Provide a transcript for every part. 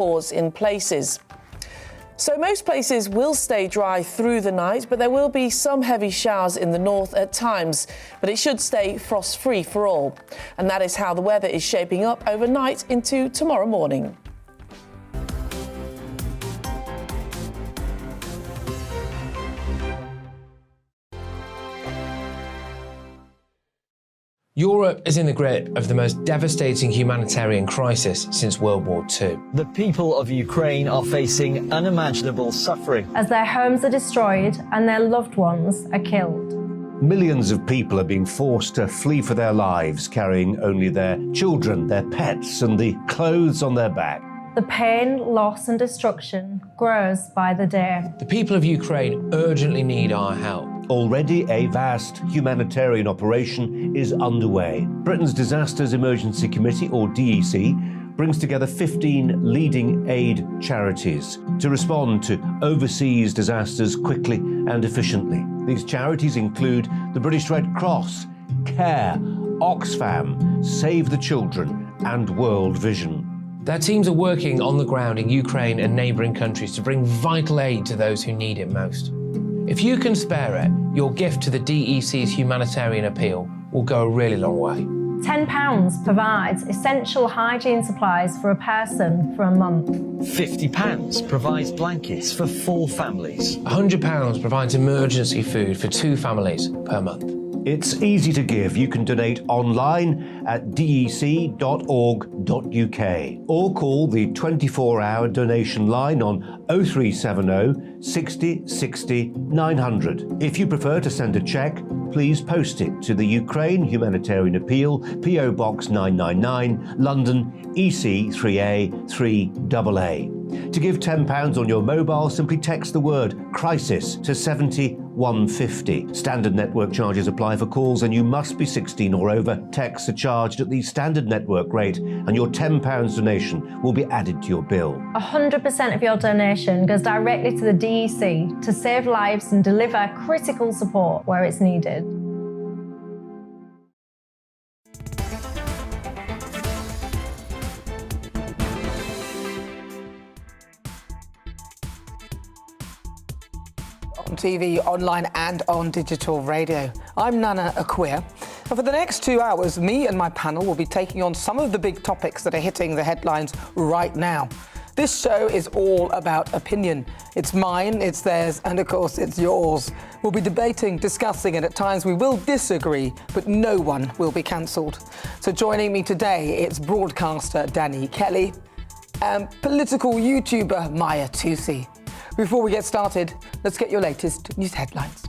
Pause in places. So most places will stay dry through the night, but there will be some heavy showers in the north at times. But it should stay frost-free for all. And that is how the weather is shaping up overnight into tomorrow morning. Europe is in the grip of the most devastating humanitarian crisis since World War II. The people of Ukraine are facing unimaginable suffering as their homes are destroyed and their loved ones are killed. Millions of people are being forced to flee for their lives, carrying only their children, their pets, and the clothes on their back. The pain, loss and destruction grows by the day. The people of Ukraine urgently need our help. Already a vast humanitarian operation is underway. Britain's Disasters Emergency Committee, or DEC, brings together 15 leading aid charities to respond to overseas disasters quickly and efficiently. These charities include the British Red Cross, CARE, Oxfam, Save the Children and World Vision. Their teams are working on the ground in Ukraine and neighbouring countries to bring vital aid to those who need it most. If you can spare it, your gift to the DEC's humanitarian appeal will go a really long way. £10 provides essential hygiene supplies for a person for a month. £50 provides blankets for 4 families. £100 provides emergency food for 2 families per month. It's easy to give. You can donate online at dec.org.uk or call the 24-hour donation line on 0370 60 60 900. If you prefer to send a cheque, please post it to the Ukraine Humanitarian Appeal, PO Box 999, London, EC 3A 3AA. To give £10 on your mobile, simply text the word crisis to 70150. Standard network charges apply for calls and you must be 16 or over. Texts are charged at the standard network rate and your £10 donation will be added to your bill. 100% of your donation goes directly to the DEC to save lives and deliver critical support where it's needed. On TV, online and on digital radio. I'm Nana Akua. And for the next 2 hours, me and my panel will be taking on some of the big topics that are hitting the headlines right now. This show is all about opinion. It's mine, it's theirs, and of course it's yours. We'll be debating, discussing, and at times we will disagree, but no one will be cancelled. So joining me today, it's broadcaster Danny Kelly and political YouTuber Maya Tusi. Before we get started, let's get your latest news headlines.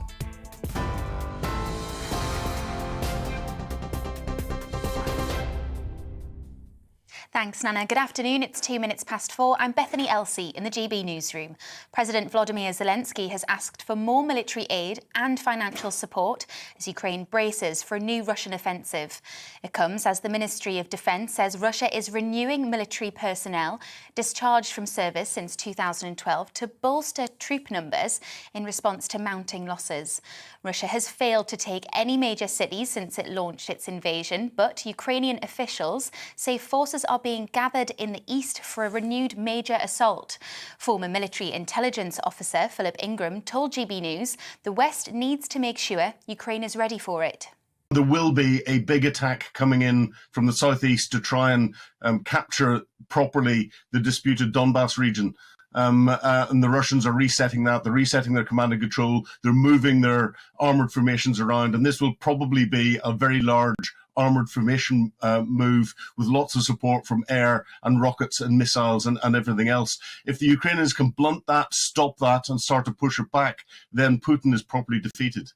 Thanks, Nana. Good afternoon. It's 4:02. I'm Bethany Elsey in the GB newsroom. President Volodymyr Zelensky has asked for more military aid and financial support as Ukraine braces for a new Russian offensive. It comes as the Ministry of Defence says Russia is renewing military personnel discharged from service since 2012 to bolster troop numbers in response to mounting losses. Russia has failed to take any major cities since it launched its invasion, but Ukrainian officials say forces are being gathered in the east for a renewed major assault. Former military intelligence officer Philip Ingram told GB News the West needs to make sure Ukraine is ready for it. There will be a big attack coming in from the southeast to try and capture properly the disputed Donbass region. And the Russians are resetting that. They're resetting their command and control. They're moving their armoured formations around. And this will probably be a very large armoured formation move with lots of support from air and rockets and missiles and everything else. If the Ukrainians can blunt that, stop that and start to push it back, then Putin is properly defeated.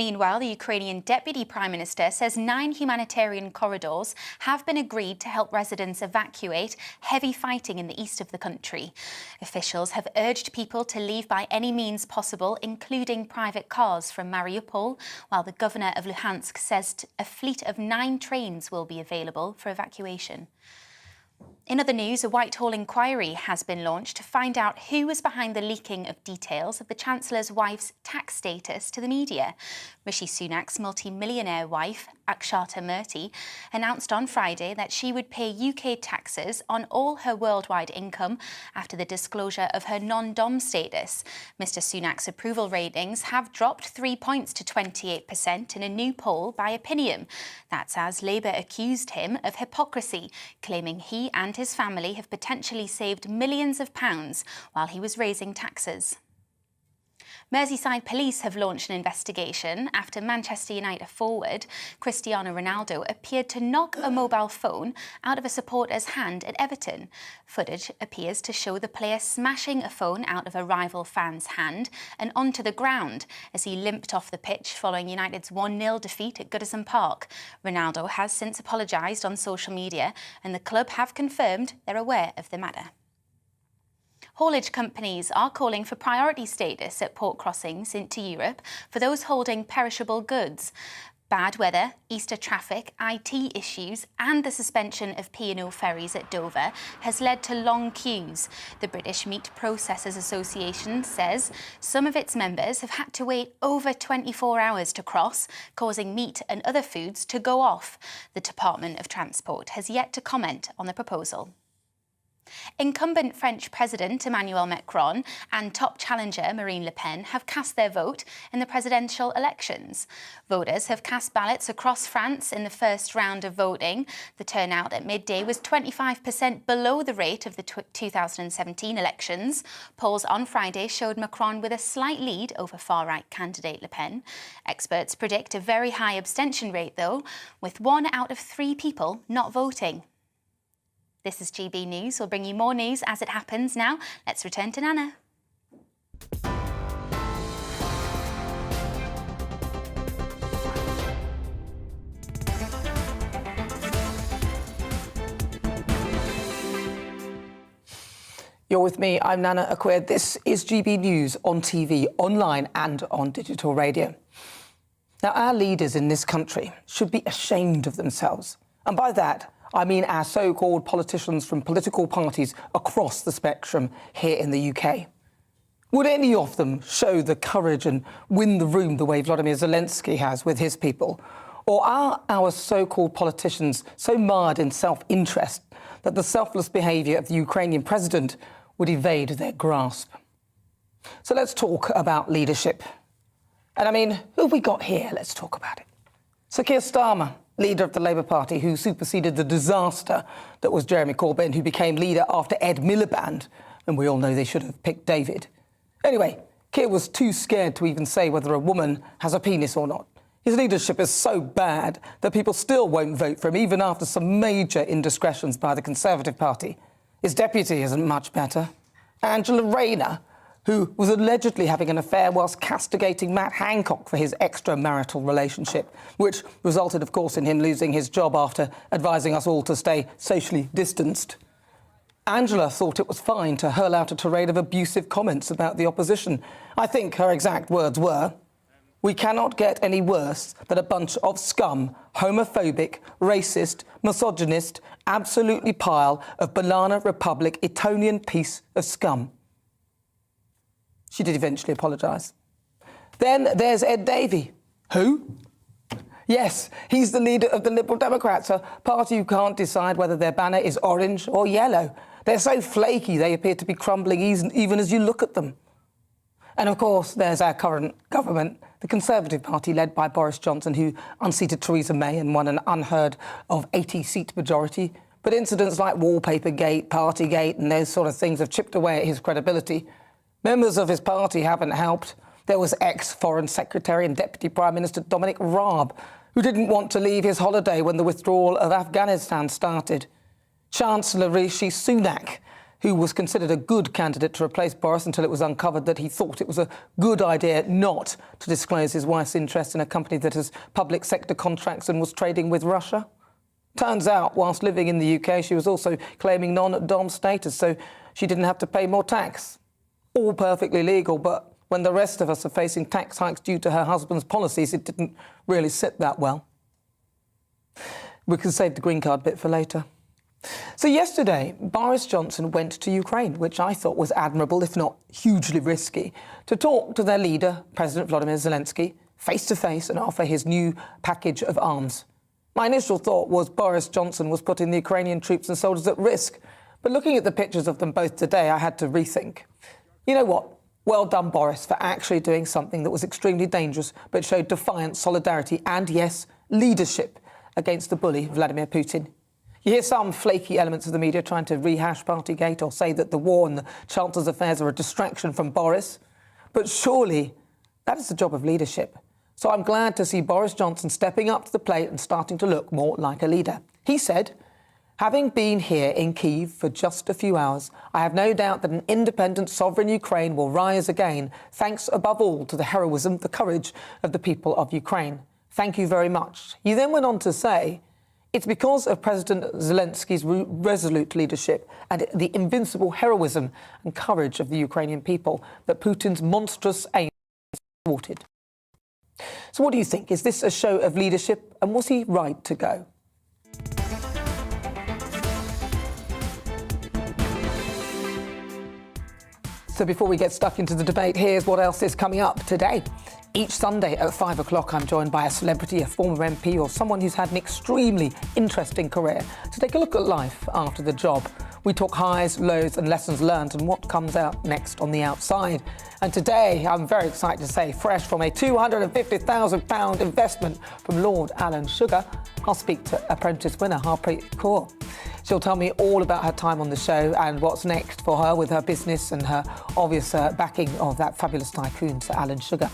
Meanwhile, the Ukrainian Deputy Prime Minister says 9 humanitarian corridors have been agreed to help residents evacuate heavy fighting in the east of the country. Officials have urged people to leave by any means possible, including private cars from Mariupol, while the governor of Luhansk says a fleet of 9 trains will be available for evacuation. In other news, a Whitehall inquiry has been launched to find out who was behind the leaking of details of the Chancellor's wife's tax status to the media. Rishi Sunak's multi-millionaire wife, Akshata Murthy, announced on Friday that she would pay UK taxes on all her worldwide income after the disclosure of her non-dom status. Mr Sunak's approval ratings have dropped 3 points to 28% in a new poll by Opinium. That's as Labour accused him of hypocrisy, claiming he and his family have potentially saved millions of pounds while he was raising taxes. Merseyside police have launched an investigation after Manchester United forward Cristiano Ronaldo appeared to knock a mobile phone out of a supporter's hand at Everton. Footage appears to show the player smashing a phone out of a rival fan's hand and onto the ground as he limped off the pitch following United's 1-0 defeat at Goodison Park. Ronaldo has since apologised on social media and the club have confirmed they're aware of the matter. Haulage companies are calling for priority status at port crossings into Europe for those holding perishable goods. Bad weather, Easter traffic, IT issues and the suspension of P&O ferries at Dover has led to long queues. The British Meat Processors Association says some of its members have had to wait over 24 hours to cross, causing meat and other foods to go off. The Department of Transport has yet to comment on the proposal. Incumbent French President Emmanuel Macron and top challenger Marine Le Pen have cast their vote in the presidential elections. Voters have cast ballots across France in the first round of voting. The turnout at midday was 25% below the rate of the 2017 elections. Polls on Friday showed Macron with a slight lead over far-right candidate Le Pen. Experts predict a very high abstention rate, though, with 1 out of 3 people not voting. This is GB News. We'll bring you more news as it happens now. Let's return to Nana. You're with me, I'm Nana Akua. This is GB News on TV, online and on digital radio. Now, our leaders in this country should be ashamed of themselves. And by that, I mean our so-called politicians from political parties across the spectrum here in the UK. Would any of them show the courage and win the room the way Vladimir Zelensky has with his people? Or are our so-called politicians so mired in self-interest that the selfless behaviour of the Ukrainian president would evade their grasp? So let's talk about leadership. And I mean, who have we got here? Let's talk about it. Sir Keir Starmer, leader of the Labour Party, who superseded the disaster that was Jeremy Corbyn, who became leader after Ed Miliband, and we all know they should have picked David. Anyway, Keir was too scared to even say whether a woman has a penis or not. His leadership is so bad that people still won't vote for him, even after some major indiscretions by the Conservative Party. His deputy isn't much better. Angela Rayner, who was allegedly having an affair whilst castigating Matt Hancock for his extramarital relationship, which resulted, of course, in him losing his job after advising us all to stay socially distanced. Angela thought it was fine to hurl out a tirade of abusive comments about the opposition. I think her exact words were, "We cannot get any worse than a bunch of scum, homophobic, racist, misogynist, absolutely pile of Banana Republic Etonian piece of scum." She did eventually apologise. Then there's Ed Davey. Who? Yes, he's the leader of the Liberal Democrats, a party who can't decide whether their banner is orange or yellow. They're so flaky they appear to be crumbling even as you look at them. And of course, there's our current government, the Conservative Party led by Boris Johnson, who unseated Theresa May and won an unheard of 80-seat majority. But incidents like Wallpapergate, Partygate and those sort of things have chipped away at his credibility. Members of his party haven't helped. There was ex-Foreign Secretary and Deputy Prime Minister Dominic Raab, who didn't want to leave his holiday when the withdrawal of Afghanistan started. Chancellor Rishi Sunak, who was considered a good candidate to replace Boris until it was uncovered that he thought it was a good idea not to disclose his wife's interest in a company that has public sector contracts and was trading with Russia. Turns out, whilst living in the UK, she was also claiming non-dom status, so she didn't have to pay more tax. All perfectly legal, but when the rest of us are facing tax hikes due to her husband's policies, it didn't really sit that well. We can save the green card bit for later. So yesterday, Boris Johnson went to Ukraine, which I thought was admirable, if not hugely risky, to talk to their leader, President Volodymyr Zelensky, face-to-face and offer his new package of arms. My initial thought was Boris Johnson was putting the Ukrainian troops and soldiers at risk. But looking at the pictures of them both today, I had to rethink. You know what? Well done, Boris, for actually doing something that was extremely dangerous, but showed defiant solidarity and, yes, leadership against the bully, Vladimir Putin. You hear some flaky elements of the media trying to rehash Partygate or say that the war and the Chancellor's affairs are a distraction from Boris. But surely that is the job of leadership. So I'm glad to see Boris Johnson stepping up to the plate and starting to look more like a leader. He said, "Having been here in Kyiv for just a few hours, I have no doubt that an independent, sovereign Ukraine will rise again, thanks above all to the heroism, the courage of the people of Ukraine. Thank you very much." He then went on to say, "It's because of President Zelensky's resolute leadership and the invincible heroism and courage of the Ukrainian people that Putin's monstrous aim is thwarted." So what do you think? Is this a show of leadership, and was he right to go? So before we get stuck into the debate, here's what else is coming up today. Each Sunday at 5 o'clock, I'm joined by a celebrity, a former MP, or someone who's had an extremely interesting career to take a look at life after the job. We talk highs, lows and lessons learned and what comes out next on the outside. And today, I'm very excited to say, fresh from a £250,000 investment from Lord Alan Sugar, I'll speak to Apprentice winner Harpreet Kaur. She'll tell me all about her time on the show and what's next for her with her business and her obvious backing of that fabulous tycoon, Sir Alan Sugar.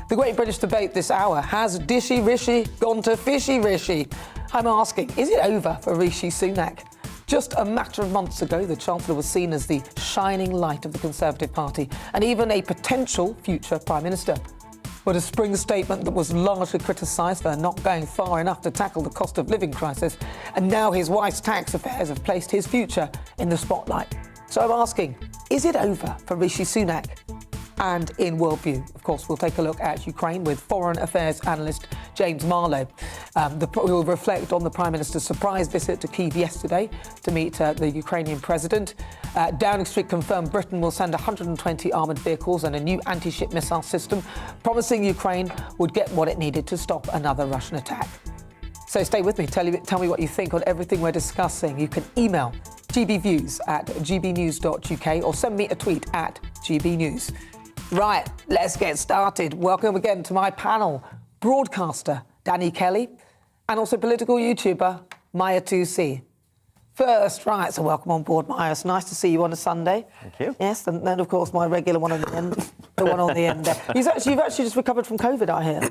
The Great British Debate this hour. Has Dishy Rishi gone to Fishy Rishi? I'm asking, is it over for Rishi Sunak? Just a matter of months ago, the Chancellor was seen as the shining light of the Conservative Party and even a potential future Prime Minister. But a spring statement that was largely criticised for not going far enough to tackle the cost of living crisis, and now his wife's tax affairs have placed his future in the spotlight. So I'm asking, is it over for Rishi Sunak? And in Worldview, of course, we'll take a look at Ukraine with Foreign Affairs analyst James Marlowe. We'll reflect on the Prime Minister's surprise visit to Kyiv yesterday to meet the Ukrainian president. Downing Street confirmed Britain will send 120 armoured vehicles and a new anti-ship missile system, promising Ukraine would get what it needed to stop another Russian attack. So stay with me, tell me what you think on everything we're discussing. You can email gbviews@gbnews.uk or send me a tweet at gbnews. Right, let's get started. Welcome again to my panel, broadcaster Danny Kelly and also political YouTuber Maya 2C. First, right, so welcome on board, Maya. It's nice to see you on a Sunday. Thank you. Yes, and then, of course, my regular one on the end, the one on the end there. You've actually just recovered from COVID, I hear.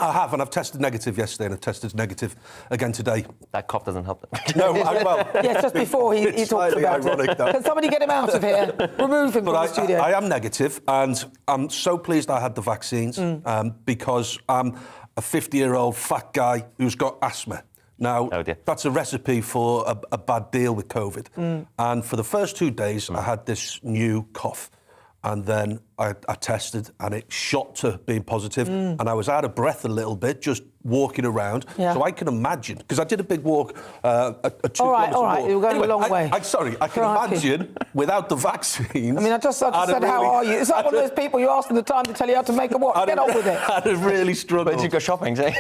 I have, and I've tested negative yesterday, and I've tested negative again today. That cough doesn't help. No, well... Yes, just before he talked about ironic, it. Though. Can somebody get him out of here? Remove him from the studio. I am negative, and I'm so pleased I had the vaccines because I'm a 50-year-old fat guy who's got asthma. Now, that's a recipe for a bad deal with COVID. And for the first 2 days, I had this new cough. And then I tested and it shot to being positive and I was out of breath a little bit just walking around. Yeah. So I can imagine, because I did a big walk, a 2 all right, kilometre walk. you're going a long way. I can imagine without the vaccines... I mean, I just said, how are you? It's like one of those people you ask them the time to tell you how to make a what. Get on with it. I'd have really struggled. But you go shopping, say.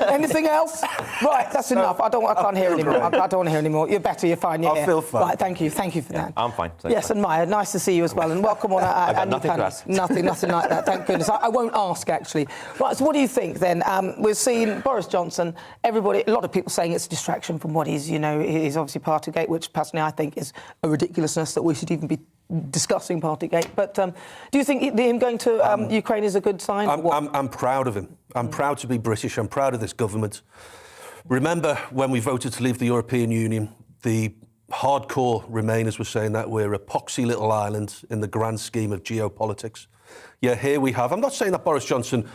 Anything else? Right, that's enough. I can't hear anymore. I don't want to hear anymore. You're better, you're fine, you're I here. feel fine. Right, thank you for that. I'm fine. Yes, and Maya, nice to see you as well, and welcome on I've got our new nothing to panel. ask. Nothing like that, thank goodness. I won't ask, actually. Right, so what do you think, then? We've seen Boris Johnson, a lot of people saying it's a distraction from what is, is obviously Partygate, which personally I think is a ridiculousness that we should even be discussing Partygate. But do you think him going to Ukraine is a good sign? I'm proud of him. I'm proud to be British. I'm proud of this government. Remember when we voted to leave the European Union, the hardcore Remainers were saying that we're a poxy little island in the grand scheme of geopolitics. Yeah, here we have. I'm not saying that Boris Johnson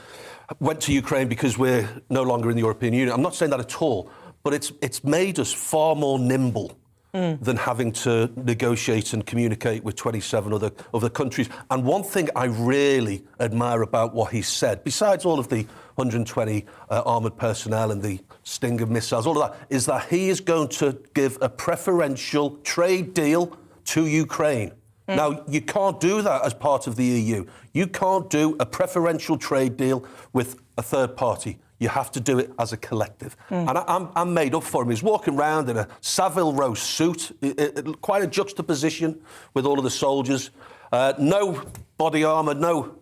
went to Ukraine because we're no longer in the European Union. I'm not saying that at all. But it's made us far more nimble than having to negotiate and communicate with 27 other countries. And one thing I really admire about what he said, besides all of the 120 armoured personnel and the Stinger missiles, all of that, is that he is going to give a preferential trade deal to Ukraine. Now, you can't do that as part of the EU. You can't do a preferential trade deal with a third party. You have to do it as a collective. And I'm made up for him. He's walking around in a Savile Row suit, quite a juxtaposition with all of the soldiers. No body armour, no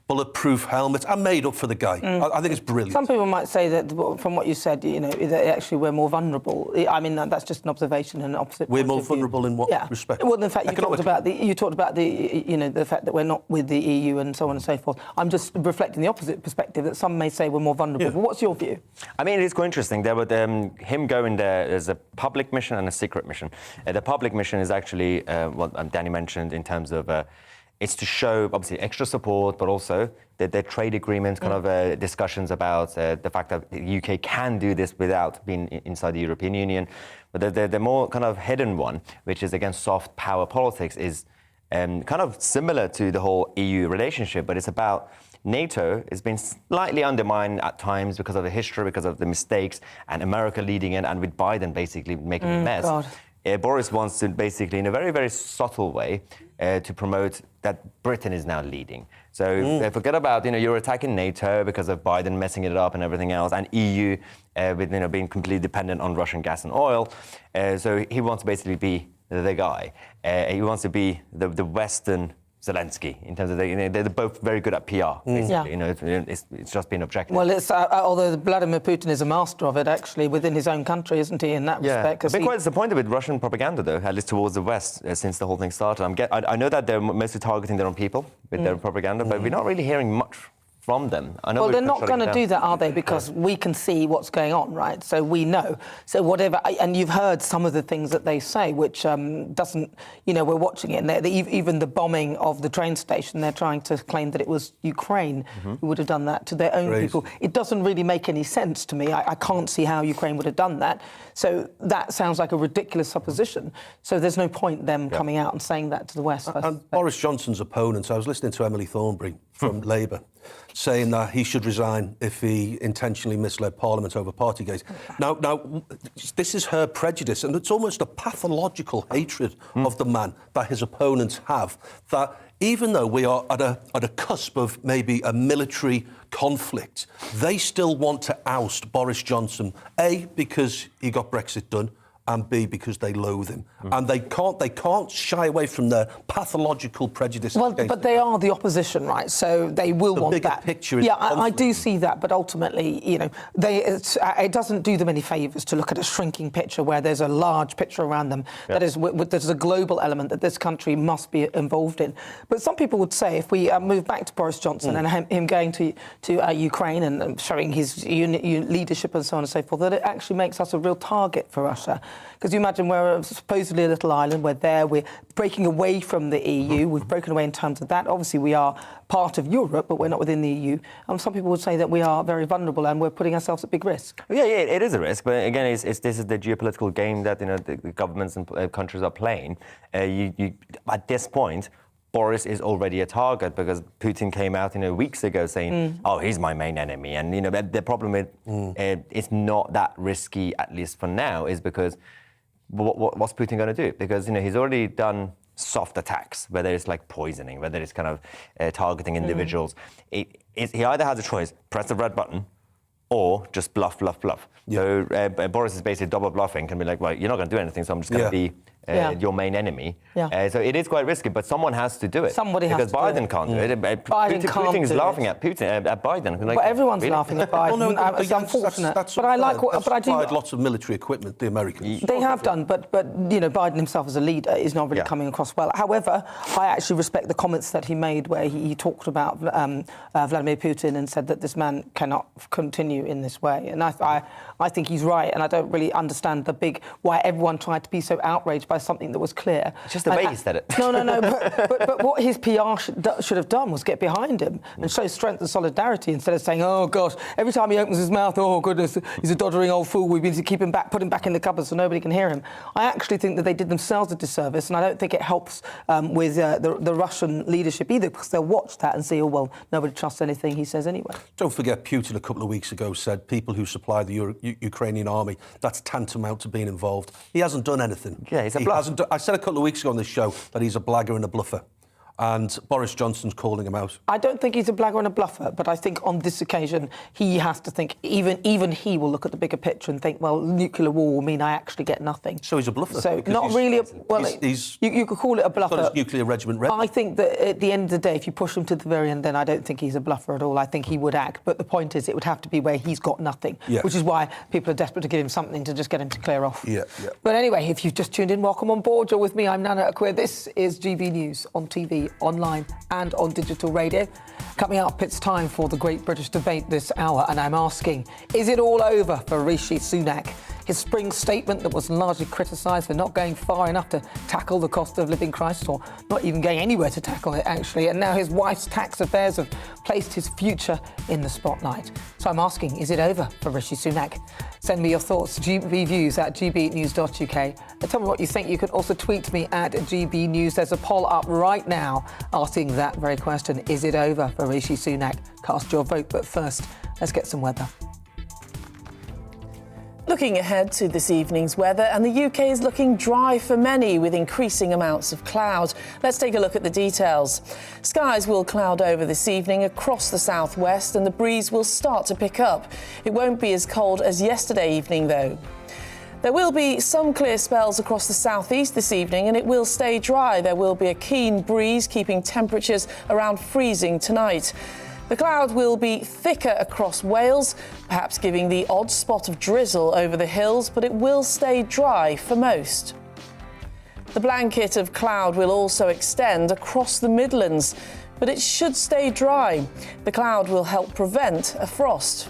bulletproof helmets. I'm made up for the guy. I think it's brilliant. Some people might say that, from what you said, that actually we're more vulnerable. I mean, that's just an observation and an opposite. We're more vulnerable in what respect? Well, in fact, you talked about the fact that we're not with the EU and so on and so forth. I'm just reflecting the opposite perspective, that some may say we're more vulnerable. But what's your view? I mean, it is quite interesting. There with him going there, there's a public mission and a secret mission. The public mission is actually what Danny mentioned in terms of. It's to show, obviously, extra support, but also their trade agreement kind of discussions about the fact that the UK can do this without being inside the European Union. But the more kind of hidden one, which is against soft power politics, is kind of similar to the whole EU relationship, but it's about NATO has been slightly undermined at times because of the history, because of the mistakes, and America leading it, and with Biden basically making a mess. God. Boris wants to basically, in a very, very subtle way, to promote that Britain is now leading. So forget about, you're attacking NATO because of Biden messing it up and everything else, and EU with, being completely dependent on Russian gas and oil. So he wants to basically be the guy. He wants to be the Western Zelensky, in terms of they're both very good at PR, basically. It's just been objective. Well, it's although Vladimir Putin is a master of it, actually, within his own country, isn't he, in that respect? I've been quite disappointed with Russian propaganda, though, at least towards the West, since the whole thing started. I know that they're mostly targeting their own people with their propaganda, but we're not really hearing much from them. Well, they're not going to do that, are they? Because we can see what's going on, right? So we know. So whatever, and you've heard some of the things that they say, which doesn't, we're watching it. And even the bombing of the train station, they're trying to claim that it was Ukraine who would have done that to their own people. It doesn't really make any sense to me. I can't see how Ukraine would have done that. So that sounds like a ridiculous supposition. So there's no point them coming out and saying that to the West. And Boris Johnson's opponents, I was listening to Emily Thornberry from Labour, saying that he should resign if he intentionally misled Parliament over Partygate. Now, this is her prejudice, and it's almost a pathological hatred of the man that his opponents have, that even though we are at a cusp of maybe a military conflict, they still want to oust Boris Johnson, A, because he got Brexit done, and B, because they loathe him. And they can't shy away from their pathological prejudice. Well, but they are the opposition, right? So they will want that. The bigger picture is I do see that, but ultimately, it doesn't do them any favours to look at a shrinking picture where there's a large picture around them. That is, there's a global element that this country must be involved in. But some people would say, if we move back to Boris Johnson and him going to Ukraine and showing his leadership and so on and so forth, that it actually makes us a real target for Russia. Because you imagine we're supposedly a little island, we're breaking away from the EU, we've broken away in terms of that. Obviously, we are part of Europe, but we're not within the EU. And some people would say that we are very vulnerable and we're putting ourselves at big risk. Yeah, it is a risk, but again, this is the geopolitical game that the governments and countries are playing. At this point, Boris is already a target because Putin came out weeks ago saying, "Oh, he's my main enemy," and the problem with it's not that risky, at least for now, is because what's Putin going to do? Because he's already done soft attacks, whether it's like poisoning, whether it's kind of targeting individuals. He either has a choice: press the red button, or just bluff. Yeah. So Boris is basically double bluffing, can be like, well, you're not going to do anything, so I'm just going to be your main enemy. Yeah. So it is quite risky, but someone has to do it. Somebody has to do it. Because Biden can't do it. Putin is laughing at Biden. But everyone's laughing at Biden. It's unfortunate. That's but I like. But I do. Supplied lots of military equipment, the Americans. They have done, but Biden himself as a leader is not really coming across well. However, I actually respect the comments that he made, where he talked about Vladimir Putin and said that this man cannot continue in this way. And I think he's right, and I don't really understand why everyone tried to be so outraged by something that was clear. It's just the way he said it. No. But what his PR should have done was get behind him and show strength and solidarity instead of saying, oh, gosh, every time he opens his mouth, oh, goodness, he's a doddering old fool. We need to keep him back, put him back in the cupboard so nobody can hear him. I actually think that they did themselves a disservice, and I don't think it helps with the Russian leadership either, because they'll watch that and see, oh, well, nobody trusts anything he says anyway. Don't forget, Putin a couple of weeks ago said people who supply the Ukrainian army, that's tantamount to being involved. He hasn't done anything. Yeah, he's a bluffer. I said a couple of weeks ago on this show that he's a blagger and a bluffer. And Boris Johnson's calling him out. I don't think he's a blagger and a bluffer, but I think on this occasion he has to think, even he will look at the bigger picture and think, well, nuclear war will mean I actually get nothing. So he's a bluffer. So not really. You could call it a bluffer. Got his nuclear regiment ready. I think that at the end of the day, if you push him to the very end, then I don't think he's a bluffer at all. I think he would act. But the point is, it would have to be where he's got nothing, which is why people are desperate to give him something to just get him to clear off. Yeah. But anyway, if you've just tuned in, welcome on board. You're with me. I'm Nana Akua. This is GB News on TV, online and on digital radio. Coming up, it's time for the Great British Debate this hour, and I'm asking, is it all over for Rishi Sunak? His spring statement that was largely criticised for not going far enough to tackle the cost of living crisis, or not even going anywhere to tackle it, actually, and now his wife's tax affairs have placed his future in the spotlight. So I'm asking, is it over for Rishi Sunak? Send me your thoughts, GBviews at gbnews.uk. And tell me what you think. You can also tweet me at GBnews. There's a poll up right now asking that very question. Is it over for Rishi Sunak? Cast your vote. But first, let's get some weather. Looking ahead to this evening's weather, and the UK is looking dry for many with increasing amounts of cloud. Let's take a look at the details. Skies will cloud over this evening across the southwest, and the breeze will start to pick up. It won't be as cold as yesterday evening, though. There will be some clear spells across the southeast this evening, and it will stay dry. There will be a keen breeze, keeping temperatures around freezing tonight. The cloud will be thicker across Wales, perhaps giving the odd spot of drizzle over the hills, but it will stay dry for most. The blanket of cloud will also extend across the Midlands, but it should stay dry. The cloud will help prevent a frost.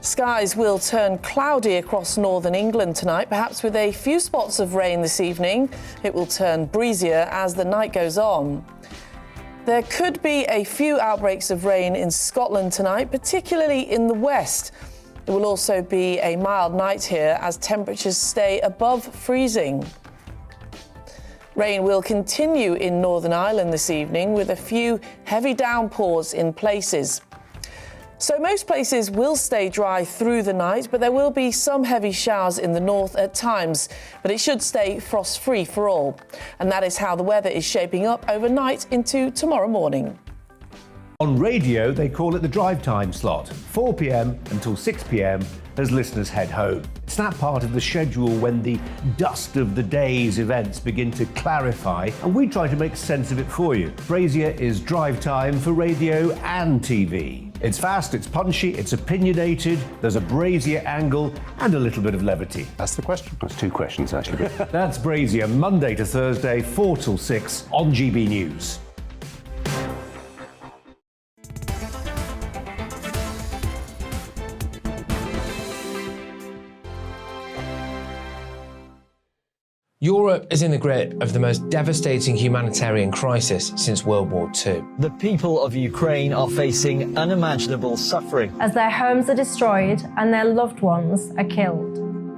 Skies will turn cloudy across northern England tonight, perhaps with a few spots of rain this evening. It will turn breezier as the night goes on. There could be a few outbreaks of rain in Scotland tonight, particularly in the west. There will also be a mild night here as temperatures stay above freezing. Rain will continue in Northern Ireland this evening with a few heavy downpours in places. So most places will stay dry through the night, but there will be some heavy showers in the north at times, but it should stay frost-free for all. And that is how the weather is shaping up overnight into tomorrow morning. On radio, they call it the drive time slot, 4 p.m. until 6 p.m. as listeners head home. It's that part of the schedule when the dust of the day's events begin to clarify, and we try to make sense of it for you. Brazier is drive time for radio and TV. It's fast, it's punchy, it's opinionated, there's a brazier angle and a little bit of levity. That's the question. That's two questions, actually. That's Brazier, Monday to Thursday, 4 till 6 on GB News. Europe is in the grip of the most devastating humanitarian crisis since World War II. The people of Ukraine are facing unimaginable suffering as their homes are destroyed and their loved ones are killed.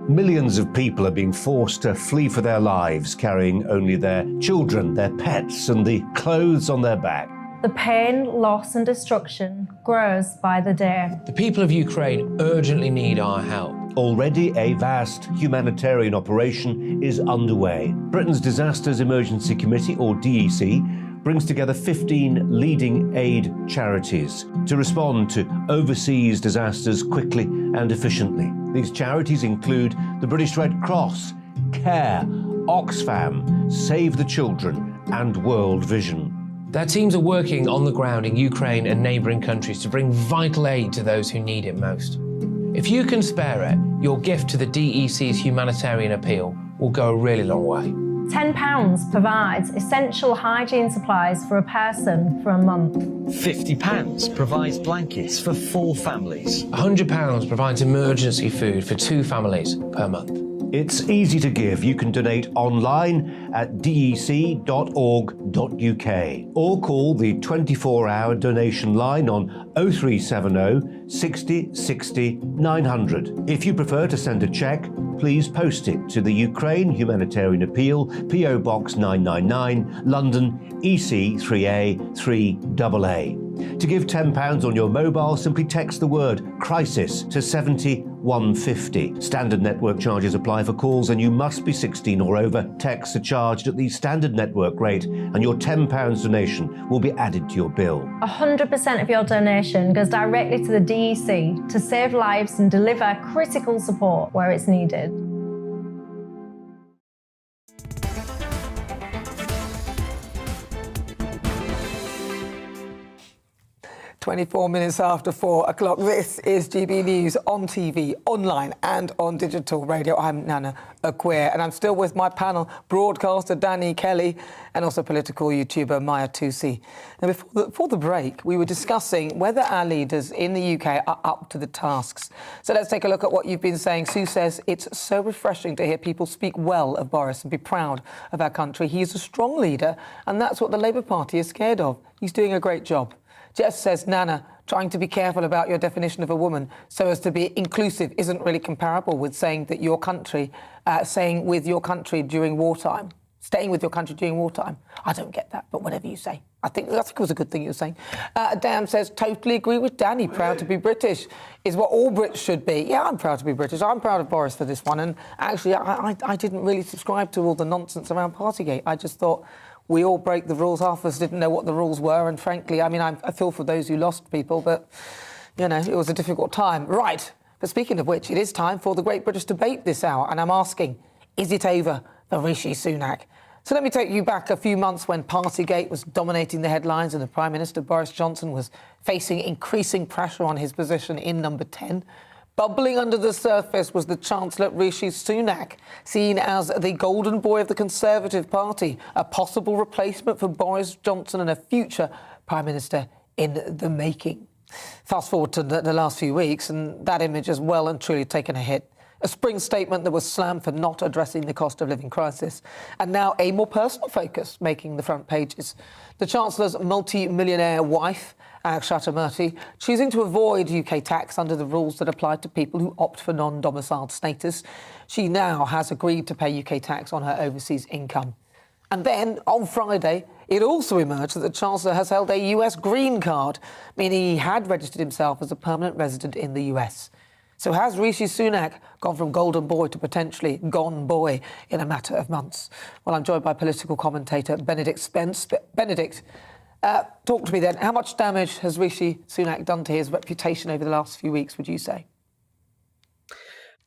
Millions of people are being forced to flee for their lives, carrying only their children, their pets, and the clothes on their back. The pain, loss and destruction grows by the day. The people of Ukraine urgently need our help. Already a vast humanitarian operation is underway. Britain's Disasters Emergency Committee, or DEC, brings together 15 leading aid charities to respond to overseas disasters quickly and efficiently. These charities include the British Red Cross, CARE, Oxfam, Save the Children, and World Vision. Their teams are working on the ground in Ukraine and neighbouring countries to bring vital aid to those who need it most. If you can spare it, your gift to the DEC's humanitarian appeal will go a really long way. £10 provides essential hygiene supplies for a person for a month. £50 provides blankets for 4 families. £100 provides emergency food for 2 families per month. It's easy to give. You can donate online at dec.org.uk or call the 24-hour donation line on 0370 60 60 900. If you prefer to send a cheque, please post it to the Ukraine Humanitarian Appeal, PO Box 999, London, EC 3A 3AA. To give £10 on your mobile, simply text the word crisis to 70150. Standard network charges apply for calls and you must be 16 or over. Texts are charged at the standard network rate and your £10 donation will be added to your bill. 100% of your donation goes directly to the DEC to save lives and deliver critical support where it's needed. 24 minutes after 4 o'clock. This is GB News on TV, online and on digital radio. I'm Nana Akua and I'm still with my panel, broadcaster Danny Kelly and also political YouTuber Maya Tusi. And before the break, we were discussing whether our leaders in the UK are up to the tasks. So let's take a look at what you've been saying. Sue says it's so refreshing to hear people speak well of Boris and be proud of our country. He is a strong leader and that's what the Labour Party is scared of. He's doing a great job. Jess says, Nana, trying to be careful about your definition of a woman so as to be inclusive isn't really comparable with saying that your country, saying with your country during wartime, staying with your country during wartime. I don't get that, but whatever you say. I think it was a good thing you were saying. Dan says, totally agree with Danny. Proud to be British is what all Brits should be. Yeah, I'm proud to be British. I'm proud of Boris for this one. And actually, I didn't really subscribe to all the nonsense around Partygate. I just thought, we all break the rules. Half of us didn't know what the rules were. And frankly, I mean, I feel for those who lost people, but, you know, it was a difficult time. Right. But speaking of which, it is time for the Great British Debate this hour. And I'm asking, is it over for Rishi Sunak? So let me take you back a few months when Partygate was dominating the headlines and the Prime Minister, Boris Johnson, was facing increasing pressure on his position in number 10. Bubbling under the surface was the Chancellor Rishi Sunak, seen as the golden boy of the Conservative Party, a possible replacement for Boris Johnson and a future Prime Minister in the making. Fast forward to the last few weeks, and that image has well and truly taken a hit. A spring statement that was slammed for not addressing the cost of living crisis, and now a more personal focus making the front pages. The Chancellor's multi-millionaire wife, Chaturmurthy, choosing to avoid UK tax under the rules that apply to people who opt for non-domiciled status. She now has agreed to pay UK tax on her overseas income. And then, on Friday, it also emerged that the Chancellor has held a US green card, meaning he had registered himself as a permanent resident in the US. So has Rishi Sunak gone from golden boy to potentially gone boy in a matter of months? Well, I'm joined by political commentator Benedict Spence. Benedict, talk to me then. How much damage has Rishi Sunak done to his reputation over the last few weeks, would you say?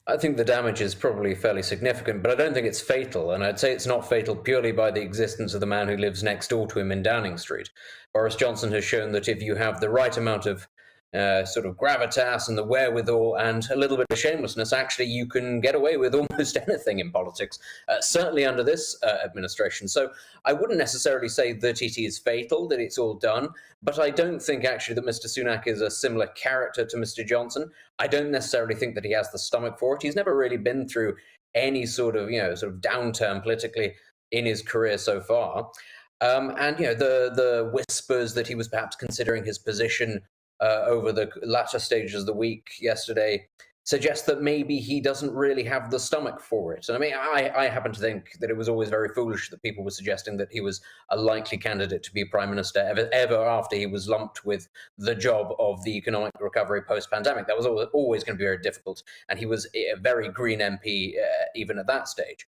I think the damage is probably fairly significant, but I don't think it's fatal. And I'd say it's not fatal purely by the existence of the man who lives next door to him in Downing Street. Boris Johnson has shown that if you have the right amount of sort of gravitas and the wherewithal and a little bit of shamelessness, actually you can get away with almost anything in politics, certainly under this administration. So I wouldn't necessarily say that it is fatal, that it's all done, but I don't think actually that Mr. Sunak is a similar character to Mr. Johnson. I don't necessarily think that he has the stomach for it. He's never really been through any sort of, downturn politically in his career so far. And, the whispers that he was perhaps considering his position over the latter stages of the week yesterday suggests that maybe he doesn't really have the stomach for it. And I mean, I happen to think that it was always very foolish that people were suggesting that he was a likely candidate to be Prime Minister ever after he was lumped with the job of the economic recovery post-pandemic. That was always going to be very difficult. And he was a very green MP even at that stage.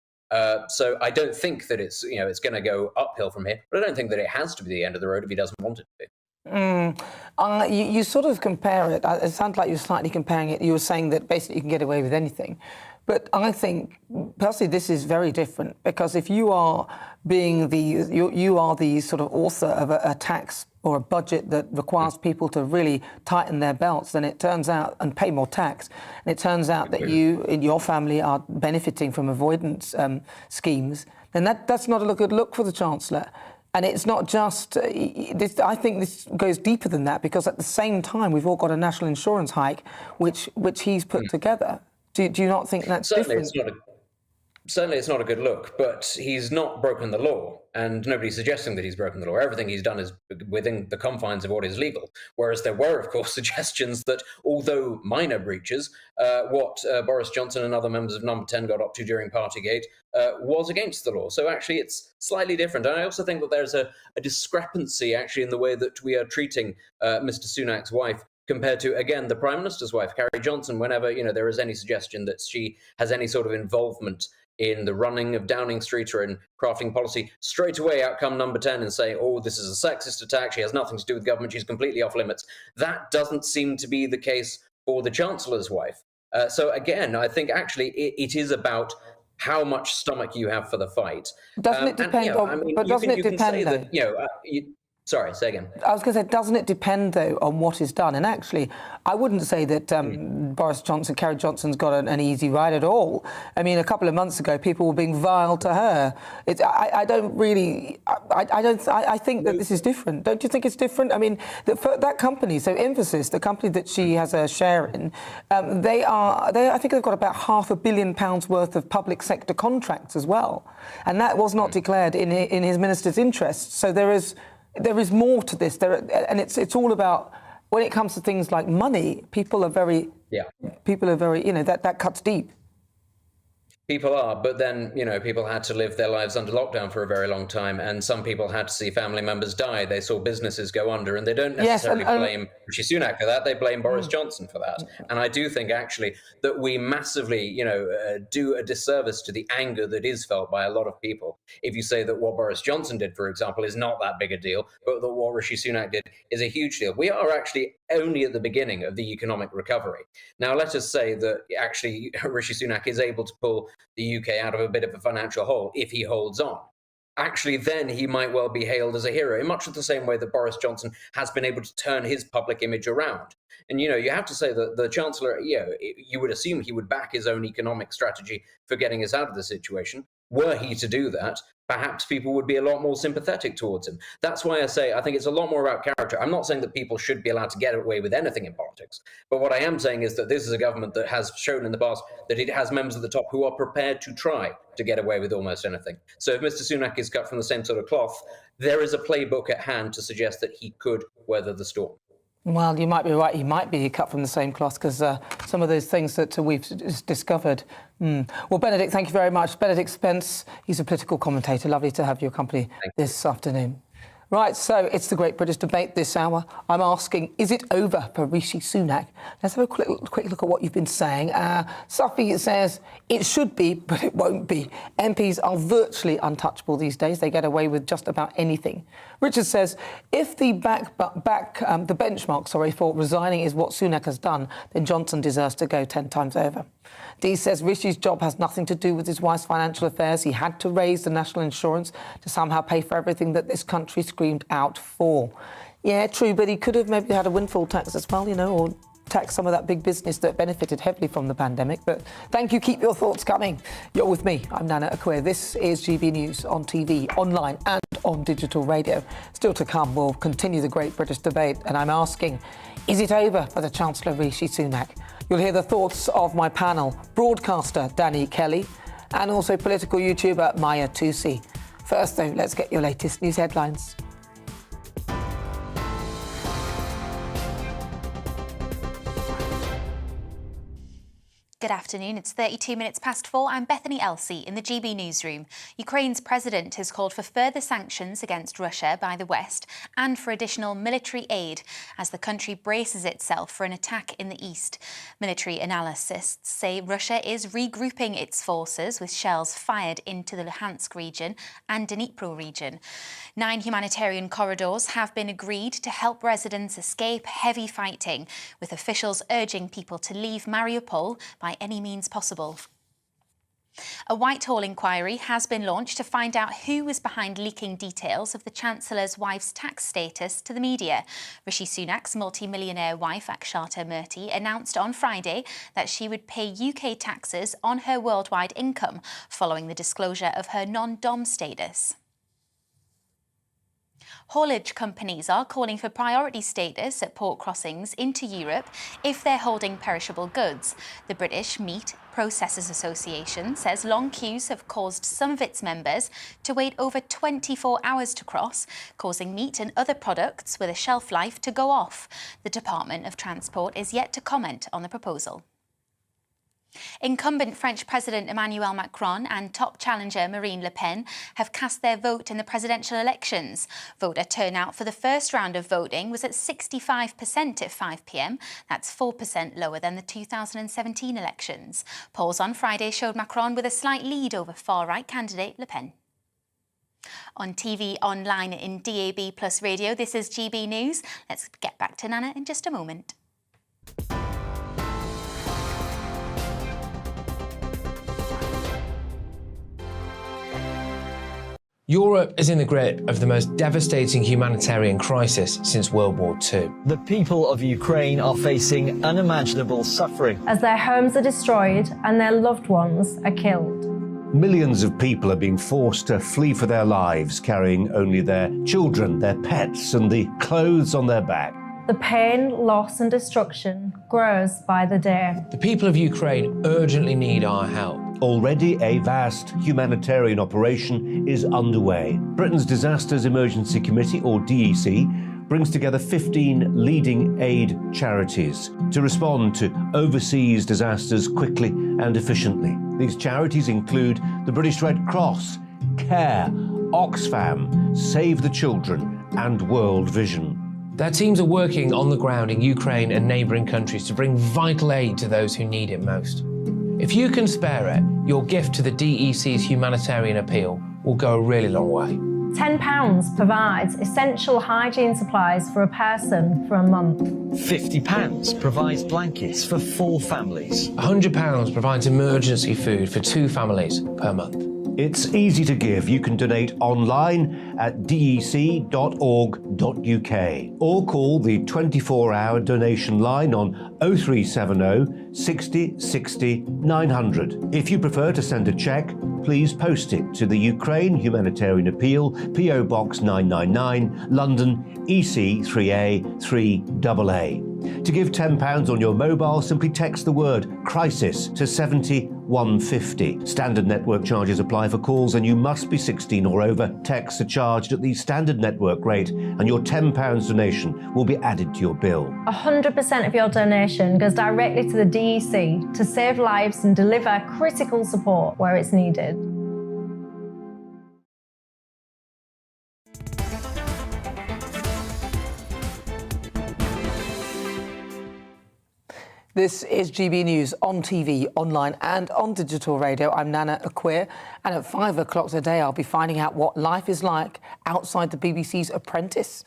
So I don't think that it's going to go uphill from here, but I don't think that it has to be the end of the road if he doesn't want it to be. You sort of compare it. It sounds like you're slightly comparing it. You were saying that basically you can get away with anything. But I think, personally, this is very different because if you are you are the sort of author of a tax or a budget that requires people to really tighten their belts, then it turns out, and pay more tax, and it turns out that you in your family are benefiting from avoidance schemes, then that's not a good look for the Chancellor. And it's not just this. I think this goes deeper than that because at the same time we've all got a national insurance hike, which he's put together. Do you not think that's Certainly different? certainly it's not a good look, but he's not broken the law, and nobody's suggesting that he's broken the law. Everything he's done is within the confines of what is legal, whereas there were, of course, suggestions that, although minor breaches, what Boris Johnson and other members of Number 10 got up to during Partygate was against the law. So actually it's slightly different. And I also think that there's a discrepancy, actually, in the way that we are treating Mr. Sunak's wife compared to, again, the Prime Minister's wife, Carrie Johnson. Whenever there is any suggestion that she has any sort of involvement in the running of Downing Street or in crafting policy, straight away out come Number 10 and say, oh, this is a sexist attack, she has nothing to do with government, she's completely off limits. That doesn't seem to be the case for the Chancellor's wife. So again, I think actually it is about how much stomach you have for the fight. Doesn't it depend doesn't it depend though? Sorry, say again. I was going to say, doesn't it depend, though, on what is done? And actually, I wouldn't say that Boris Johnson, Carrie Johnson's got an easy ride at all. I mean, a couple of months ago, people were being vile to her. I think that this is different. Don't you think it's different? I mean, that company, so Emphasis, the company that she has a share in, I think they've got about £500 million worth of public sector contracts as well. And that was not declared in his minister's interests. So there is more to this, and it's all about, when it comes to things like money, people are very, that cuts deep. People are, but then, people had to live their lives under lockdown for a very long time, and some people had to see family members die. They saw businesses go under, and they don't necessarily blame Rishi Sunak for that. They blame Boris Johnson for that. And I do think, actually, that we massively, do a disservice to the anger that is felt by a lot of people if you say that what Boris Johnson did, for example, is not that big a deal, but that what Rishi Sunak did is a huge deal. We are actually only at the beginning of the economic recovery. Now, let us say that actually Rishi Sunak is able to pull the UK out of a bit of a financial hole if he holds on. Actually, then he might well be hailed as a hero in much of the same way that Boris Johnson has been able to turn his public image around. And, you have to say that the Chancellor, you would assume he would back his own economic strategy for getting us out of the situation. Were he to do that, perhaps people would be a lot more sympathetic towards him. That's why I say I think it's a lot more about character. I'm not saying that people should be allowed to get away with anything in politics, but what I am saying is that this is a government that has shown in the past that it has members at the top who are prepared to try to get away with almost anything. So if Mr. Sunak is cut from the same sort of cloth, there is a playbook at hand to suggest that he could weather the storm. Well, you might be right. He might be cut from the same cloth because some of those things that we've discovered. Well, Benedict, thank you very much. Benedict Spence, he's a political commentator. Lovely to have your company this afternoon. Right, so it's the Great British Debate this hour. I'm asking, is it over for Rishi Sunak? Let's have a quick look at what you've been saying. Safi says it should be, but it won't be. MPs are virtually untouchable these days. They get away with just about anything. Richard says, if the benchmark for resigning is what Sunak has done, then Johnson deserves to go 10 times over. Dee says Rishi's job has nothing to do with his wife's financial affairs. He had to raise the national insurance to somehow pay for everything that this country screamed out for. Yeah, true, but he could have maybe had a windfall tax as well, or tax some of that big business that benefited heavily from the pandemic. But thank you. Keep your thoughts coming. You're with me. I'm Nana Akua. This is GB News on TV, online and on digital radio. Still to come, we'll continue the Great British Debate, and I'm asking, is it over for the Chancellor Rishi Sunak? You'll hear the thoughts of my panel, broadcaster Danny Kelly and also political YouTuber Maya Tusi. First, though, let's get your latest news headlines. Good afternoon. It's 32 minutes past 4. I'm Bethany Elsey in the GB newsroom. Ukraine's president has called for further sanctions against Russia by the West and for additional military aid as the country braces itself for an attack in the east. Military analysts say Russia is regrouping its forces with shells fired into the Luhansk region and Dnipro region. 9 humanitarian corridors have been agreed to help residents escape heavy fighting, with officials urging people to leave Mariupol by any means possible. A Whitehall inquiry has been launched to find out who was behind leaking details of the Chancellor's wife's tax status to the media. Rishi Sunak's multi-millionaire wife, Akshata Murthy, announced on Friday that she would pay UK taxes on her worldwide income following the disclosure of her non-dom status. Haulage companies are calling for priority status at port crossings into Europe if they're holding perishable goods. The British Meat Processors Association says long queues have caused some of its members to wait over 24 hours to cross, causing meat and other products with a shelf life to go off. The Department of Transport is yet to comment on the proposal. Incumbent French President Emmanuel Macron and top challenger Marine Le Pen have cast their vote in the presidential elections. Voter turnout for the first round of voting was at 65% at 5 p.m. That's 4% lower than the 2017 elections. Polls on Friday showed Macron with a slight lead over far-right candidate Le Pen. On TV, online in DAB plus radio, this is GB News. Let's get back to Nana in just a moment. Europe is in the grip of the most devastating humanitarian crisis since World War II. The people of Ukraine are facing unimaginable suffering as their homes are destroyed and their loved ones are killed. Millions of people are being forced to flee for their lives, carrying only their children, their pets, and the clothes on their back. The pain, loss and destruction grows by the day. The people of Ukraine urgently need our help. Already a vast humanitarian operation is underway. Britain's Disasters Emergency Committee, or DEC, brings together 15 leading aid charities to respond to overseas disasters quickly and efficiently. These charities include the British Red Cross, CARE, Oxfam, Save the Children, and World Vision. Their teams are working on the ground in Ukraine and neighbouring countries to bring vital aid to those who need it most. If you can spare it, your gift to the DEC's humanitarian appeal will go a really long way. £10 provides essential hygiene supplies for a person for a month. £50 provides blankets for 4 families. £100 provides emergency food for 2 families per month. It's easy to give. You can donate online at dec.org.uk or call the 24-hour donation line on 0370 60 60 900. If you prefer to send a cheque, please post it to the Ukraine Humanitarian Appeal, PO Box 999, London, EC 3A 3AA. To give £10 on your mobile, simply text the word crisis to 70150. Standard network charges apply for calls and you must be 16 or over. Texts are charged at the standard network rate and your £10 donation will be added to your bill. 100% of your donation goes directly to the DEC to save lives and deliver critical support where it's needed. This is GB News on TV, online and on digital radio. I'm Nana Akua, and at 5 o'clock today I'll be finding out what life is like outside the BBC's Apprentice.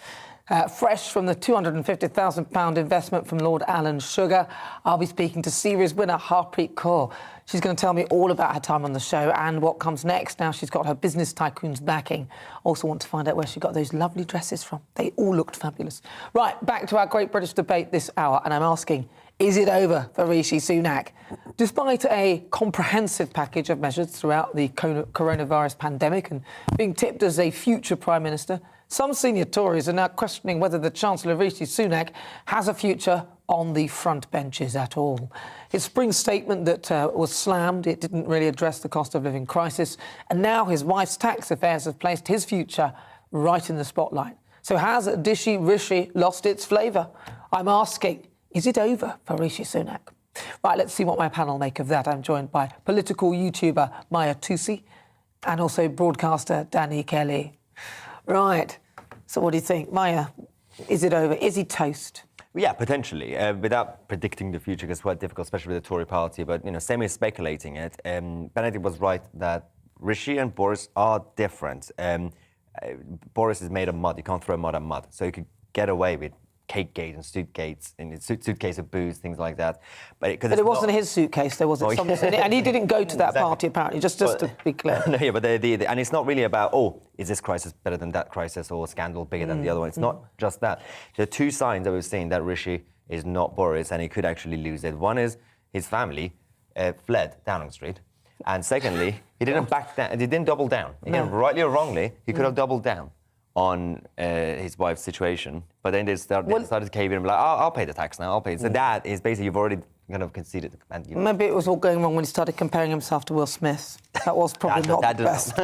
Fresh from the £250,000 investment from Lord Alan Sugar, I'll be speaking to series winner Harpreet Kaur. She's going to tell me all about her time on the show and what comes next now she's got her business tycoon's backing. Also want to find out where she got those lovely dresses from. They all looked fabulous. Right, back to our Great British Debate this hour, and I'm asking, is it over for Rishi Sunak? Despite a comprehensive package of measures throughout the coronavirus pandemic and being tipped as a future Prime Minister, some senior Tories are now questioning whether the Chancellor Rishi Sunak has a future on the front benches at all. His spring statement that was slammed, it didn't really address the cost of living crisis, and now his wife's tax affairs have placed his future right in the spotlight. So has Dishy Rishi lost its flavour? I'm asking, is it over for Rishi Sunak? Right, let's see what my panel make of that. I'm joined by political YouTuber Maya Tusi and also broadcaster Danny Kelly. Right, so what do you think? Maya, is it over? Is he toast? Yeah, potentially. Without predicting the future, it's quite difficult, especially with the Tory party. But, semi-speculating it, Benedict was right that Rishi and Boris are different. Boris is made of mud. You can't throw mud at mud. So you could get away with cake gate and suitcase of booze, things like that. But it wasn't his suitcase, there wasn't something. And he didn't go to that party, apparently, just to be clear. No, yeah, but and it's not really about, is this crisis better than that crisis or scandal bigger than the other one? It's not just that. There are 2 signs that we've seen that Rishi is not Boris and he could actually lose it. One is his family fled Downing Street. And secondly, he didn't back down, he didn't double down. Again, rightly or wrongly, he could have doubled down on his wife's situation, but then they started caving and be like, I'll pay the tax now, I'll pay. So that is basically, you've already kind of conceded. And, you know. Maybe it was all going wrong when he started comparing himself to Will Smith. That was probably not the best.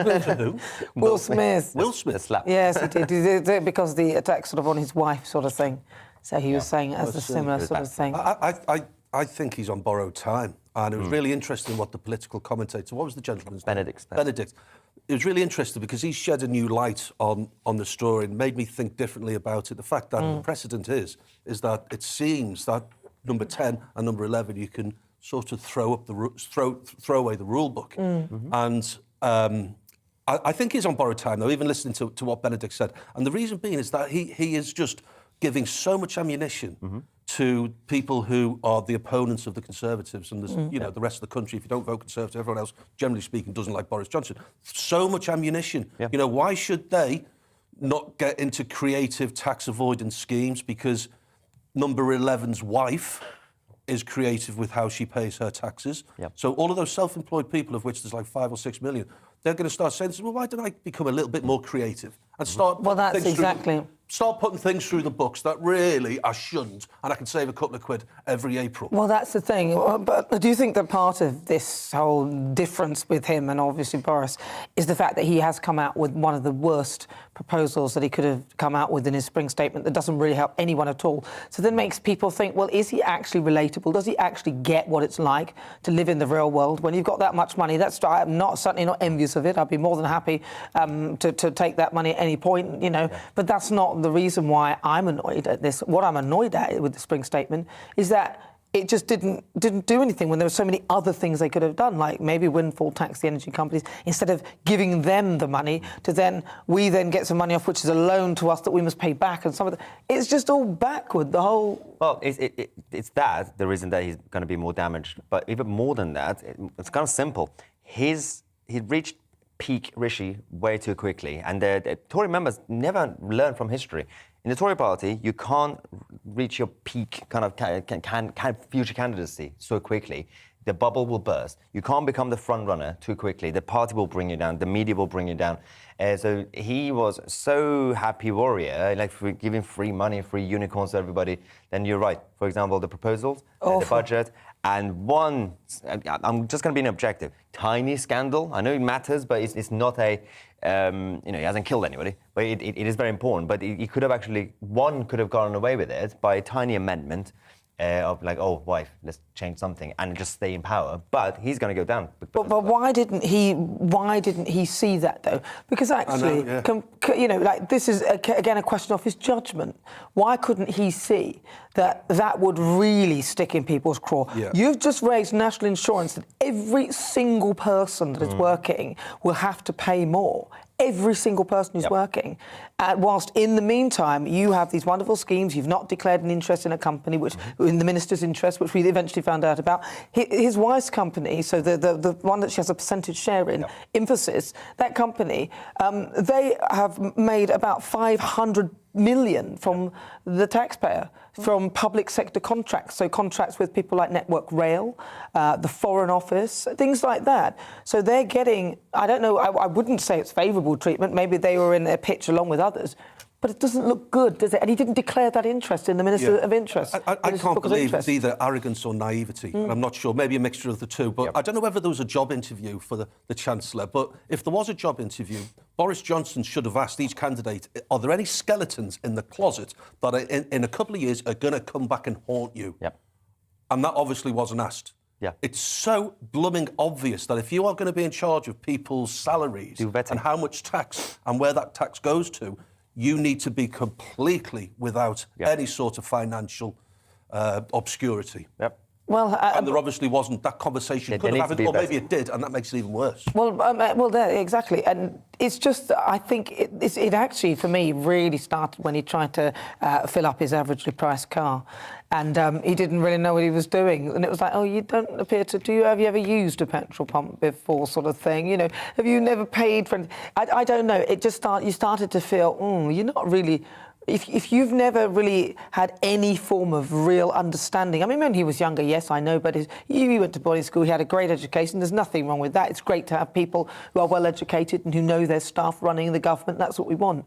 Will Smith. Will Smith slapped. Yes, he did. He did it because the attack sort of on his wife sort of thing. So he was saying it as a similar sort of thing. I think he's on borrowed time. And it was really interesting what the political commentator, what was the gentleman's name? Benedict. It was really interesting because he shed a new light on the story and made me think differently about it. The fact that the precedent is that it seems that number 10 and number 11, you can sort of throw away the rule book. And I think he's on borrowed time, though, even listening to what Benedict said. And the reason being is that he is just giving so much ammunition to people who are the opponents of the Conservatives and the rest of the country. If you don't vote Conservative, everyone else, generally speaking, doesn't like Boris Johnson. So much ammunition. Yeah. You know, why should they not get into creative tax avoidance schemes? Because number 11's wife is creative with how she pays her taxes. Yep. So all of those self-employed people, of which there's like 5 or 6 million, they're going to start saying, well, why don't I become a little bit more creative and start... Well, that's exactly... Start putting things through the books that really I shouldn't, and I can save a couple of quid every April. Well, that's the thing. But I do think that part of this whole difference with him and obviously Boris is the fact that he has come out with one of the worst proposals that he could have come out with in his spring statement that doesn't really help anyone at all. So then makes people think, well, is he actually relatable? Does he actually get what it's like to live in the real world? When you've got that much money, I'm certainly not envious of it. I'd be more than happy to take that money at any point, you know. Yeah. But that's not the reason why I'm annoyed at this. What I'm annoyed at with the spring statement is that it just didn't do anything when there were so many other things they could have done, like maybe windfall tax the energy companies instead of giving them the money to then get some money off, which is a loan to us that we must pay back, and some of it's just all backward. The whole it's that the reason that he's going to be more damaged, but even more than that, it's kind of simple. He reached peak Rishi way too quickly, and the Tory members never learn from history. In the Tory party, you can't reach your peak kind of future candidacy so quickly. The bubble will burst. You can't become the front runner too quickly. The party will bring you down. The media will bring you down. So he was so happy warrior, like giving free money, free unicorns to everybody. Then you're right. For example, the proposals, the budget, and one, I'm just going to be an objective, tiny scandal. I know it matters, but it's not a, he hasn't killed anybody, but it is very important. But he could have one could have gotten away with it by a tiny amendment of like, oh, wife, let's change something and just stay in power. But he's going to go down. But why didn't he see that though? Because actually, this is again a question of his judgment. Why couldn't he see that would really stick in people's craw? Yeah. You've just raised national insurance that every single person that is working will have to pay more. Every single person who's working. Whilst in the meantime, you have these wonderful schemes. You've not declared an interest in a company, which in the minister's interest, which we eventually found out about. His wife's company, so the one that she has a percentage share in, Emphasis, that company, they have made about 500 million from the taxpayer, from public sector contracts, so contracts with people like Network Rail, the Foreign Office, things like that. So they're getting, I don't know, I wouldn't say it's favourable treatment, maybe they were in their pitch along with others, but it doesn't look good, does it? And he didn't declare that interest in the Minister of Interest. I can't believe it's either arrogance or naivety. I'm not sure, maybe a mixture of the two. But I don't know whether there was a job interview for the Chancellor. But if there was a job interview, Boris Johnson should have asked each candidate, are there any skeletons in the closet that in a couple of years are going to come back and haunt you? Yep. And that obviously wasn't asked. Yeah. It's so blooming obvious that if you are going to be in charge of people's salaries and how much tax and where that tax goes to, you need to be completely without any sort of financial obscurity. Yep. Well, and there obviously wasn't. That conversation could have happened, or maybe it did, and that makes it even worse. Well, there, exactly. And it's just, I think it actually, for me, really started when he tried to fill up his averagely priced car. And he didn't really know what he was doing. And it was like, oh, you don't appear to... Have you ever used a petrol pump before, sort of thing? You know, have you never paid for... I don't know. It just you started to feel, you're not really... If you've never really had any form of real understanding... I mean, when he was younger, yes, I know, but he went to boarding school, he had a great education. There's nothing wrong with that. It's great to have people who are well-educated and who know their stuff running the government. That's what we want.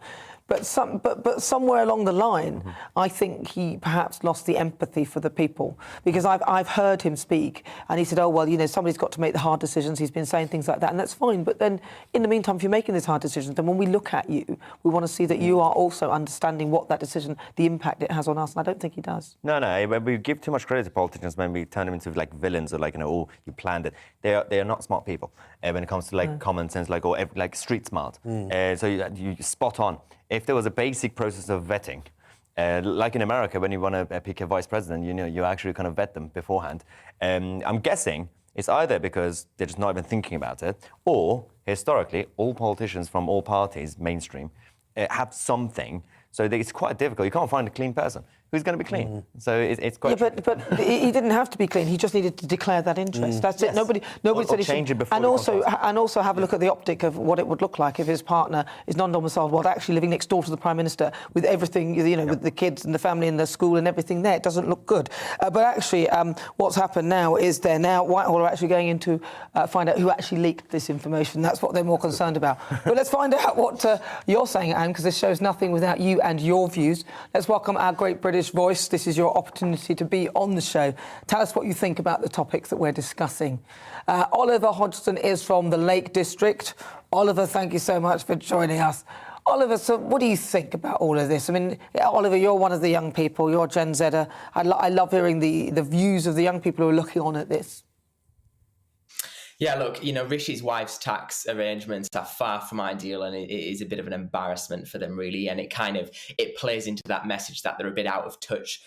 But somewhere along the line, I think he perhaps lost the empathy for the people, because I've heard him speak, and he said, "Oh well, somebody's got to make the hard decisions." He's been saying things like that, and that's fine. But then, in the meantime, if you're making these hard decisions, then when we look at you, we want to see that you are also understanding what that decision, the impact it has on us. And I don't think he does. No. We give too much credit to politicians when we turn them into like villains or like oh, you planned it. They are not smart people when it comes to like common sense, like street smart. So you spot on. If there was a basic process of vetting, like in America, when you want to pick a vice president, you actually kind of vet them beforehand. I'm guessing it's either because they're just not even thinking about it, or historically, all politicians from all parties, mainstream, have something. So it's quite difficult. You can't find a clean person. Who's going to be clean? So it's quite. Yeah, but he didn't have to be clean. He just needed to declare that interest. That's it. Nobody said he change should. it before. And also have a look at the optic of what it would look like if his partner is non-domiciled, while actually living next door to the Prime Minister with everything, with the kids and the family and the school and everything there. It doesn't look good. But actually, what's happened now is Whitehall are actually going in to find out who actually leaked this information. That's what they're more concerned about. But let's find out what you're saying, Anne, because this show's nothing without you and your views. Let's welcome our great British voice. This is your opportunity to be on the show. Tell us what you think about the topics that we're discussing. Oliver Hodgson is from the Lake District. Oliver, thank you so much for joining us. Oliver, so what do you think about all of this? I mean, Oliver, you're one of the young people. You're Gen Zer. I love hearing the views of the young people who are looking on at this. Yeah, look, Rishi's wife's tax arrangements are far from ideal, and it is a bit of an embarrassment for them, really. And it plays into that message that they're a bit out of touch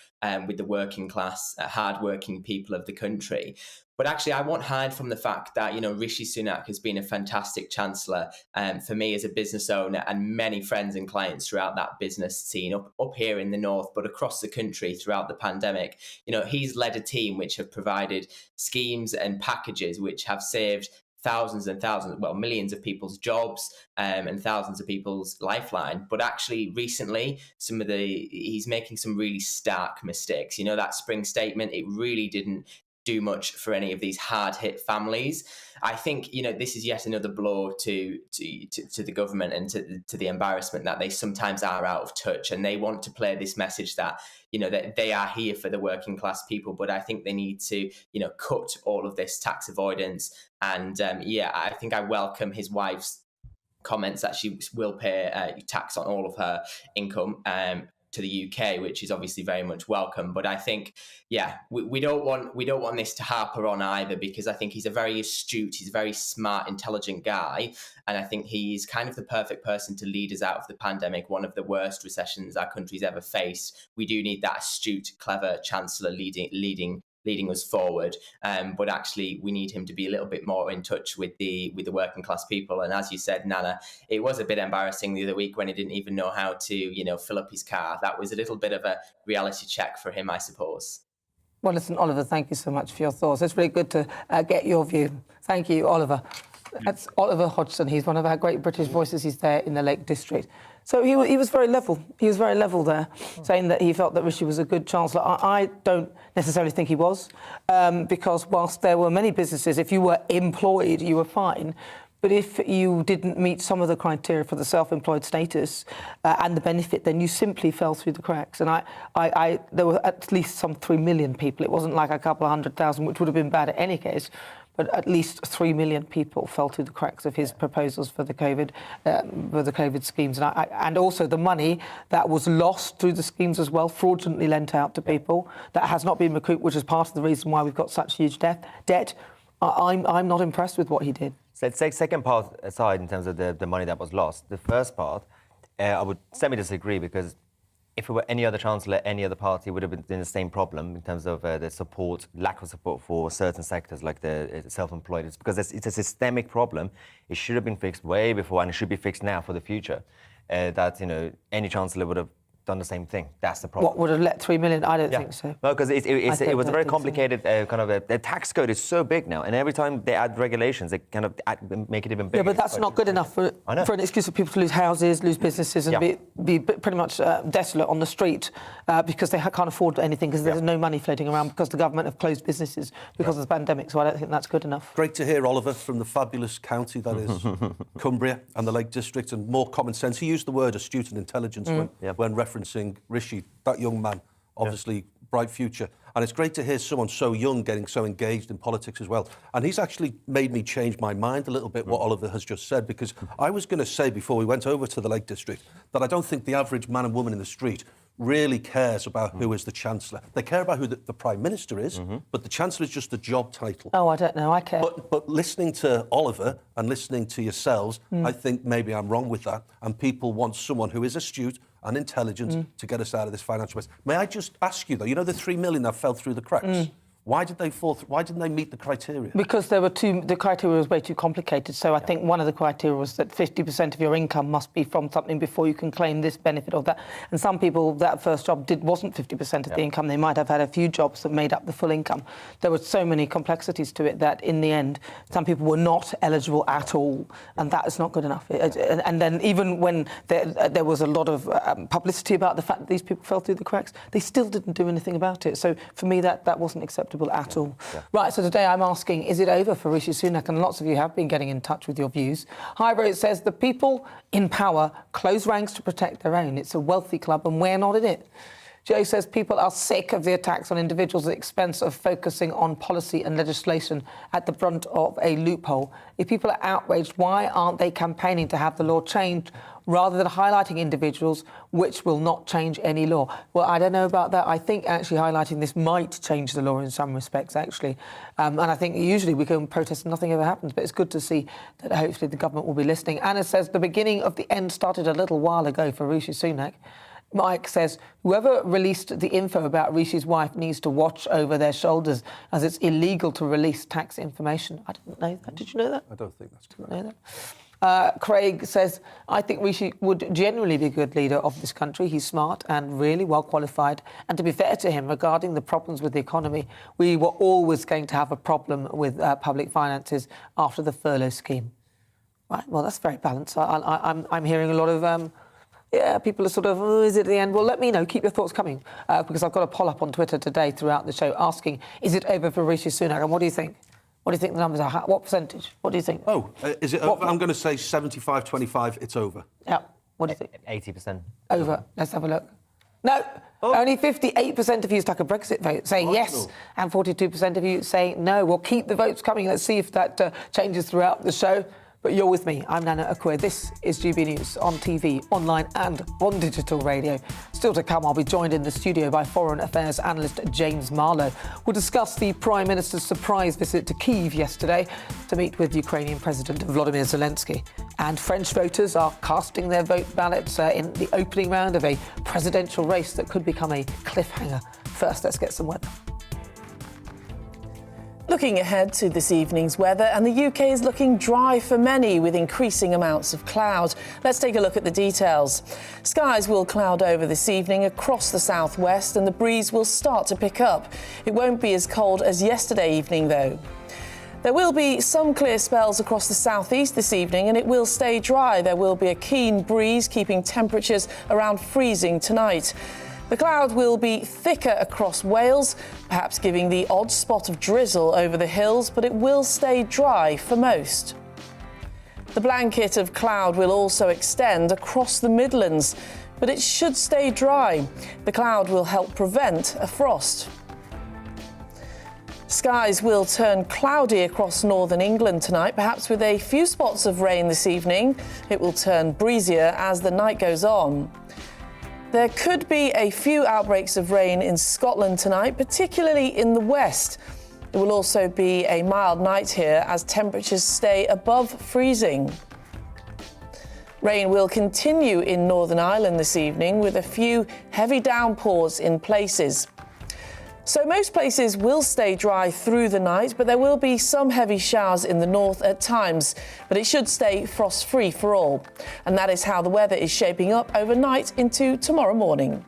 with the working class, hard-working people of the country. But actually, I won't hide from the fact that, Rishi Sunak has been a fantastic chancellor for me as a business owner and many friends and clients throughout that business scene up here in the north, but across the country throughout the pandemic. He's led a team which have provided schemes and packages which have saved thousands and thousands, millions of people's jobs and thousands of people's lifeline. But actually, recently, he's making some really stark mistakes. That spring statement, it really didn't do much for any of these hard-hit families. I think this is yet another blow to the government and to the embarrassment that they sometimes are out of touch, and they want to play this message that that they are here for the working class people. But I think they need to cut all of this tax avoidance. And I think I welcome his wife's comments that she will pay tax on all of her income to the UK, which is obviously very much welcome. But I think, we don't want this to harper on either, because I think he's a very astute, he's a very smart, intelligent guy, and I think he's kind of the perfect person to lead us out of the pandemic, one of the worst recessions our country's ever faced. We do need that astute, clever chancellor leading us forward, but actually we need him to be a little bit more in touch with the working class people. And as you said, Nana, it was a bit embarrassing the other week when he didn't even know how to fill up his car. That was a little bit of a reality check for him, I suppose. Well, listen, Oliver, thank you so much for your thoughts. It's really good to get your view. Thank you, Oliver. That's Oliver Hodgson. He's one of our great British voices. He's there in the Lake District. So he was very level. He was very level there, saying that he felt that Rishi was a good chancellor. I don't necessarily think he was, because whilst there were many businesses, if you were employed, you were fine. But if you didn't meet some of the criteria for the self-employed status and the benefit, then you simply fell through the cracks. And there were at least some 3 million people. It wasn't like a couple of 100,000, which would have been bad in any case. But at least 3 million people fell through the cracks of his proposals for the COVID schemes, and also the money that was lost through the schemes as well, fraudulently lent out to people, that has not been recouped, which is part of the reason why we've got such huge debt. I'm not impressed with what he did. So second part aside, in terms of the money that was lost, the first part, I would semi-disagree, because if it were any other chancellor, any other party would have been in the same problem in terms of the lack of support for certain sectors like the self-employed. It's because it's a systemic problem. It should have been fixed way before, and it should be fixed now for the future. That any chancellor would have done the same thing. That's the problem. What would have let 3 million? I don't think so. No, because it was a very complicated the tax code is so big now, and every time they add regulations, they kind of make it even bigger. Yeah, but that's not good enough for an excuse for people to lose houses, lose businesses, and be pretty much desolate on the street because they can't afford anything because there's no money floating around because the government have closed businesses because of the pandemic. So I don't think that's good enough. Great to hear Oliver from the fabulous county that is Cumbria and the Lake District, and more common sense. He used the word astute and intelligence when referencing Rishi, that young man, obviously bright future. And it's great to hear someone so young getting so engaged in politics as well. And he's actually made me change my mind a little bit, what Oliver has just said, because I was going to say before we went over to the Lake District that I don't think the average man and woman in the street really cares about who is the Chancellor. They care about who the Prime Minister is, but the Chancellor is just a job title. Oh, I don't know, I care. But listening to Oliver and listening to yourselves, I think maybe I'm wrong with that, and people want someone who is astute and intelligent to get us out of this financial mess. May I just ask you, though, you know the 3 million that fell through the cracks? Why did they fall? Why didn't they meet the criteria? Because the criteria was way too complicated. So I think one of the criteria was that 50% of your income must be from something before you can claim this benefit or that. And some people, that first job wasn't 50% of the income. They might have had a few jobs that made up the full income. There were so many complexities to it that in the end, some people were not eligible at all. And that is not good enough. And then even when there was a lot of publicity about the fact that these people fell through the cracks, they still didn't do anything about it. So for me, that wasn't acceptable at all. Right, so today I'm asking, is it over for Rishi Sunak? And lots of you have been getting in touch with your views. High Road says the people in power close ranks to protect their own. It's a wealthy club and we're not in it. Joe says people are sick of the attacks on individuals at the expense of focusing on policy and legislation at the front of a loophole. If people are outraged, why aren't they campaigning to have the law changed rather than highlighting individuals which will not change any law? Well, I don't know about that. I think actually highlighting this might change the law in some respects, actually. And I think usually we go and protest and nothing ever happens, but it's good to see that hopefully the government will be listening. Anna says the beginning of the end started a little while ago for Rishi Sunak. Mike says, whoever released the info about Rishi's wife needs to watch over their shoulders as it's illegal to release tax information. I didn't know that. Did you know that? I don't think that's correct. Know that? Craig says, I think Rishi would genuinely be a good leader of this country. He's smart and really well qualified. And to be fair to him, regarding the problems with the economy, we were always going to have a problem with public finances after the furlough scheme. Right, well, that's very balanced. I'm hearing a lot of... people are sort of, is it the end? Well, let me know. Keep your thoughts coming, because I've got a poll up on Twitter today throughout the show asking, is it over for Rishi Sunak? And what do you think? What do you think the numbers are? What percentage? What do you think? Oh, is it over? I'm going to say 75-25, it's over. Yeah. What do you think? 80%. Over. Let's have a look. No, only 58% of you stuck a Brexit vote saying yes, and 42% of you saying no. Well, keep the votes coming. Let's see if that changes throughout the show. But you're with me. I'm Nana Akua. This is GB News on TV, online and on digital radio. Still to come, I'll be joined in the studio by Foreign Affairs analyst James Marlowe. We'll discuss the Prime Minister's surprise visit to Kyiv yesterday to meet with Ukrainian President Volodymyr Zelensky. And French voters are casting their vote ballots in the opening round of a presidential race that could become a cliffhanger. First, let's get some weather. Looking ahead to this evening's weather, and the UK is looking dry for many with increasing amounts of cloud. Let's take a look at the details. Skies will cloud over this evening across the southwest and the breeze will start to pick up. It won't be as cold as yesterday evening though. There will be some clear spells across the southeast this evening and it will stay dry. There will be a keen breeze keeping temperatures around freezing tonight. The cloud will be thicker across Wales, perhaps giving the odd spot of drizzle over the hills, but it will stay dry for most. The blanket of cloud will also extend across the Midlands, but it should stay dry. The cloud will help prevent a frost. Skies will turn cloudy across northern England tonight, perhaps with a few spots of rain this evening. It will turn breezier as the night goes on. There could be a few outbreaks of rain in Scotland tonight, particularly in the west. It will also be a mild night here as temperatures stay above freezing. Rain will continue in Northern Ireland this evening with a few heavy downpours in places. So most places will stay dry through the night, but there will be some heavy showers in the north at times. But it should stay frost-free for all. And that is how the weather is shaping up overnight into tomorrow morning.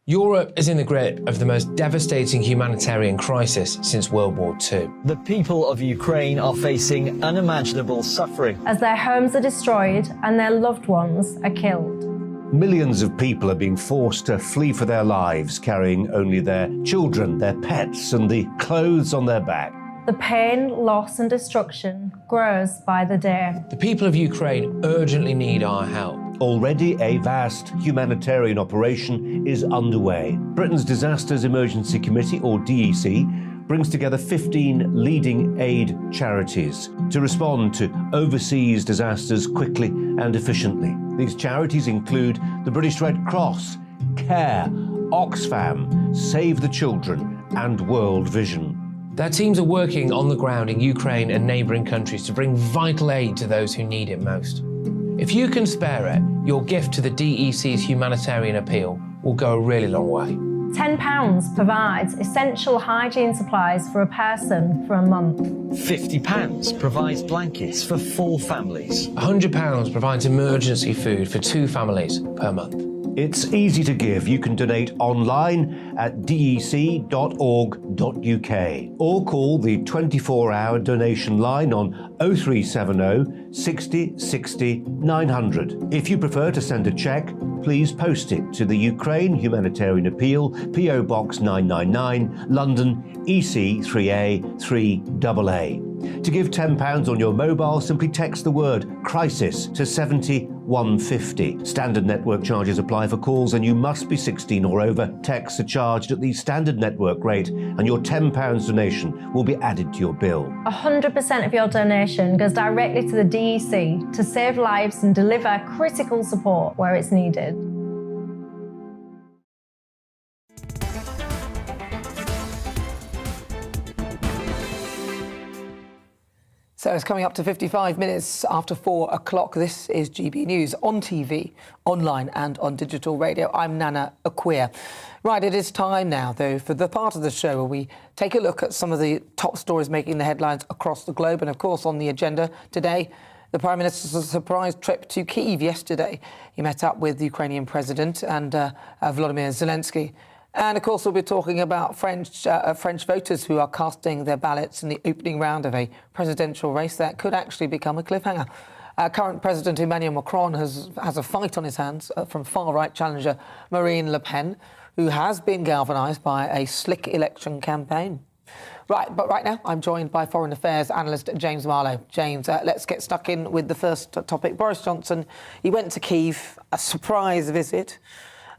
Europe is in the grip of the most devastating humanitarian crisis since World War II. The people of Ukraine are facing unimaginable suffering as their homes are destroyed and their loved ones are killed. Millions of people are being forced to flee for their lives, carrying only their children, their pets, and the clothes on their back. The pain, loss and destruction grows by the day. The people of Ukraine urgently need our help. Already a vast humanitarian operation is underway. Britain's Disasters Emergency Committee, or DEC, brings together 15 leading aid charities to respond to overseas disasters quickly and efficiently. These charities include the British Red Cross, CARE, Oxfam, Save the Children, and World Vision. Their teams are working on the ground in Ukraine and neighbouring countries to bring vital aid to those who need it most. If you can spare it, your gift to the DEC's humanitarian appeal will go a really long way. £10 provides essential hygiene supplies for a person for a month. £50 provides blankets for 4 families. £100 provides emergency food for 2 families per month. It's easy to give. You can donate online at dec.org.uk or call the 24-hour donation line on 0370 60 60 900. If you prefer to send a cheque, please post it to the Ukraine Humanitarian Appeal, PO Box 999, London, EC 3A 3AA. To give £10 on your mobile, simply text the word crisis to 70150. Standard network charges apply for calls and you must be 16 or over. Texts are charged at the standard network rate and your £10 donation will be added to your bill. 100% of your donation goes directly to the DEC to save lives and deliver critical support where it's needed. So it's coming up to 55 minutes after 4 o'clock. This is GB News on TV, online and on digital radio. I'm Nana Akua. Right, it is time now, though, for the part of the show where we take a look at some of the top stories making the headlines across the globe. And, of course, on the agenda today, the Prime Minister's surprise trip to Kyiv yesterday. He met up with the Ukrainian President and Volodymyr Zelensky. And, of course, we'll be talking about French voters who are casting their ballots in the opening round of a presidential race that could actually become a cliffhanger. Current President Emmanuel Macron has a fight on his hands from far-right challenger Marine Le Pen, who has been galvanised by a slick election campaign. Right, but right now I'm joined by Foreign Affairs analyst James Marlowe. James, let's get stuck in with the first topic. Boris Johnson, he went to Kyiv, a surprise visit.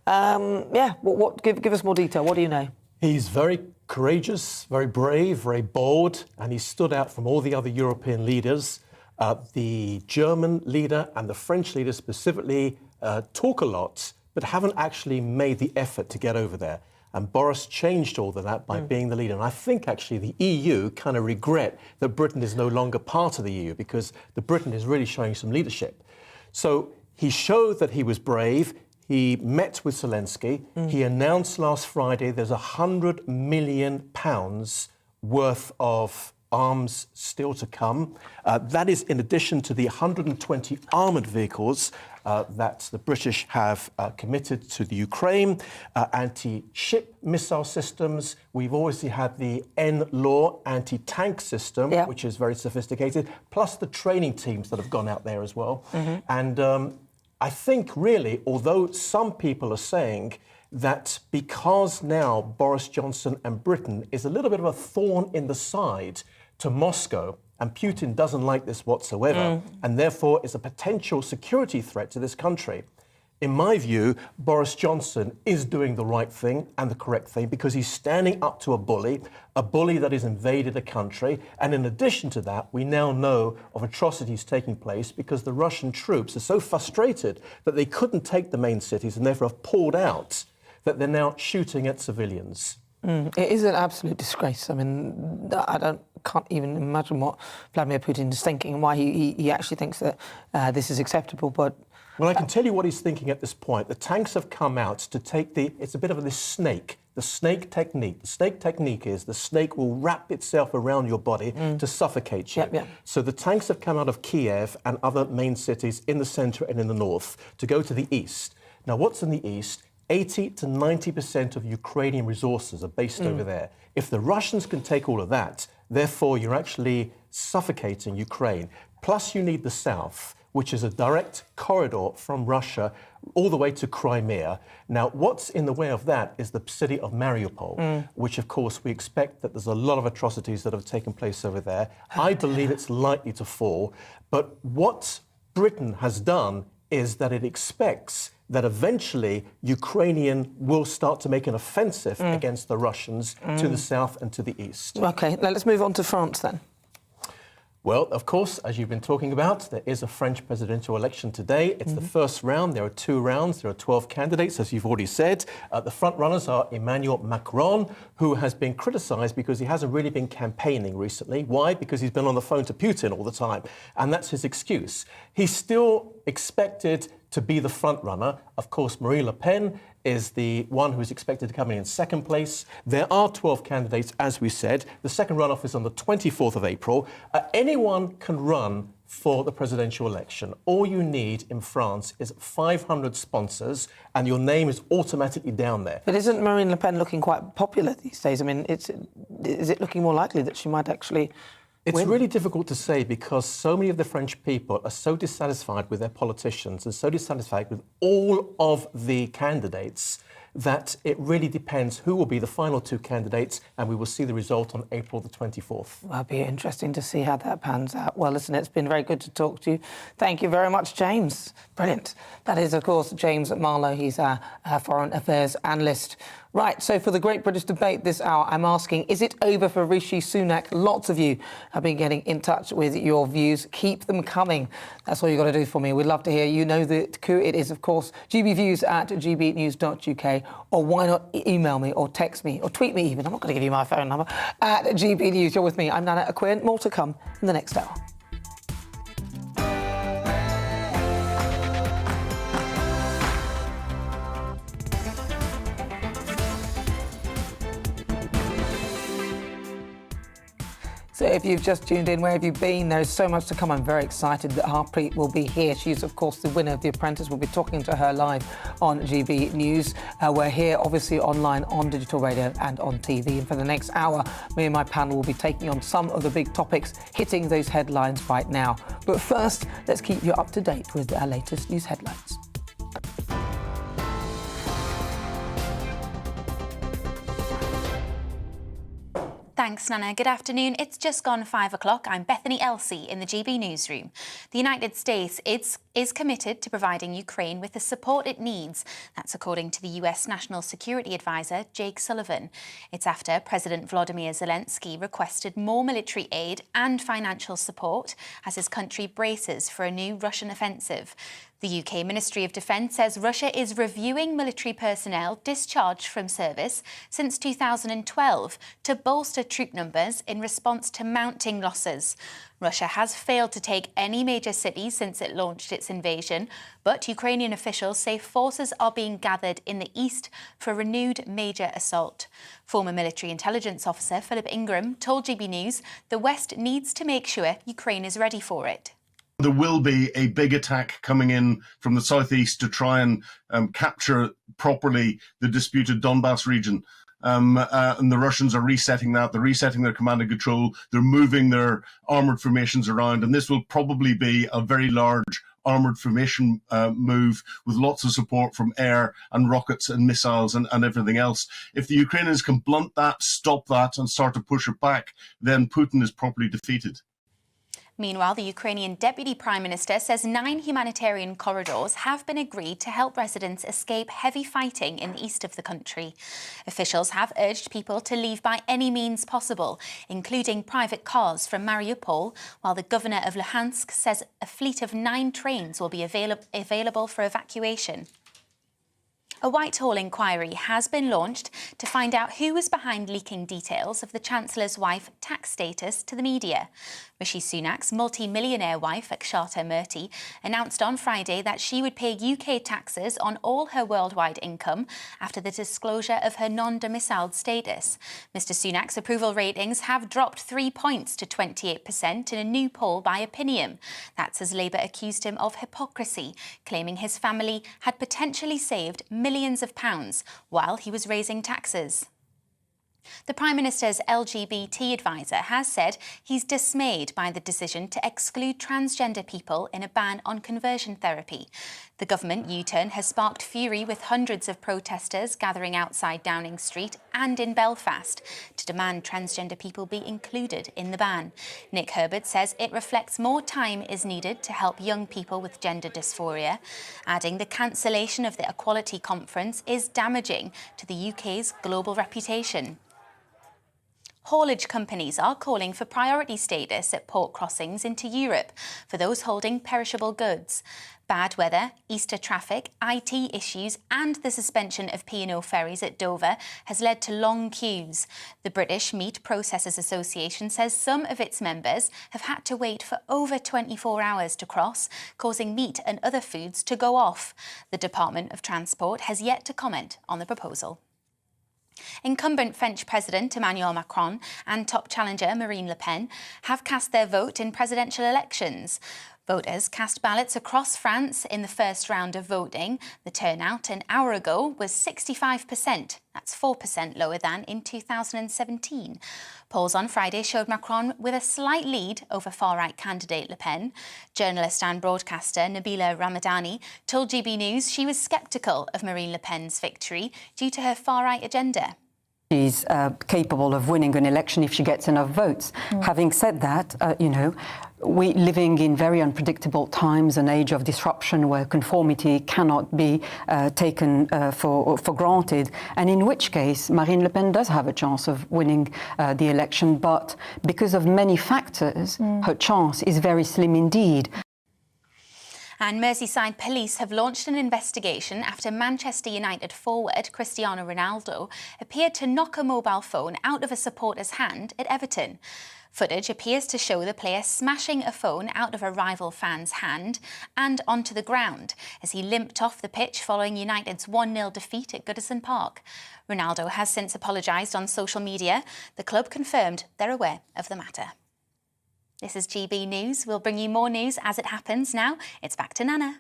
Give us more detail. What do you know? He's very courageous, very brave, very bold, and he stood out from all the other European leaders. The German leader and the French leader specifically talk a lot, but haven't actually made the effort to get over there. And Boris changed all of that by being the leader. And I think actually the EU kind of regret that Britain is no longer part of the EU because the Britain is really showing some leadership. So he showed that he was brave. He met with Zelensky. He announced last Friday there's £100 million worth of arms still to come. That is in addition to the 120 armoured vehicles that the British have committed to the Ukraine, anti-ship missile systems. We've obviously had the NLAW anti-tank system, which is very sophisticated, plus the training teams that have gone out there as well. And I think really, although some people are saying that because now Boris Johnson and Britain is a little bit of a thorn in the side to Moscow, and Putin doesn't like this whatsoever, and therefore is a potential security threat to this country. In my view, Boris Johnson is doing the right thing and the correct thing because he's standing up to a bully that has invaded a country. And in addition to that, we now know of atrocities taking place because the Russian troops are so frustrated that they couldn't take the main cities and therefore have pulled out, that they're now shooting at civilians. It is an absolute disgrace. I mean, I can't even imagine what Vladimir Putin is thinking and why he actually thinks that this is acceptable. But well, I can tell you what he's thinking at this point. The tanks have come out to take it's a bit of this snake, the snake technique. The snake technique is the snake will wrap itself around your body to suffocate you. So the tanks have come out of Kiev and other main cities in the centre and in the north to go to the east. Now, what's in the east? 80 to 90% of Ukrainian resources are based over there. If the Russians can take all of that, therefore you're actually suffocating Ukraine. Plus you need the south, which is a direct corridor from Russia all the way to Crimea. Now, what's in the way of that is the city of Mariupol, which, of course, we expect that there's a lot of atrocities that have taken place over there. I believe it's likely to fall. But what Britain has done is that it expects that eventually Ukrainian will start to make an offensive against the Russians to the south and to the east. OK, now let's move on to France then. Well, of course, as you've been talking about, there is a French presidential election today. It's the first round. There are 2 rounds. There are 12 candidates, as you've already said. The front runners are Emmanuel Macron, who has been criticised because he hasn't really been campaigning recently. Why? Because he's been on the phone to Putin all the time. And that's his excuse. He's still expected to be the front runner. Of course, Marine Le Pen is the one who is expected to come in second place. There are 12 candidates, as we said. The second runoff is on the 24th of April. Anyone can run for the presidential election. All you need in France is 500 sponsors, and your name is automatically down there. But isn't Marine Le Pen looking quite popular these days? I mean, is it looking more likely that she might actually It's really difficult to say because so many of the French people are so dissatisfied with their politicians and so dissatisfied with all of the candidates that it really depends who will be the final 2 candidates, and we will see the result on April the 24th. Well, it'll be interesting to see how that pans out. Well, listen, it's been very good to talk to you. Thank you very much, James. Brilliant. That is, of course, James Marlowe. He's our foreign affairs analyst. Right, so for the Great British Debate this hour, I'm asking, is it over for Rishi Sunak? Lots of you have been getting in touch with your views. Keep them coming. That's all you've got to do for me. We'd love to hear. You know the coup. It is, of course, gbviews@gbnews.uk, or why not email me or text me or tweet me even. I'm not going to give you my phone number. At GB News. You're with me. I'm Nana Akua. More to come in the next hour. So if you've just tuned in, where have you been? There's so much to come. I'm very excited that Harpreet will be here. She's, of course, the winner of The Apprentice. We'll be talking to her live on GB News. We're here, obviously, online, on digital radio and on TV. And for the next hour, me and my panel will be taking on some of the big topics hitting those headlines right now. But first, let's keep you up to date with our latest news headlines. Thanks, Nana. Good afternoon. It's just gone 5 o'clock. I'm Bethany Elsey in the GB Newsroom. The United States is committed to providing Ukraine with the support it needs. That's according to the US National Security Advisor, Jake Sullivan. It's after President Volodymyr Zelensky requested more military aid and financial support as his country braces for a new Russian offensive. The UK Ministry of Defence says Russia is reviewing military personnel discharged from service since 2012 to bolster troop numbers in response to mounting losses. Russia has failed to take any major cities since it launched its invasion, but Ukrainian officials say forces are being gathered in the east for a renewed major assault. Former military intelligence officer Philip Ingram told GB News the West needs to make sure Ukraine is ready for it. There will be a big attack coming in from the southeast to try and capture properly the disputed Donbass region. And the Russians are resetting that. They're resetting their command and control. They're moving their armoured formations around. And this will probably be a very large armoured formation move with lots of support from air and rockets and missiles and everything else. If the Ukrainians can blunt that, stop that and start to push it back, then Putin is properly defeated. Meanwhile, the Ukrainian Deputy Prime Minister says 9 humanitarian corridors have been agreed to help residents escape heavy fighting in the east of the country. Officials have urged people to leave by any means possible, including private cars from Mariupol, while the governor of Luhansk says a fleet of 9 trains will be available for evacuation. A Whitehall inquiry has been launched to find out who was behind leaking details of the Chancellor's wife's tax status to the media. Rishi Sunak's multi-millionaire wife, Akshata Murthy, announced on Friday that she would pay UK taxes on all her worldwide income after the disclosure of her non-domiciled status. Mr Sunak's approval ratings have dropped 3 points to 28% in a new poll by Opinion. That's as Labour accused him of hypocrisy, claiming his family had potentially saved millions of pounds while he was raising taxes. The Prime Minister's LGBT advisor has said he's dismayed by the decision to exclude transgender people in a ban on conversion therapy. The government U-turn has sparked fury with hundreds of protesters gathering outside Downing Street and in Belfast to demand transgender people be included in the ban. Nick Herbert says it reflects more time is needed to help young people with gender dysphoria, adding the cancellation of the Equality Conference is damaging to the UK's global reputation. Haulage companies are calling for priority status at port crossings into Europe for those holding perishable goods. Bad weather, Easter traffic, IT issues and the suspension of P&O ferries at Dover has led to long queues. The British Meat Processors Association says some of its members have had to wait for over 24 hours to cross, causing meat and other foods to go off. The Department of Transport has yet to comment on the proposal. Incumbent French President Emmanuel Macron and top challenger Marine Le Pen have cast their vote in presidential elections. Voters cast ballots across France in the first round of voting. The turnout an hour ago was 65%. That's 4% lower than in 2017. Polls on Friday showed Macron with a slight lead over far-right candidate Le Pen. Journalist and broadcaster Nabila Ramadani told GBNews she was sceptical of Marine Le Pen's victory due to her far-right agenda. She's capable of winning an election if she gets enough votes. Having said that, we're living in very unpredictable times, an age of disruption where conformity cannot be taken for granted, and in which case Marine Le Pen does have a chance of winning the election, but because of many factors, her chance is very slim indeed. And Merseyside police have launched an investigation after Manchester United forward Cristiano Ronaldo appeared to knock a mobile phone out of a supporter's hand at Everton. Footage appears to show the player smashing a phone out of a rival fan's hand and onto the ground as he limped off the pitch following United's 1-0 defeat at Goodison Park. Ronaldo has since apologised on social media. The club confirmed they're aware of the matter. This is GB News. We'll bring you more news as it happens. Now, it's back to Nana.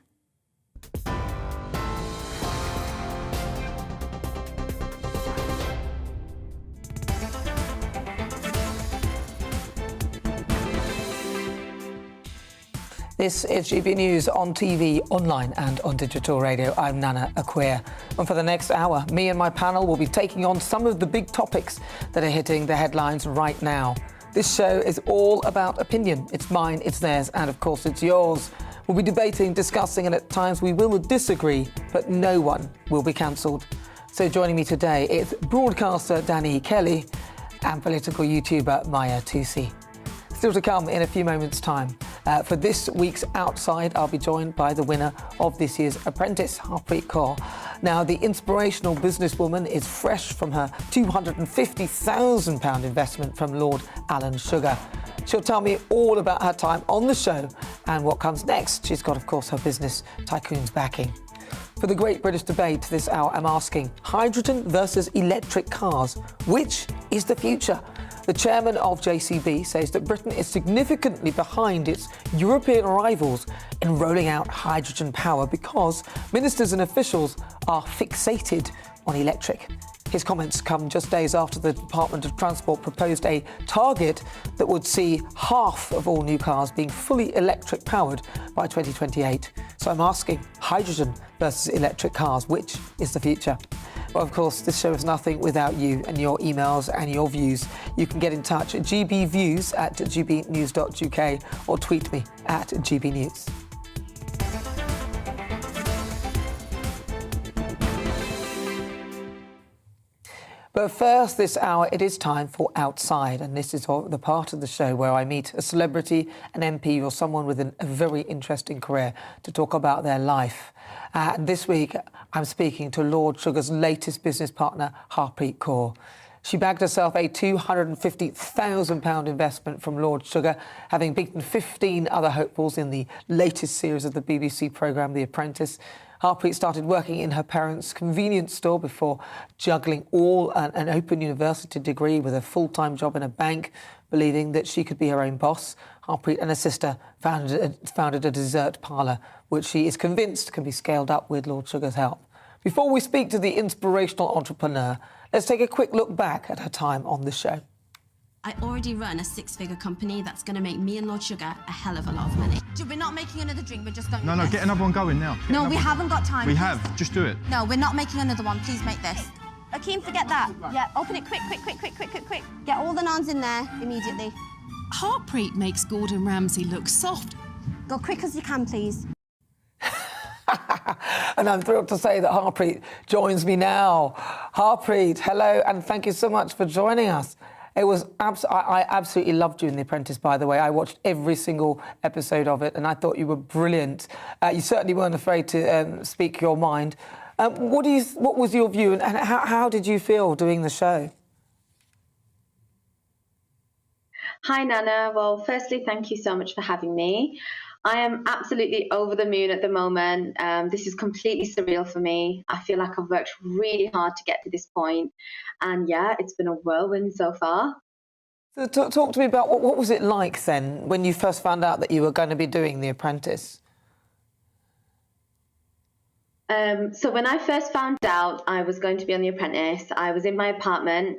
This is GB News on TV, online and on digital radio. I'm Nana Akua. And for the next hour, me and my panel will be taking on some of the big topics that are hitting the headlines right now. This show is all about opinion. It's mine, it's theirs, and of course it's yours. We'll be debating, discussing, and at times we will disagree, but no one will be cancelled. So joining me today is broadcaster Danny Kelly and political YouTuber Maya Tusi. Still to come in a few moments' time. For this week's Outside, I'll be joined by the winner of this year's Apprentice, Harpreet Kaur. Now, the inspirational businesswoman is fresh from her £250,000 investment from Lord Alan Sugar. She'll tell me all about her time on the show and what comes next. She's got, of course, her business tycoon's backing. For the Great British Debate this hour, I'm asking, hydrogen versus electric cars, which is the future? The chairman of JCB says that Britain is significantly behind its European rivals in rolling out hydrogen power because ministers and officials are fixated on electric. His comments come just days after the Department of Transport proposed a target that would see half of all new cars being fully electric powered by 2028. So I'm asking, hydrogen versus electric cars, which is the future? Well, of course, this show is nothing without you and your emails and your views. You can get in touch at gbviews@gbnews.uk or tweet me at gbnews. But first this hour, it is time for Outside, and this is the part of the show where I meet a celebrity, an MP, or someone with a very interesting career to talk about their life. This week, I'm speaking to Lord Sugar's latest business partner, Harpreet Kaur. She bagged herself a £250,000 investment from Lord Sugar, having beaten 15 other hopefuls in the latest series of the BBC programme, The Apprentice. Harpreet started working in her parents' convenience store before juggling an Open University degree with a full-time job in a bank, believing that she could be her own boss. Harpreet and her sister founded a dessert parlour, which she is convinced can be scaled up with Lord Sugar's help. Before we speak to the inspirational entrepreneur, let's take a quick look back at her time on the show. I already run a six-figure company that's going to make me and Lord Sugar a hell of a lot of money. We're not making another drink, we're just going No, get another one going now. No, we haven't got time. We have, just do it. No, we're not making another one, please make this. Akeem, forget that. Yeah, open it quick. Get all the naans in there immediately. Harpreet makes Gordon Ramsay look soft. Go quick as you can, please. And I'm thrilled to say that Harpreet joins me now. Harpreet, hello, and thank you so much for joining us. It was I absolutely loved you in The Apprentice, by the way. I watched every single episode of it, and I thought you were brilliant. You certainly weren't afraid to speak your mind. What was your view, and how did you feel doing the show? Hi, Nana. Well, firstly, thank you so much for having me. I am absolutely over the moon at the moment. This is completely surreal for me. I feel like I've worked really hard to get to this point. And yeah, it's been a whirlwind so far. So talk to me about what was it like then when you first found out that you were going to be doing The Apprentice? So when I first found out I was going to be on The Apprentice, I was in my apartment.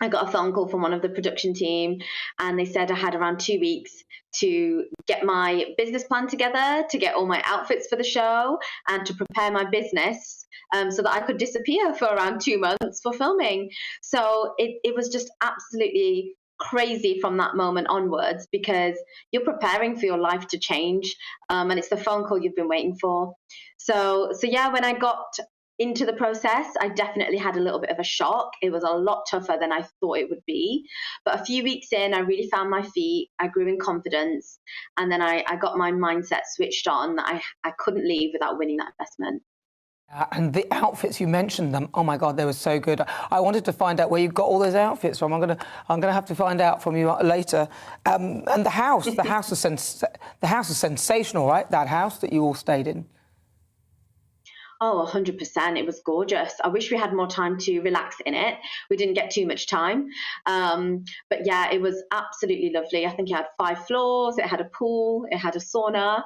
I got a phone call from one of the production team, and they said I had around 2 weeks to get my business plan together, to get all my outfits for the show, and to prepare my business so that I could disappear for around 2 months for filming. So it was just absolutely crazy from that moment onwards, because you're preparing for your life to change, and it's the phone call you've been waiting for. So yeah, when I got into the process, I definitely had a little bit of a shock. It was a lot tougher than I thought it would be. But a few weeks in, I really found my feet. I grew in confidence. And then I got my mindset switched on. I couldn't leave without winning that investment. And the outfits, you mentioned them. Oh my God, they were so good. I wanted to find out where you got all those outfits from. I'm gonna have to find out from you later. And the house is sensational, right? That house that you all stayed in. Oh, 100%. It was gorgeous. I wish we had more time to relax in it. We didn't get too much time. But yeah, it was absolutely lovely. I think it had 5 floors. It had a pool. It had a sauna.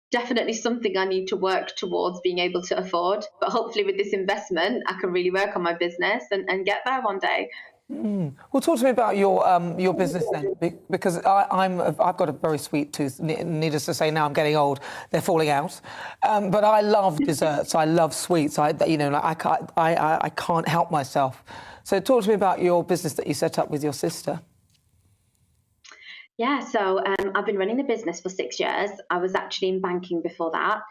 Definitely something I need to work towards being able to afford. But hopefully with this investment, I can really work on my business and get there one day. Well, talk to me about your business then, because I've got a very sweet tooth. Needless to say, now I'm getting old; they're falling out. But I love desserts. I love sweets. I can't help myself. So, talk to me about your business that you set up with your sister. Yeah, so I've been running the business for 6 years. I was actually in banking before that,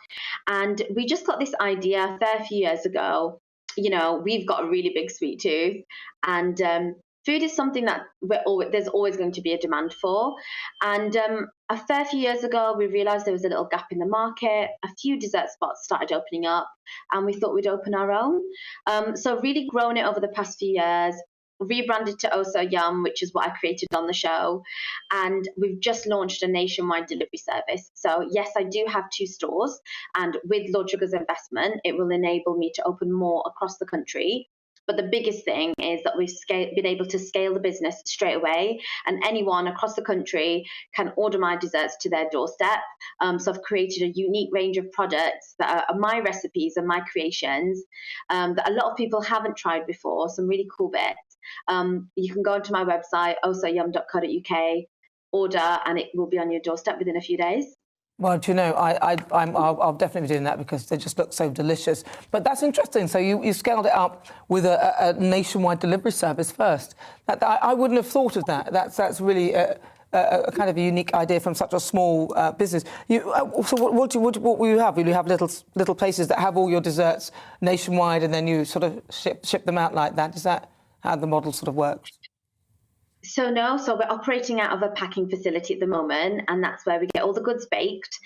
and we just got this idea a fair few years ago. You know, we've got a really big sweet tooth, and food is something that there's always going to be a demand for. And a fair few years ago, we realised there was a little gap in the market. A few dessert spots started opening up, and we thought we'd open our own. So really grown it over the past few years. Rebranded to Oh So Yum, which is what I created on the show, and we've just launched a nationwide delivery service. So yes, I do have 2 stores, and with Lord Sugar's investment, it will enable me to open more across the country. But the biggest thing is that we've been able to scale the business straight away, and anyone across the country can order my desserts to their doorstep. So I've created a unique range of products that are my recipes and my creations that a lot of people haven't tried before, some really cool bits. You can go onto my website, ohsoyum.co.uk, order, and it will be on your doorstep within a few days. Well, do you know, I'll definitely be doing that because they just look so delicious. But that's interesting. So you scaled it up with a nationwide delivery service first. I wouldn't have thought of that. That's really a kind of a unique idea from such a small business. So what will you have? Will you have little places that have all your desserts nationwide, and then you sort of ship them out like that? Is that how the model sort of works? So we're operating out of a packing facility at the moment, and that's where we get all the goods baked.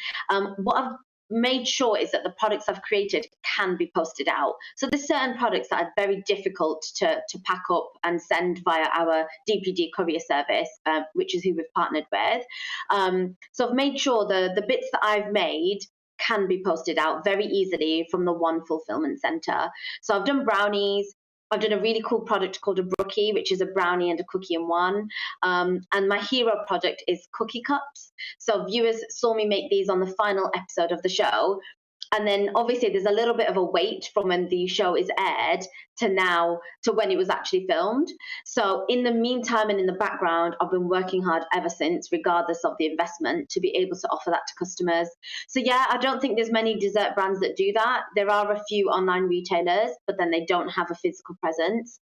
What I've made sure is that the products I've created can be posted out. So there's certain products that are very difficult to pack up and send via our DPD courier service, which is who we've partnered with. So I've made sure the bits that I've made can be posted out very easily from the one fulfillment center. So I've done brownies. I've done a really cool product called a brookie, which is a brownie and a cookie in one. And my hero product is cookie cups. So viewers saw me make these on the final episode of the show. And then obviously there's a little bit of a wait from when the show is aired to when it was actually filmed. So in the meantime and in the background, I've been working hard ever since, regardless of the investment, to be able to offer that to customers. So yeah, I don't think there's many dessert brands that do that. There are a few online retailers, but then they don't have a physical presence.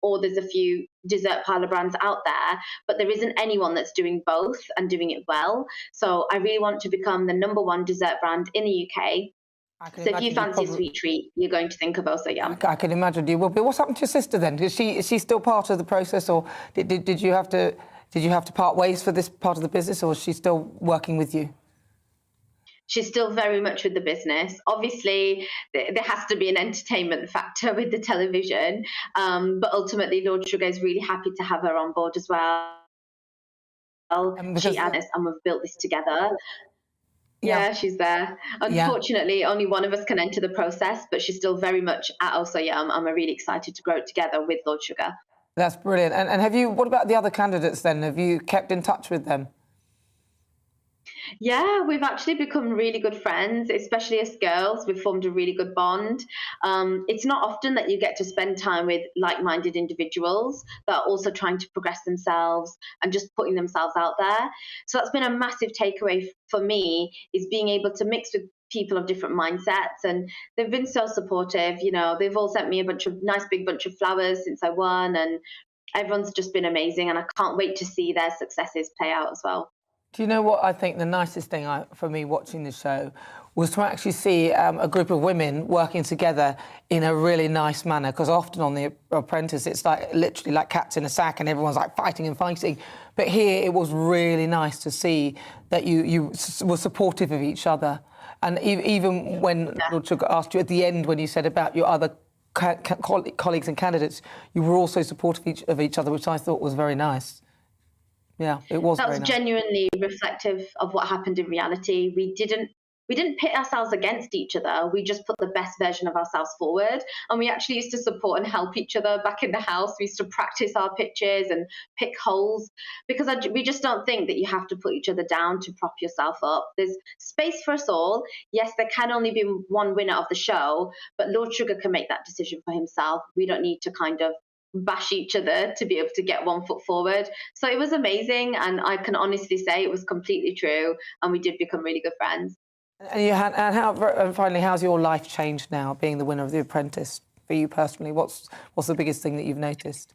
Or there's a few dessert parlor brands out there, but there isn't anyone that's doing both and doing it well. So I really want to become the #1 dessert brand in the UK. So if you fancy a sweet treat, you're going to think of Also Yum. I can imagine you will be. What's happened to your sister then? Is she still part of the process, or did you have to part ways for this part of the business, or is she still working with you? She's still very much with the business. Obviously, there has to be an entertainment factor with the television, but ultimately, Lord Sugar is really happy to have her on board as well. She and us, and we've built this together. Yeah, she's there. Unfortunately, only one of us can enter the process, but she's still very much at Also Yum, and we're really excited to grow it together with Lord Sugar. That's brilliant. And what about the other candidates then? Have you kept in touch with them? Yeah, we've actually become really good friends, especially as girls. We've formed a really good bond. It's not often that you get to spend time with like-minded individuals that are also trying to progress themselves and just putting themselves out there. So that's been a massive takeaway for me, is being able to mix with people of different mindsets, and they've been so supportive. You know, they've all sent me a nice big bunch of flowers since I won, and everyone's just been amazing, and I can't wait to see their successes play out as well. Do you know what I think the nicest thing for me watching the show was to actually see a group of women working together in a really nice manner? Because often on The Apprentice, it's like literally like cats in a sack and everyone's like fighting. But here it was really nice to see that you were supportive of each other. And even when Lord Sugar asked you at the end, when you said about your other colleagues and candidates, you were also supportive of each other, which I thought was very nice. Yeah, it was. That was genuinely reflective of what happened in reality. We didn't pit ourselves against each other. We just put the best version of ourselves forward, and we actually used to support and help each other back in the house. We used to practice our pitches and pick holes, because we just don't think that you have to put each other down to prop yourself up. There's space for us all. Yes, there can only be one winner of the show, but Lord Sugar can make that decision for himself. We don't need to kind of bash each other to be able to get one foot forward. So it was amazing, and I can honestly say it was completely true, and we did become really good friends. And finally, how's your life changed now, being the winner of The Apprentice, for you personally? What's the biggest thing that you've noticed?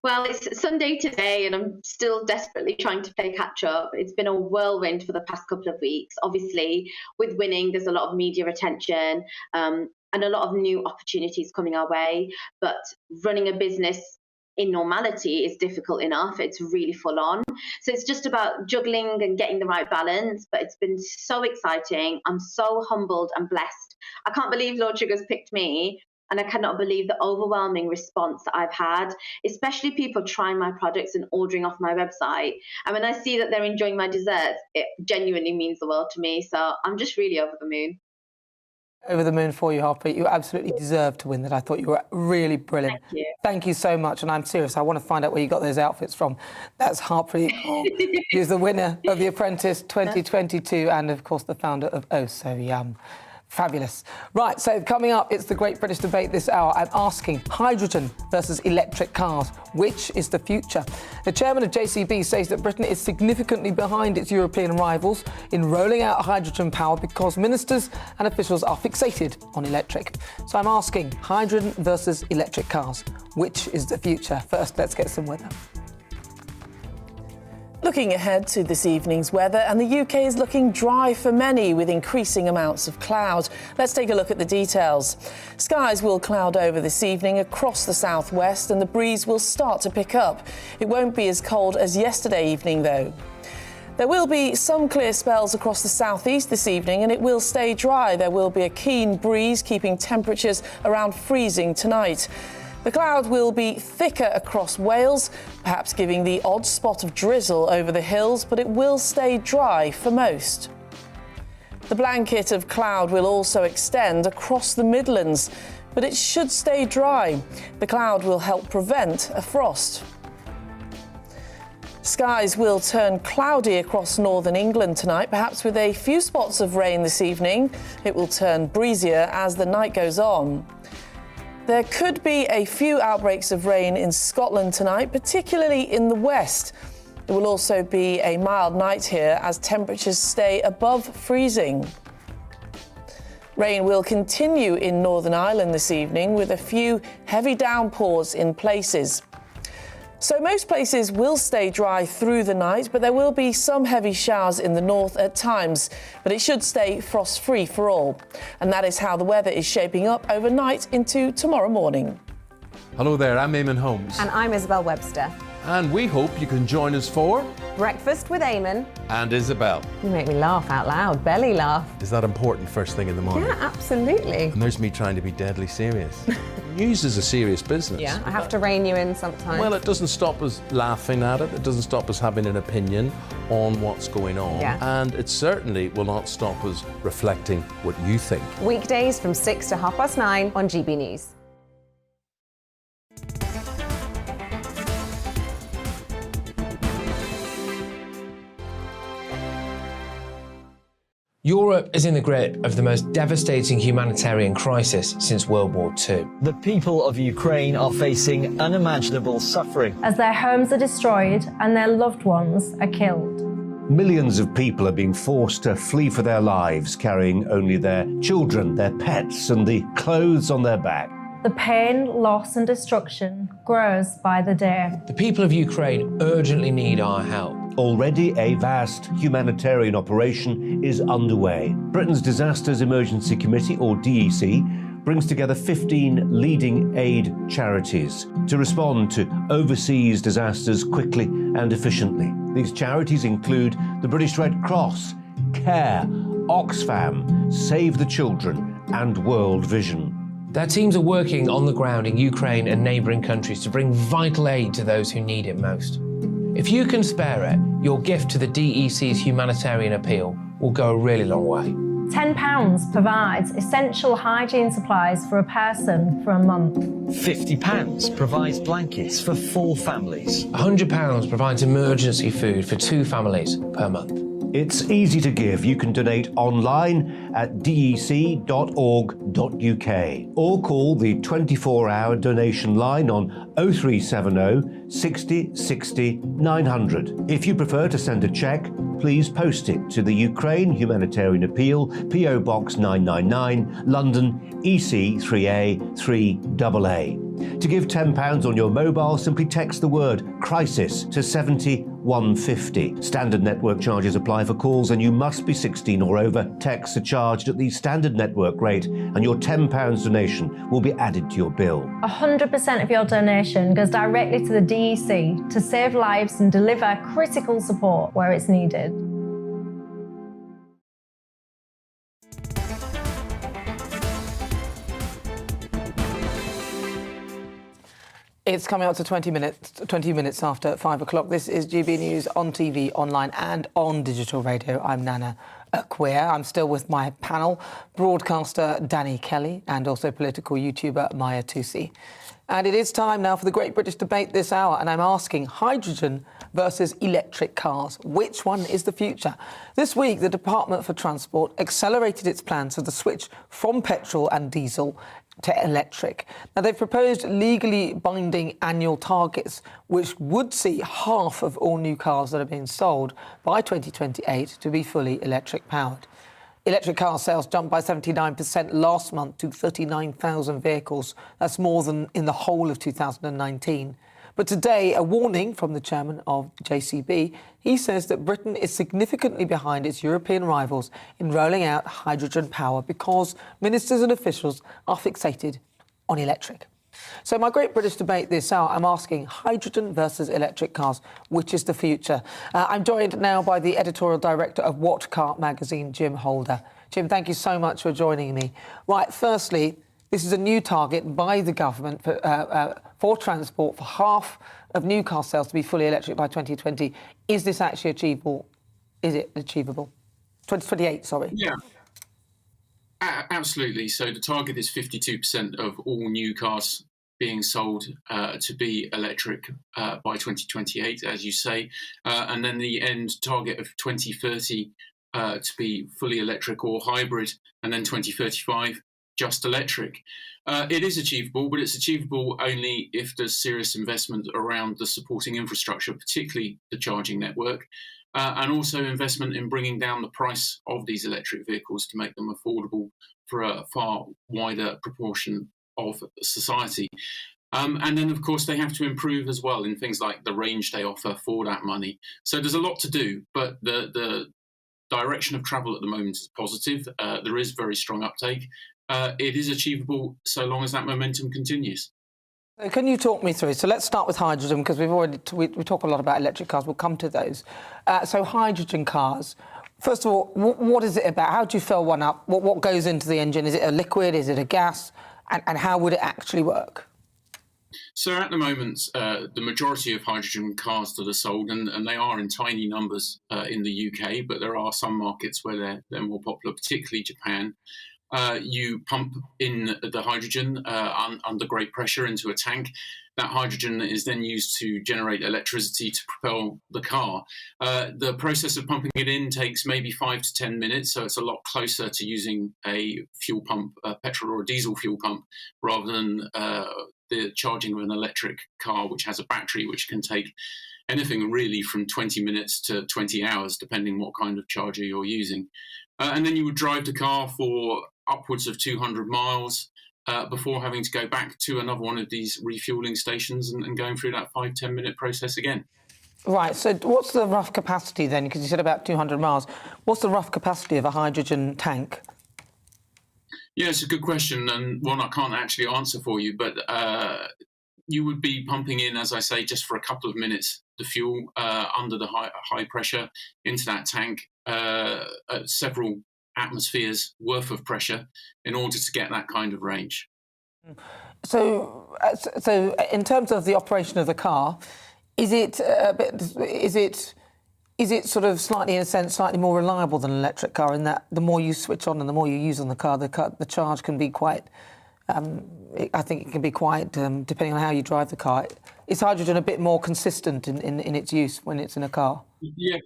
Well, it's Sunday today, and I'm still desperately trying to play catch up. It's been a whirlwind for the past couple of weeks. Obviously, with winning, there's a lot of media attention, and a lot of new opportunities coming our way. But running a business in normality is difficult enough. It's really full on. So it's just about juggling and getting the right balance. But it's been so exciting. I'm so humbled and blessed. I can't believe Lord Sugar's picked me. And I cannot believe the overwhelming response that I've had, especially people trying my products and ordering off my website. And when I see that they're enjoying my desserts, it genuinely means the world to me. So I'm just really over the moon. Over the moon for you, Harpreet. You absolutely deserve to win that. I thought you were really brilliant. Thank you. Thank you so much. And I'm serious. I want to find out where you got those outfits from. That's Harpreet. Who's the winner of The Apprentice 2022 and, of course, the founder of Oh So Yum. Fabulous. Right, so coming up, it's the Great British Debate this hour. I'm asking hydrogen versus electric cars. Which is the future? The chairman of JCB says that Britain is significantly behind its European rivals in rolling out hydrogen power because ministers and officials are fixated on electric. So I'm asking hydrogen versus electric cars. Which is the future? First, let's get some weather. Looking ahead to this evening's weather, and the UK is looking dry for many with increasing amounts of cloud. Let's take a look at the details. Skies will cloud over this evening across the southwest and the breeze will start to pick up. It won't be as cold as yesterday evening though. There will be some clear spells across the southeast this evening and it will stay dry. There will be a keen breeze keeping temperatures around freezing tonight. The cloud will be thicker across Wales, perhaps giving the odd spot of drizzle over the hills, but it will stay dry for most. The blanket of cloud will also extend across the Midlands, but it should stay dry. The cloud will help prevent a frost. Skies will turn cloudy across northern England tonight, perhaps with a few spots of rain this evening. It will turn breezier as the night goes on. There could be a few outbreaks of rain in Scotland tonight, particularly in the west. It will also be a mild night here as temperatures stay above freezing. Rain will continue in Northern Ireland this evening with a few heavy downpours in places. So most places will stay dry through the night, but there will be some heavy showers in the north at times. But it should stay frost-free for all. And that is how the weather is shaping up overnight into tomorrow morning. Hello there, I'm Eamon Holmes. And I'm Isabel Webster. And we hope you can join us for Breakfast with Eamon and Isabel. You make me laugh out loud, belly laugh. Is that important first thing in the morning? Yeah, absolutely. And there's me trying to be deadly serious. News is a serious business. Yeah, I have to rein you in sometimes. Well, it doesn't stop us laughing at it. It doesn't stop us having an opinion on what's going on. Yeah. And it certainly will not stop us reflecting what you think. Weekdays from 6 to 9:30 on GB News. Europe is in the grip of the most devastating humanitarian crisis since World War II. The people of Ukraine are facing unimaginable suffering as their homes are destroyed and their loved ones are killed. Millions of people are being forced to flee for their lives, carrying only their children, their pets, and the clothes on their back. The pain, loss and destruction grows by the day. The people of Ukraine urgently need our help. Already a vast humanitarian operation is underway. Britain's Disasters Emergency Committee, or DEC, brings together 15 leading aid charities to respond to overseas disasters quickly and efficiently. These charities include the British Red Cross, CARE, Oxfam, Save the Children, and World Vision. Their teams are working on the ground in Ukraine and neighbouring countries to bring vital aid to those who need it most. If you can spare it, your gift to the DEC's humanitarian appeal will go a really long way. £10 provides essential hygiene supplies for a person for a month. £50 provides blankets for 4 families. £100 provides emergency food for 2 families per month. It's easy to give. You can donate online at dec.org.uk or call the 24-hour donation line on 0370 60 60 900. If you prefer to send a cheque, please post it to the Ukraine Humanitarian Appeal, PO Box 999, London, EC 3A 3AA. To give £10 on your mobile, simply text the word crisis to 70150. Standard network charges apply for calls and you must be 16 or over. Texts are charged at the standard network rate and your £10 donation will be added to your bill. 100% of your donation goes directly to the DEC to save lives and deliver critical support where it's needed. It's coming up to 20 minutes after 5 o'clock. This is GB News on TV, online and on digital radio. I'm Nana Akua. I'm still with my panel, broadcaster Danny Kelly and also political YouTuber Maya Tusi. And it is time now for the Great British Debate this hour, and I'm asking hydrogen versus electric cars. Which one is the future? This week, the Department for Transport accelerated its plans for the switch from petrol and diesel to electric. Now, they've proposed legally binding annual targets, which would see half of all new cars that are being sold by 2028 to be fully electric powered. Electric car sales jumped by 79% last month to 39,000 vehicles. That's more than in the whole of 2019. But today, a warning from the chairman of JCB. He says that Britain is significantly behind its European rivals in rolling out hydrogen power because ministers and officials are fixated on electric. So my Great British Debate this hour, I'm asking hydrogen versus electric cars, which is the future? I'm joined now by the editorial director of What Car magazine, Jim Holder. Jim, thank you so much for joining me. Right, firstly, this is a new target by the government for transport, for half of new car sales to be fully electric by 2020. Is this actually achievable? Is it achievable? 2028, sorry. Yeah. Absolutely. So the target is 52% of all new cars being sold to be electric by 2028, as you say, and then the end target of 2030 to be fully electric or hybrid, and then 2035 just electric. It is achievable, but it's achievable only if there's serious investment around the supporting infrastructure, particularly the charging network. And also investment in bringing down the price of these electric vehicles to make them affordable for a far wider proportion of society. And then, of course, they have to improve as well in things like the range they offer for that money. So there's a lot to do, but the direction of travel at the moment is positive. There is very strong uptake. It is achievable so long as that momentum continues. Can you talk me through? So let's start with hydrogen, because we talk a lot about electric cars. We'll come to those. So hydrogen cars. First of all, what is it about? How do you fill one up? What goes into the engine? Is it a liquid? Is it a gas? And how would it actually work? So at the moment, the majority of hydrogen cars that are sold, and they are in tiny numbers in the UK, but there are some markets where they're more popular, particularly Japan. You pump in the hydrogen under great pressure into a tank. That hydrogen is then used to generate electricity to propel the car. The process of pumping it in takes maybe 5 to 10 minutes, so it's a lot closer to using a fuel pump, a petrol or a diesel fuel pump, rather than the charging of an electric car, which has a battery, which can take anything really from 20 minutes to 20 hours, depending what kind of charger you're using. And then you would drive the car for upwards of 200 miles before having to go back to another one of these refueling stations and going through that 5-10 minute process again. Right, so what's the rough capacity then? Because you said about 200 miles. What's the rough capacity of a hydrogen tank? Yeah, it's a good question, and one I can't actually answer for you, but you would be pumping in, as I say, just for a couple of minutes, the fuel under the high pressure into that tank at several atmospheres worth of pressure in order to get that kind of range. So in terms of the operation of the car, is it sort of slightly, in a sense, slightly more reliable than an electric car in that the more you switch on and the more you use on the car, the charge can be quite, I think it can be quite, depending on how you drive the car. Is hydrogen a bit more consistent in its use when it's in a car? Yeah,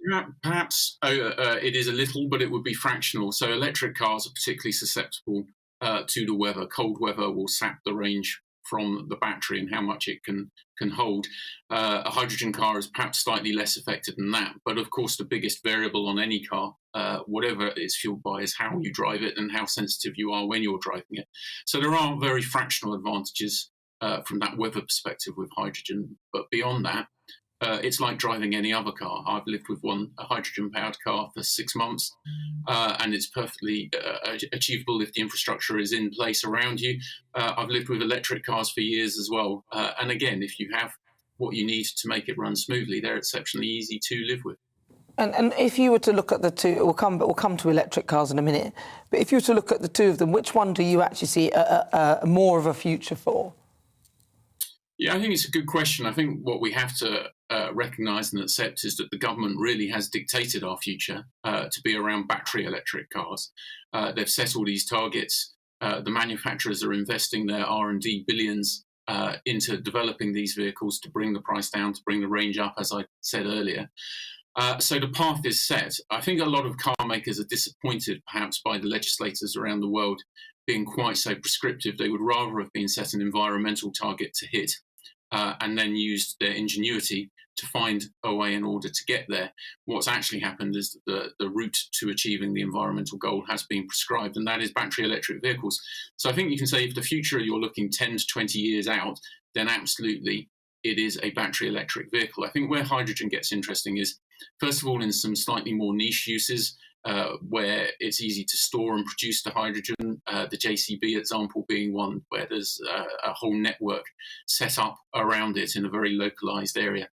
perhaps it is a little, but it would be fractional. So electric cars are particularly susceptible to the weather. Cold weather will sap the range from the battery and how much it can hold. A hydrogen car is perhaps slightly less affected than that. But of course, the biggest variable on any car, whatever it's fueled by, is how you drive it and how sensitive you are when you're driving it. So there are very fractional advantages from that weather perspective with hydrogen. But beyond that, it's like driving any other car. I've lived with a hydrogen-powered car for 6 months, and it's perfectly achievable if the infrastructure is in place around you. I've lived with electric cars for years as well. And again, if you have what you need to make it run smoothly, they're exceptionally easy to live with. And if you were to look at the two, we'll come to electric cars in a minute, but if you were to look at the two of them, which one do you actually see more of a future for? Yeah, I think it's a good question. I think what we have to recognise and accept is that the government really has dictated our future to be around battery electric cars. They've set all these targets. The manufacturers are investing their R&D billions into developing these vehicles to bring the price down, to bring the range up, as I said earlier. So the path is set. I think a lot of car makers are disappointed, perhaps, by the legislators around the world being quite so prescriptive. They would rather have been set an environmental target to hit and then used their ingenuity to find a way in order to get there. What's actually happened is that the route to achieving the environmental goal has been prescribed, and that is battery electric vehicles. So I think you can say if the future you're looking 10 to 20 years out, then absolutely it is a battery electric vehicle. I think where hydrogen gets interesting is, first of all, in some slightly more niche uses where it's easy to store and produce the hydrogen, the JCB example being one where there's a whole network set up around it in a very localized area.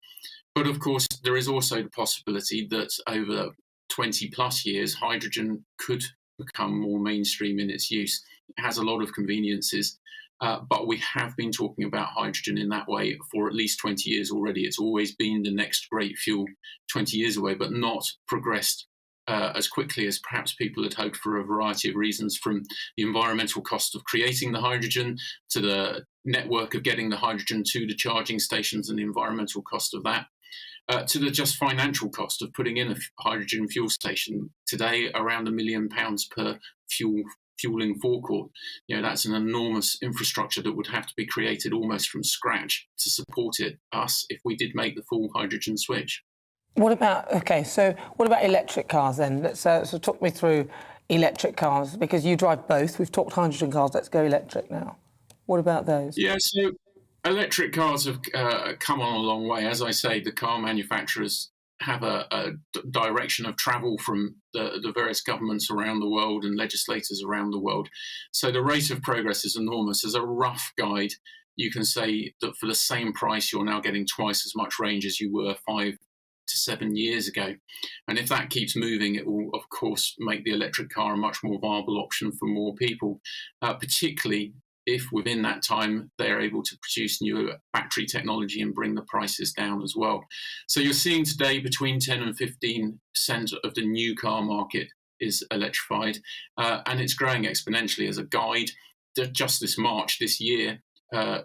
But of course, there is also the possibility that over 20 plus years, hydrogen could become more mainstream in its use. It has a lot of conveniences. But we have been talking about hydrogen in that way for at least 20 years already. It's always been the next great fuel 20 years away, but not progressed as quickly as perhaps people had hoped for a variety of reasons, from the environmental cost of creating the hydrogen to the network of getting the hydrogen to the charging stations and the environmental cost of that, to the just financial cost of putting in a hydrogen fuel station. Today, around £1 million per fueling forecourt. That's an enormous infrastructure that would have to be created almost from scratch to support us if we did make the full hydrogen switch. What about electric cars then? So talk me through electric cars, because you drive both. We've talked hydrogen cars, let's go electric now. What about those? Yeah, so electric cars have come on a long way. As I say, the car manufacturers have a direction of travel from the various governments around the world and legislators around the world. So the rate of progress is enormous. As a rough guide, you can say that for the same price, you're now getting twice as much range as you were 5 to 7 years ago. And if that keeps moving, it will, of course, make the electric car a much more viable option for more people, particularly if within that time they're able to produce new battery technology and bring the prices down as well. So you're seeing today between 10 and 15% of the new car market is electrified, and it's growing exponentially. As a guide, just this March, this year,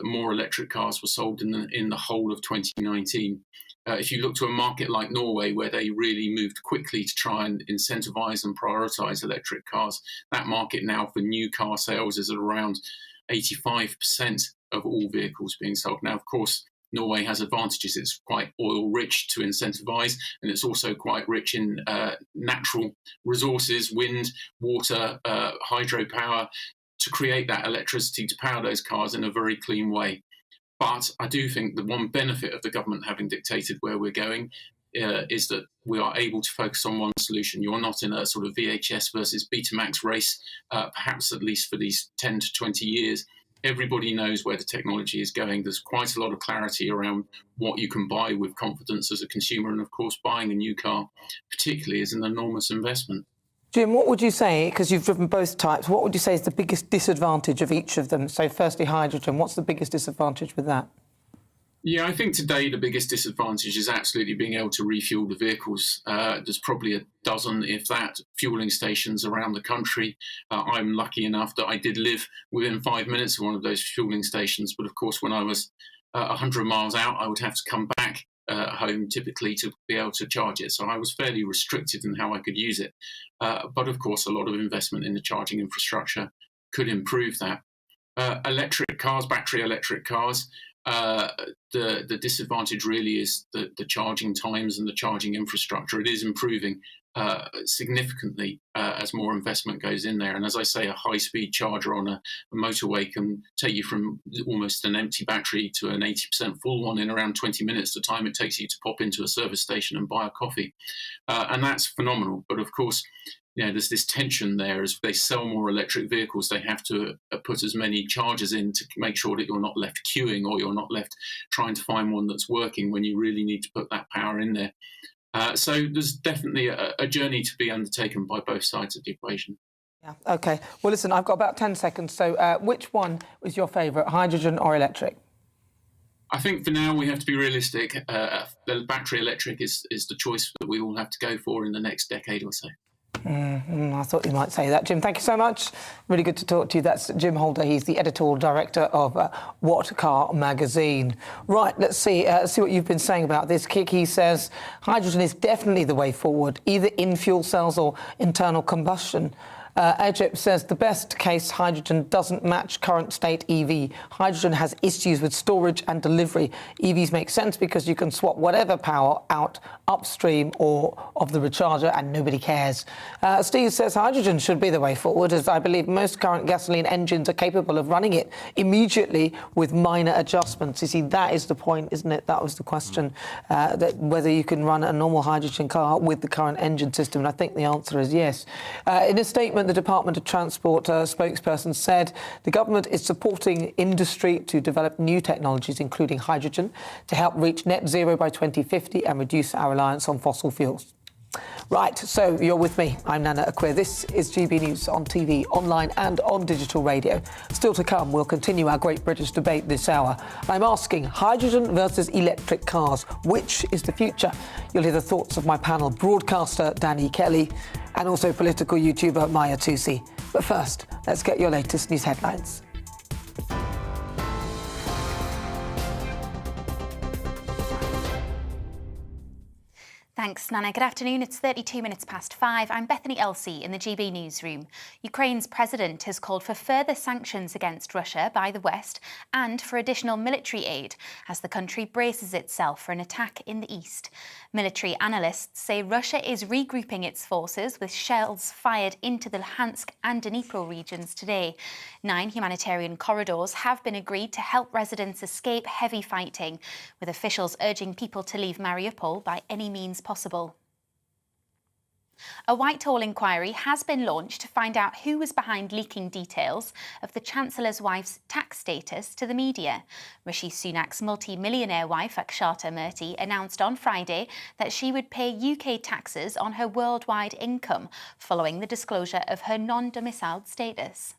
more electric cars were sold in the whole of 2019. If you look to a market like Norway, where they really moved quickly to try and incentivize and prioritize electric cars, that market now for new car sales is at around 85% of all vehicles being sold. Now, of course, Norway has advantages. It's quite oil rich to incentivize, and it's also quite rich in natural resources, wind, water, hydropower, to create that electricity to power those cars in a very clean way. But I do think the one benefit of the government having dictated where we're going is that we are able to focus on one solution. You're not in a sort of VHS versus Betamax race, perhaps at least for these 10 to 20 years. Everybody knows where the technology is going. There's quite a lot of clarity around what you can buy with confidence as a consumer. And of course, buying a new car particularly is an enormous investment. Jim, what would you say, because you've driven both types, what would you say is the biggest disadvantage of each of them? So firstly, hydrogen, what's the biggest disadvantage with that? Yeah, I think today the biggest disadvantage is absolutely being able to refuel the vehicles. There's probably a dozen, if that, fueling stations around the country. I'm lucky enough that I did live within 5 minutes of one of those fueling stations. But of course, when I was 100 miles out, I would have to come back home typically to be able to charge it. So I was fairly restricted in how I could use it. But of course, a lot of investment in the charging infrastructure could improve that. Electric cars, battery electric cars, the disadvantage really is the charging times and the charging infrastructure. It is improving significantly as more investment goes in there. And as I say, a high-speed charger on a motorway can take you from almost an empty battery to an 80% full one in around 20 minutes, the time it takes you to pop into a service station and buy a coffee. And that's phenomenal. But of course, there's this tension there. As they sell more electric vehicles, they have to put as many chargers in to make sure that you're not left queuing or you're not left trying to find one that's working when you really need to put that power in there. So there's definitely a journey to be undertaken by both sides of the equation. Yeah. OK. Well, listen, I've got about 10 seconds. So which one was your favourite, hydrogen or electric? I think for now we have to be realistic. The battery electric is the choice that we all have to go for in the next decade or so. I thought you might say that, Jim. Thank you so much. Really good to talk to you. That's Jim Holder. He's the editorial director of What Car magazine. Right, let's see what you've been saying about this. Kiki says hydrogen is definitely the way forward, either in fuel cells or internal combustion. Egypt says the best case hydrogen doesn't match current state EV. Hydrogen has issues with storage and delivery. EVs make sense because you can swap whatever power out upstream or of the recharger and nobody cares. Steve says hydrogen should be the way forward, as I believe most current gasoline engines are capable of running it immediately with minor adjustments. You see, that is the point, isn't it? That was the question, that whether you can run a normal hydrogen car with the current engine system, and I think the answer is yes. In a statement, the Department of Transport spokesperson said the government is supporting industry to develop new technologies, including hydrogen, to help reach net zero by 2050 and reduce our reliance on fossil fuels. Right, so you're with me. I'm Nana Akua. This is GB News on TV, online and on digital radio. Still to come, we'll continue our Great British debate this hour. I'm asking, hydrogen versus electric cars, which is the future? You'll hear the thoughts of my panel, broadcaster Danny Kelly and also political YouTuber Maya Tusi. But first, let's get your latest news headlines. Thanks, Nana. Good afternoon. It's 32 minutes past 5. I'm Bethany Elsey in the GB Newsroom. Ukraine's president has called for further sanctions against Russia by the West and for additional military aid as the country braces itself for an attack in the east. Military analysts say Russia is regrouping its forces with shells fired into the Luhansk and Dnipro regions today. 9 humanitarian corridors have been agreed to help residents escape heavy fighting, with officials urging people to leave Mariupol by any means possible. A Whitehall inquiry has been launched to find out who was behind leaking details of the Chancellor's wife's tax status to the media. Rishi Sunak's multi-millionaire wife, Akshata Murthy, announced on Friday that she would pay UK taxes on her worldwide income following the disclosure of her non-domiciled status.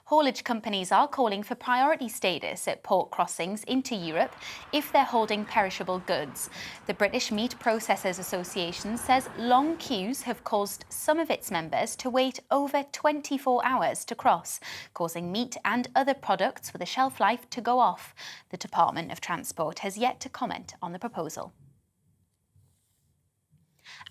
Haulage companies are calling for priority status at port crossings into Europe if they're holding perishable goods. The British Meat Processors Association says long queues have caused some of its members to wait over 24 hours to cross, causing meat and other products with a shelf life to go off. The Department of Transport has yet to comment on the proposal.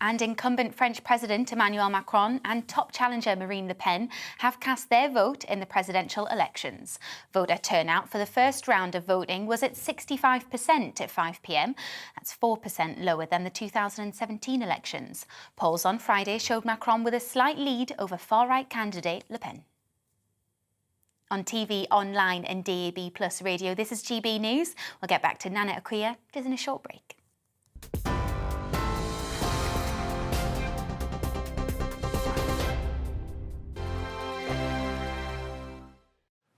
And incumbent French President Emmanuel Macron and top challenger Marine Le Pen have cast their vote in the presidential elections. Voter turnout for the first round of voting was at 65% at 5 p.m. That's 4% lower than the 2017 elections. Polls on Friday showed Macron with a slight lead over far-right candidate Le Pen. On TV, online and DAB+ radio, this is GB News. We'll get back to Nana Akua just in a short break.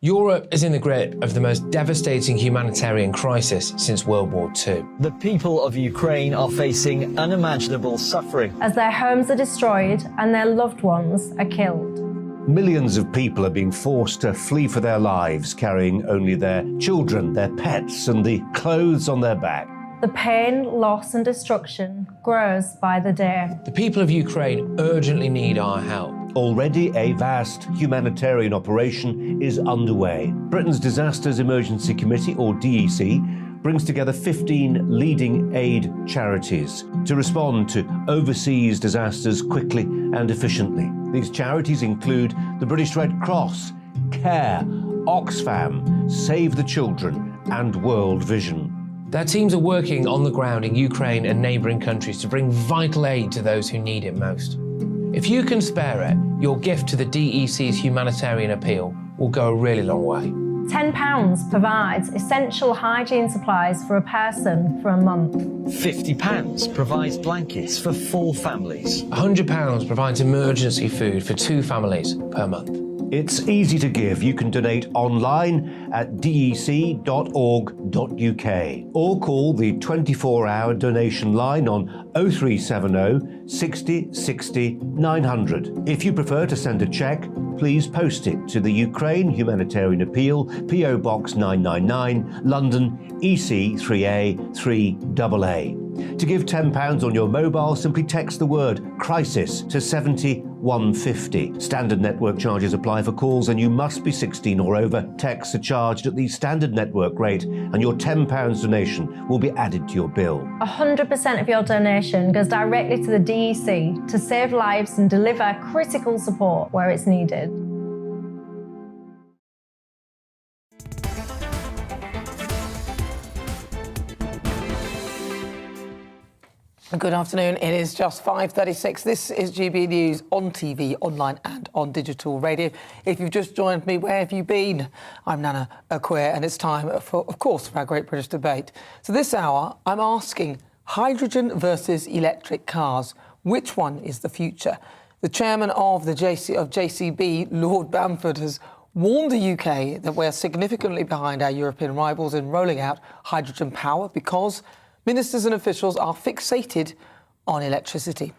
Europe is in the grip of the most devastating humanitarian crisis since World War II. The people of Ukraine are facing unimaginable suffering as their homes are destroyed and their loved ones are killed. Millions of people are being forced to flee for their lives, carrying only their children, their pets, and the clothes on their back. The pain, loss and destruction grows by the day. The people of Ukraine urgently need our help. Already a vast humanitarian operation is underway. Britain's Disasters Emergency Committee, or DEC, brings together 15 leading aid charities to respond to overseas disasters quickly and efficiently. These charities include the British Red Cross, CARE, Oxfam, Save the Children, and World Vision. Their teams are working on the ground in Ukraine and neighbouring countries to bring vital aid to those who need it most. If you can spare it, your gift to the DEC's humanitarian appeal will go a really long way. £10 provides essential hygiene supplies for a person for a month. £50 provides blankets for 4 families. £100 provides emergency food for 2 families per month. It's easy to give. You can donate online at dec.org.uk or call the 24-hour donation line on 0370 60 60 900. If you prefer to send a cheque, please post it to the Ukraine Humanitarian Appeal, PO Box 999, London, EC 3A 3AA. To give £10 on your mobile, simply text the word crisis to 70 150. Standard network charges apply for calls and you must be 16 or over. Texts are charged at the standard network rate and your £10 donation will be added to your bill. 100% of your donation goes directly to the DEC to save lives and deliver critical support where it's needed. Good afternoon. It is just 5:36. This is GB News on TV, online and on digital radio. If you've just joined me, where have you been? I'm Nana Akua, and it's time, for our Great British Debate. So this hour, I'm asking hydrogen versus electric cars. Which one is the future? The chairman of JCB, Lord Bamford, has warned the UK that we're significantly behind our European rivals in rolling out hydrogen power because ministers and officials are fixated on electricity.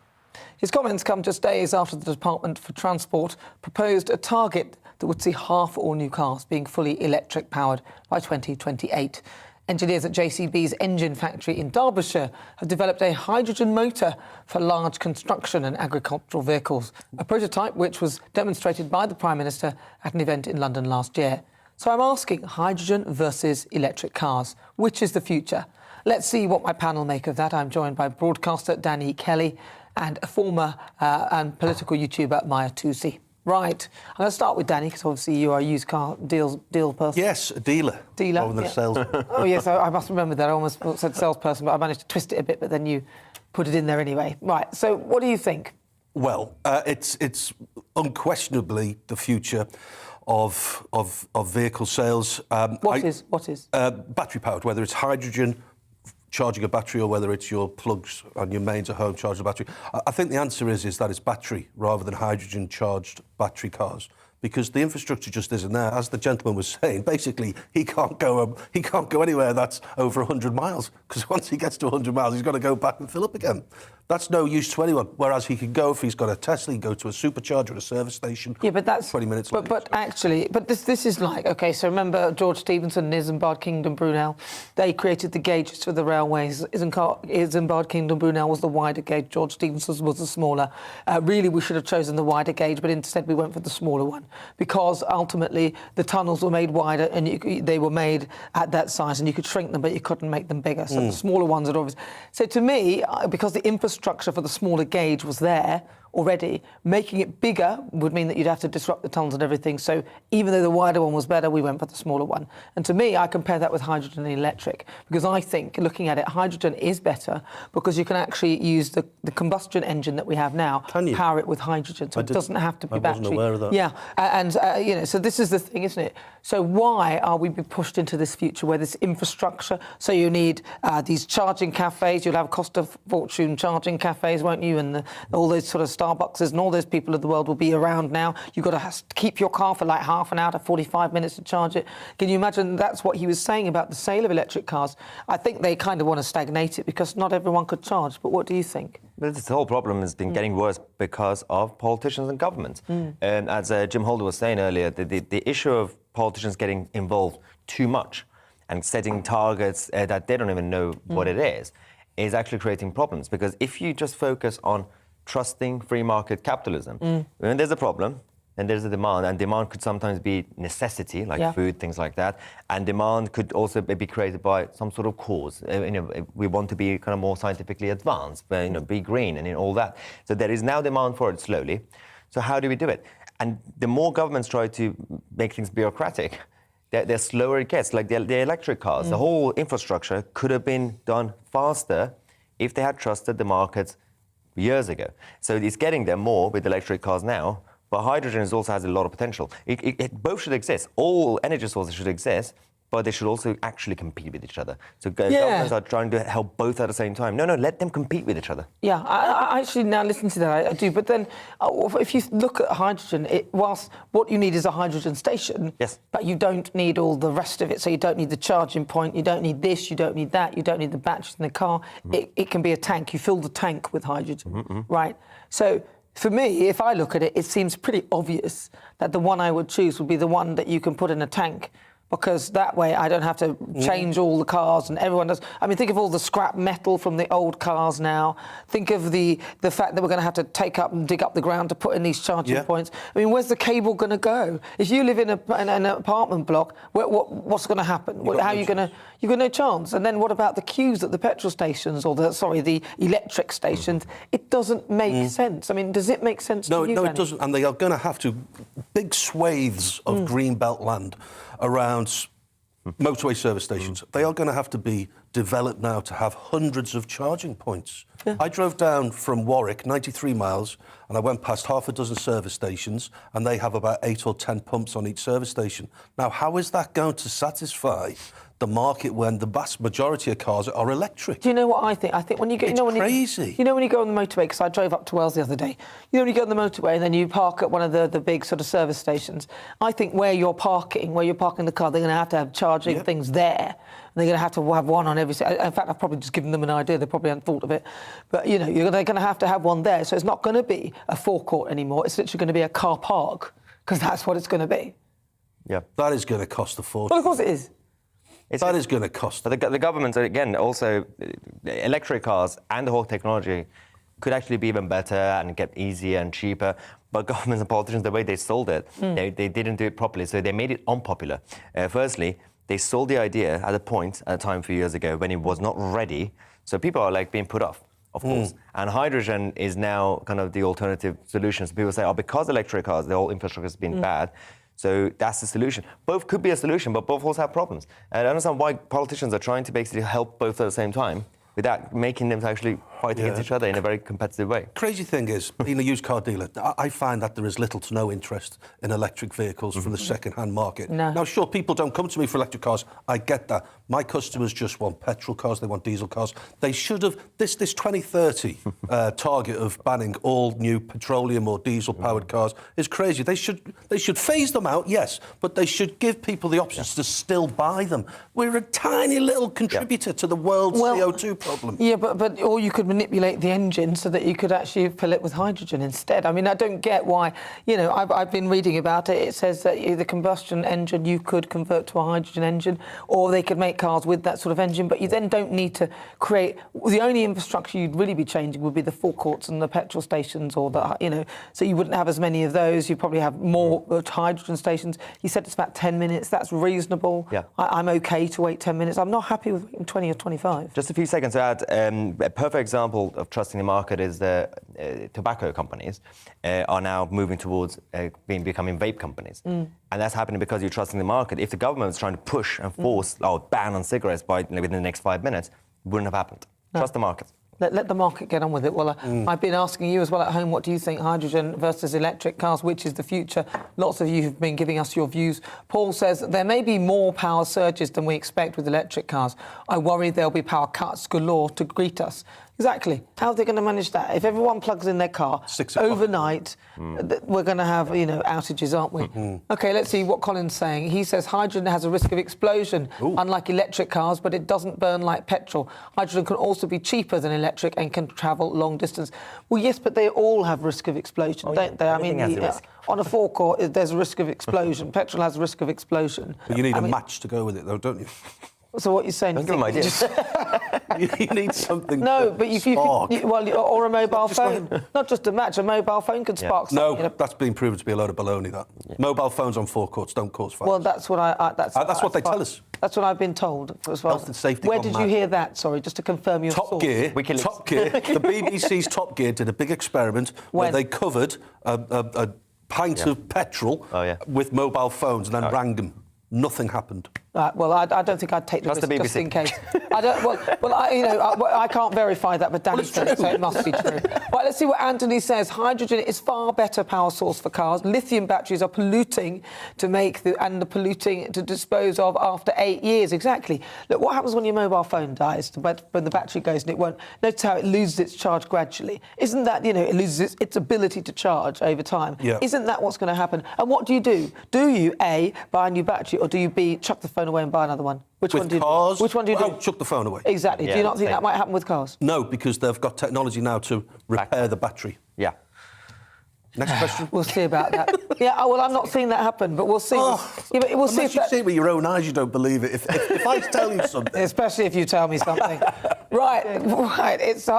His comments come just days after the Department for Transport proposed a target that would see half all new cars being fully electric powered by 2028. Engineers at JCB's engine factory in Derbyshire have developed a hydrogen motor for large construction and agricultural vehicles, a prototype which was demonstrated by the Prime Minister at an event in London last year. So I'm asking, hydrogen versus electric cars, which is the future? Let's see what my panel make of that. I'm joined by broadcaster Danny Kelly and a former and political YouTuber, Maya Tusi. Right. I'm going to start with Danny, because obviously you are a used car deal person. Yes, a dealer. Dealer. Rather than a salesman. Oh, yes, I must remember that. I almost said salesperson, but I managed to twist it a bit, but then you put it in there anyway. Right. So what do you think? Well, it's unquestionably the future of vehicle sales. What is? Battery powered, whether it's hydrogen, charging a battery, or whether it's your plugs on your mains at home charging a battery. I think the answer is that it's battery rather than hydrogen charged battery cars, because the infrastructure just isn't there. As the gentleman was saying, basically he can't go anywhere that's over 100 miles, because once he gets to 100 miles he's got to go back and fill up again. That's no use to anyone. Whereas he can go, if he's got a Tesla, he can go to a supercharger at a service station. Yeah, but that's 20 minutes. But actually, this is like, okay. So remember George Stephenson, Isambard Kingdom Brunel, they created the gauges for the railways. Isambard Kingdom Brunel was the wider gauge. George Stephenson was the smaller. Really, we should have chosen the wider gauge, but instead we went for the smaller one because ultimately the tunnels were made wider and they were made at that size, and you could shrink them, but you couldn't make them bigger. So the smaller ones are obvious. So to me, because the infrastructure for the smaller gauge was there already, making it bigger would mean that you'd have to disrupt the tunnels and everything. So even though the wider one was better, we went for the smaller one. And to me, I compare that with hydrogen and electric, because I think, looking at it, hydrogen is better because you can actually use the combustion engine that we have now, power it with hydrogen. So it doesn't have to be battery. I wasn't aware of that. Yeah, and so this is the thing, isn't it? So why are we being pushed into this future where this infrastructure? So you need these charging cafes. You'll have cost of fortune charging cafes, won't you? And all those sort of Starbucks and all those people of the world will be around now. You've got to keep your car for like half an hour to 45 minutes to charge it. Can you imagine? That's what he was saying about the sale of electric cars. I think they kind of want to stagnate it because not everyone could charge. But what do you think? This whole problem has been getting worse because of politicians and government. And as Jim Holder was saying earlier, the issue of politicians getting involved too much and setting targets that they don't even know what it is actually creating problems. Because if you just focus on trusting free market capitalism, when there's a problem, then there's a demand, and demand could sometimes be necessity, like food, things like that, and demand could also be created by some sort of cause. We want to be kind of more scientifically advanced, but, be green and all that. So there is now demand for it slowly. So how do we do it? And the more governments try to make things bureaucratic, the slower it gets. Like the electric cars, the whole infrastructure could have been done faster if they had trusted the markets years ago. So it's getting there more with electric cars now, but hydrogen also has a lot of potential. It both should exist. All energy sources should exist, but they should also actually compete with each other. So governments are trying to help both at the same time. No, let them compete with each other. Yeah, I actually now listen to that, I do. But then if you look at hydrogen, whilst what you need is a hydrogen station, but you don't need all the rest of it. So you don't need the charging point, you don't need this, you don't need that, you don't need the batteries in the car. It can be a tank. You fill the tank with hydrogen, right? So for me, if I look at it, it seems pretty obvious that the one I would choose would be the one that you can put in a tank because that way I don't have to change all the cars and everyone does. I mean, think of all the scrap metal from the old cars now. Think of the fact that we're going to have to take up and dig up the ground to put in these charging points. I mean, where's the cable going to go? If you live in an apartment block, what's going to happen? How are you going to... You've got no chance. And then what about the queues at the petrol stations or the electric stations? It doesn't make sense. I mean, does it make sense to you? No, it doesn't. And they are going to have to... Big swathes of greenbelt land around motorway service stations. They are going to have to be developed now to have hundreds of charging points. I drove down from Warwick, 93 miles, and I went past half a dozen service stations, and they have about 8 or 10 pumps on each service station. Now, how is that going to satisfy the market when the vast majority of cars are electric? Do you know what I think? I think when you get... It's crazy. You know when you go on the motorway, because I drove up to Wales the other day, you know when you go on the motorway and then you park at one of the big sort of service stations, I think where you're parking the car, they're going to have charging things there. And they're going to have one on every... In fact, I've probably just given them an idea. They probably hadn't thought of it. But, you know, they're going to have one there. So it's not going to be a forecourt anymore. It's literally going to be a car park, because that's what it's going to be. Yeah. That is going to cost a fortune. Well, of course it is. That is going to cost. But the government, again, also, electric cars and the whole technology could actually be even better and get easier and cheaper. But governments and politicians, the way they sold it, they didn't do it properly. So they made it unpopular. Firstly, they sold the idea at a time a few years ago when it was not ready. So people are like being put off, of course. And hydrogen is now kind of the alternative solution. So people say, because electric cars, the whole infrastructure has been bad. So that's the solution. Both could be a solution, but both also have problems. And I don't understand why politicians are trying to basically help both at the same time without making them to actually fight against each other in a very competitive way. Crazy thing is, being a used car dealer, I find that there is little to no interest in electric vehicles from the second-hand market. No. Now, sure, people don't come to me for electric cars. I get that. My customers just want petrol cars. They want diesel cars. They should have... This 2030 target of banning all new petroleum or diesel-powered cars is crazy. They should phase them out, yes, but they should give people the options to still buy them. We're a tiny little contributor to the world's CO2 problem. Yeah, but or you could manipulate the engine so that you could actually fill it with hydrogen instead. I mean, I don't get why. You know, I've been reading about it. It says that the combustion engine you could convert to a hydrogen engine, or they could make cars with that sort of engine, but you then don't need to create... The only infrastructure you'd really be changing would be the forecourts and the petrol stations, or the, you know, so you wouldn't have as many of those. You'd probably have more hydrogen stations. You said it's about 10 minutes. That's reasonable. Yeah. I'm OK to wait 10 minutes. I'm not happy with waiting 20 or 25. Just a few seconds to add. A perfect example of trusting the market is the tobacco companies are now moving towards becoming vape companies. And that's happening because you're trusting the market. If the government was trying to push and force ban on cigarettes within the next 5 minutes, it wouldn't have happened. No. Trust the market. Let the market get on with it. Well, I've been asking you as well at home, what do you think, hydrogen versus electric cars, which is the future? Lots of you have been giving us your views. Paul says there may be more power surges than we expect with electric cars. I worry there'll be power cuts galore to greet us. Exactly. How are they going to manage that? If everyone plugs in their car overnight, we're going to have, you know, outages, aren't we? OK, let's see what Colin's saying. He says hydrogen has a risk of explosion, unlike electric cars, but it doesn't burn like petrol. Hydrogen can also be cheaper than electric and can travel long distance. Well, yes, but they all have risk of explosion, don't they? I mean, on a forecourt, there's a risk of explosion. Petrol has a risk of explosion. But you need a match to go with it, though, don't you? So what you're saying? Don't give them ideas. You need something. No, but or a mobile phone. Not just a match. A mobile phone could spark something. No, that's been proven to be a load of baloney. That mobile phones on forecourts don't cause fires. Well, that's what that's what they tell us. That's what I've been told as well. Health and safety. Where did you hear that? Sorry, just to confirm your Top source. Gear. Top Gear. The BBC's Top Gear did a big experiment where they covered a pint of petrol with mobile phones and then rang them. Nothing happened. Well, I don't think I'd take the risk just in case. I don't. I can't verify that, but Danny said it, so it must be true. Right, let's see what Anthony says. Hydrogen is far better power source for cars. Lithium batteries are polluting the polluting to dispose of after 8 years. Exactly. Look, what happens when your mobile phone dies? When the battery goes and it won't. Notice how it loses its charge gradually. Isn't that, it loses its ability to charge over time? Yeah. Isn't that what's going to happen? And what do? Do you A, buy a new battery, or do you B, chuck the phone away and buy another one? Which one do you do? Which one do you do? Chuck the phone away. Exactly. Do you not think that might happen with cars? No, because they've got technology now to repair the battery. Yeah. Next question. We'll see about that. Yeah, well, I'm not seeing that happen, but we'll see. Yeah, but we'll see Unless if you that... see it with your own eyes, you don't believe it. If I tell you something... Especially if you tell me something. Right. It's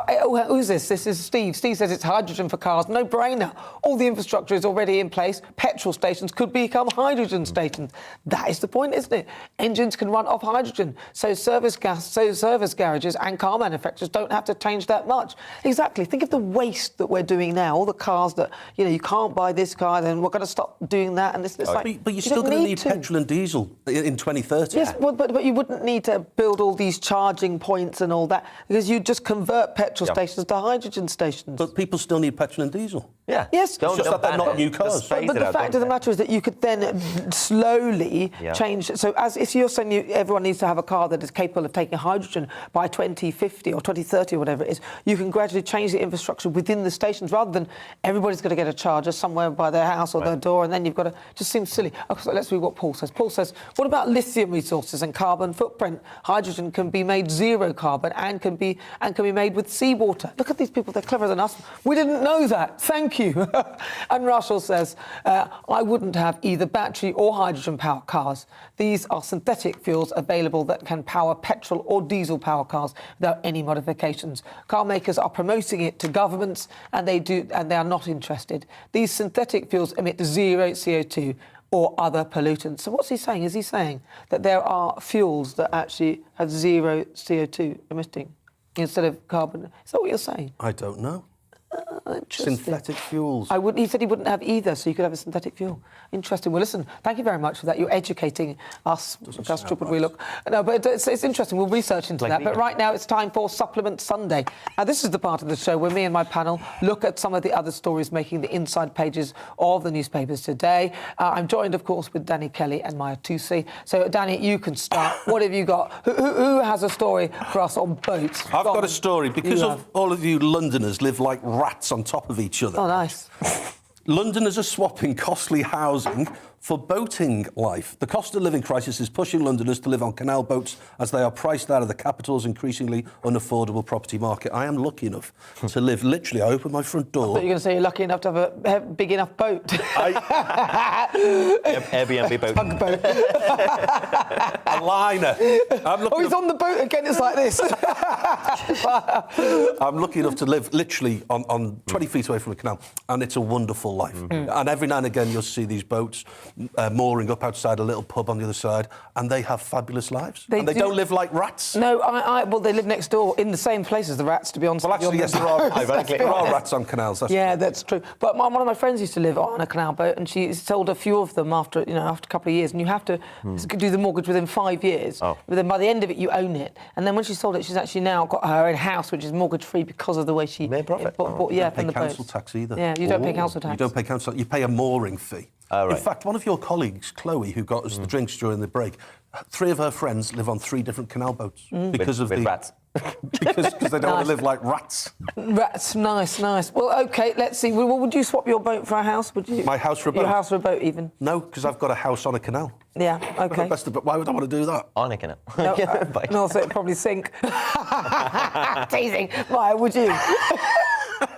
who's this? This is Steve. Steve says it's hydrogen for cars. No brainer. All the infrastructure is already in place. Petrol stations could become hydrogen stations. That is the point, isn't it? Engines can run off hydrogen, so service garages and car manufacturers don't have to change that much. Exactly. Think of the waste that we're doing now. All the cars that you can't buy this car, then we're going to stop doing that. And this but you're still going to need petrol and diesel in 2030. Yes, but you wouldn't need to build all these charging points and all that, because you just convert petrol stations to hydrogen stations. But people still need petrol and diesel. Yeah. Yes. It's just that they're not new cars. But the fact of the matter is that you could then slowly change. So as if you're saying everyone needs to have a car that is capable of taking hydrogen by 2050 or 2030 or whatever it is, you can gradually change the infrastructure within the stations rather than everybody's going to get a charger somewhere by their house or their door, and then you've got to... Just seems silly. Okay, so let's read what Paul says. Paul says, what about lithium resources and carbon footprint? Hydrogen can be made zero carbon and can be made with seawater. Look at these people, they're cleverer than us. We didn't know that. Thank you. And Russell says, I wouldn't have either battery or hydrogen power cars. These are synthetic fuels available that can power petrol or diesel power cars without any modifications. Car makers are promoting it to governments, and they are not interested. These synthetic fuels emit zero CO2 or other pollutants. So what's he saying? Is he saying that there are fuels that actually have zero CO2 emitting instead of carbon? Is that what you're saying? I don't know. Synthetic fuels. He said he wouldn't have either, so you could have a synthetic fuel. Interesting. Well, listen, thank you very much for that. You're educating us. Look how stupid we look. No, but it's interesting. We'll research into that. But right now, it's time for Supplement Sunday. Now, this is the part of the show where me and my panel look at some of the other stories making the inside pages of the newspapers today. I'm joined, of course, with Danny Kelly and Maya Tusi. So, Danny, you can start. What have you got? Who has a story for us on boats? I've got a story. Because all of you Londoners live like rats on top of each other. Oh, nice. Londoners are swapping costly housing for boating life. The cost of living crisis is pushing Londoners to live on canal boats as they are priced out of the capital's increasingly unaffordable property market. I am lucky enough to live literally, I open my front door. I thought you were going to say you're lucky enough to have a big enough boat. Airbnb boat. Tugboat. A liner. He's on the boat again, it's like this. I'm lucky enough to live literally on 20 feet away from a canal, and it's a wonderful life. And every now and again you'll see these boats mooring up outside a little pub on the other side, and they have fabulous lives. They don't live like rats. No, well, they live next door in the same place as the rats, to be honest. Well, actually, yes, there are rats on canals. That's true. But one of my friends used to live on a canal boat, and she sold a few of them after a couple of years, and you have to do the mortgage within 5 years. But then by the end of it, you own it. And then when she sold it, she's actually now got her own house, which is mortgage-free because of the way she... made profit. from the boat. You don't pay council tax either. Yeah, you don't pay council tax. You don't pay council tax. You pay a mooring fee. Right. In fact, one of your colleagues, Chloe, who got us the drinks during the break, 3 of her friends live on 3 different canal boats because of the rats. because they don't want to live like rats. Rats, nice. Well, OK, let's see. Well, would you swap your boat for a house? Would you? My house for a boat? Your house for a boat, even? No, because I've got a house on a canal. Yeah, OK. But why would I want to do that? On a canal. No, so it'd probably sink. Teasing. Why would you?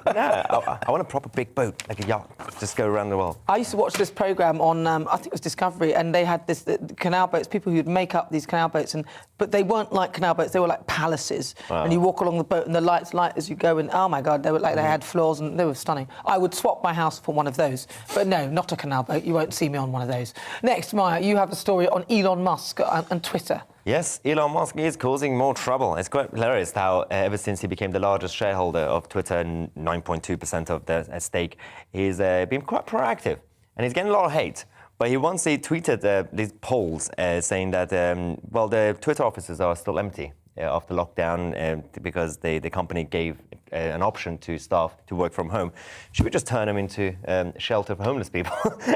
I want a proper big boat, like a yacht, just go around the world. I used to watch this programme on, I think it was Discovery, and they had the canal boats, people who'd make up these canal boats, but they weren't like canal boats, they were like palaces. Wow. And you walk along the boat and the lights light as you go, and oh my God, they were like, they had floors and they were stunning. I would swap my house for one of those, but no, not a canal boat. You won't see me on one of those. Next, Maya, you have a story on Elon Musk and Twitter. Yes, Elon Musk is causing more trouble. It's quite hilarious how ever since he became the largest shareholder of Twitter, 9.2% of the stake, he's been quite proactive. And he's getting a lot of hate. But he tweeted these polls saying that, the Twitter offices are still empty after lockdown because the company gave an option to staff to work from home. Should we just turn them into shelter for homeless people?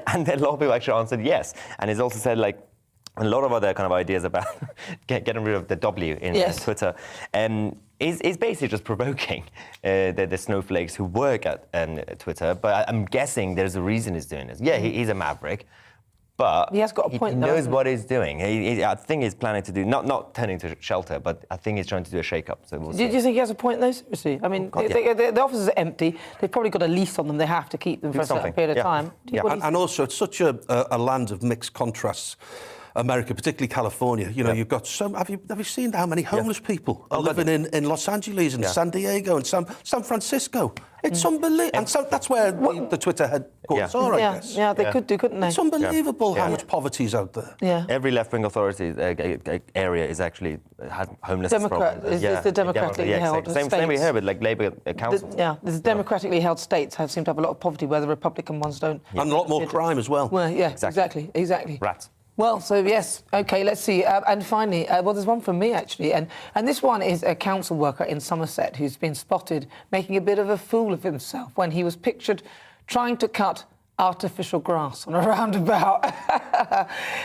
And a lot of people actually answered yes. And he's also said, like, a lot of other kind of ideas about getting rid of the W in Twitter is basically just provoking the snowflakes who work at Twitter. But I'm guessing there's a reason he's doing this. Yeah, he's a maverick. But he has got a point. He knows what he's doing. I think he's planning to do not turning to shelter, but I think he's trying to do a shake-up. So we'll see. Do you think he has a point, though? Seriously, I mean, the offices are empty. They've probably got a lease on them. They have to keep them for a certain period of time. And also, it's such a land of mixed contrasts. America, particularly California, you've got some. Have you seen how many homeless people are living in Los Angeles and San Diego and San Francisco? It's unbelievable. And so that's where the Twitter headquarters are, I guess. Yeah, they could do, couldn't they? It's unbelievable how much poverty is out there. Yeah. Every left-wing authority area is actually had homelessness problems. Is the democratically held same we hear with Labour councils. The democratically held states seem to have a lot of poverty, where the Republican ones don't. And a lot more crime as well. Well, yeah, exactly. Rats. Well, so yes, OK, let's see. And finally, there's one from me, actually. And this one is a council worker in Somerset who's been spotted making a bit of a fool of himself when he was pictured trying to cut artificial grass on a roundabout.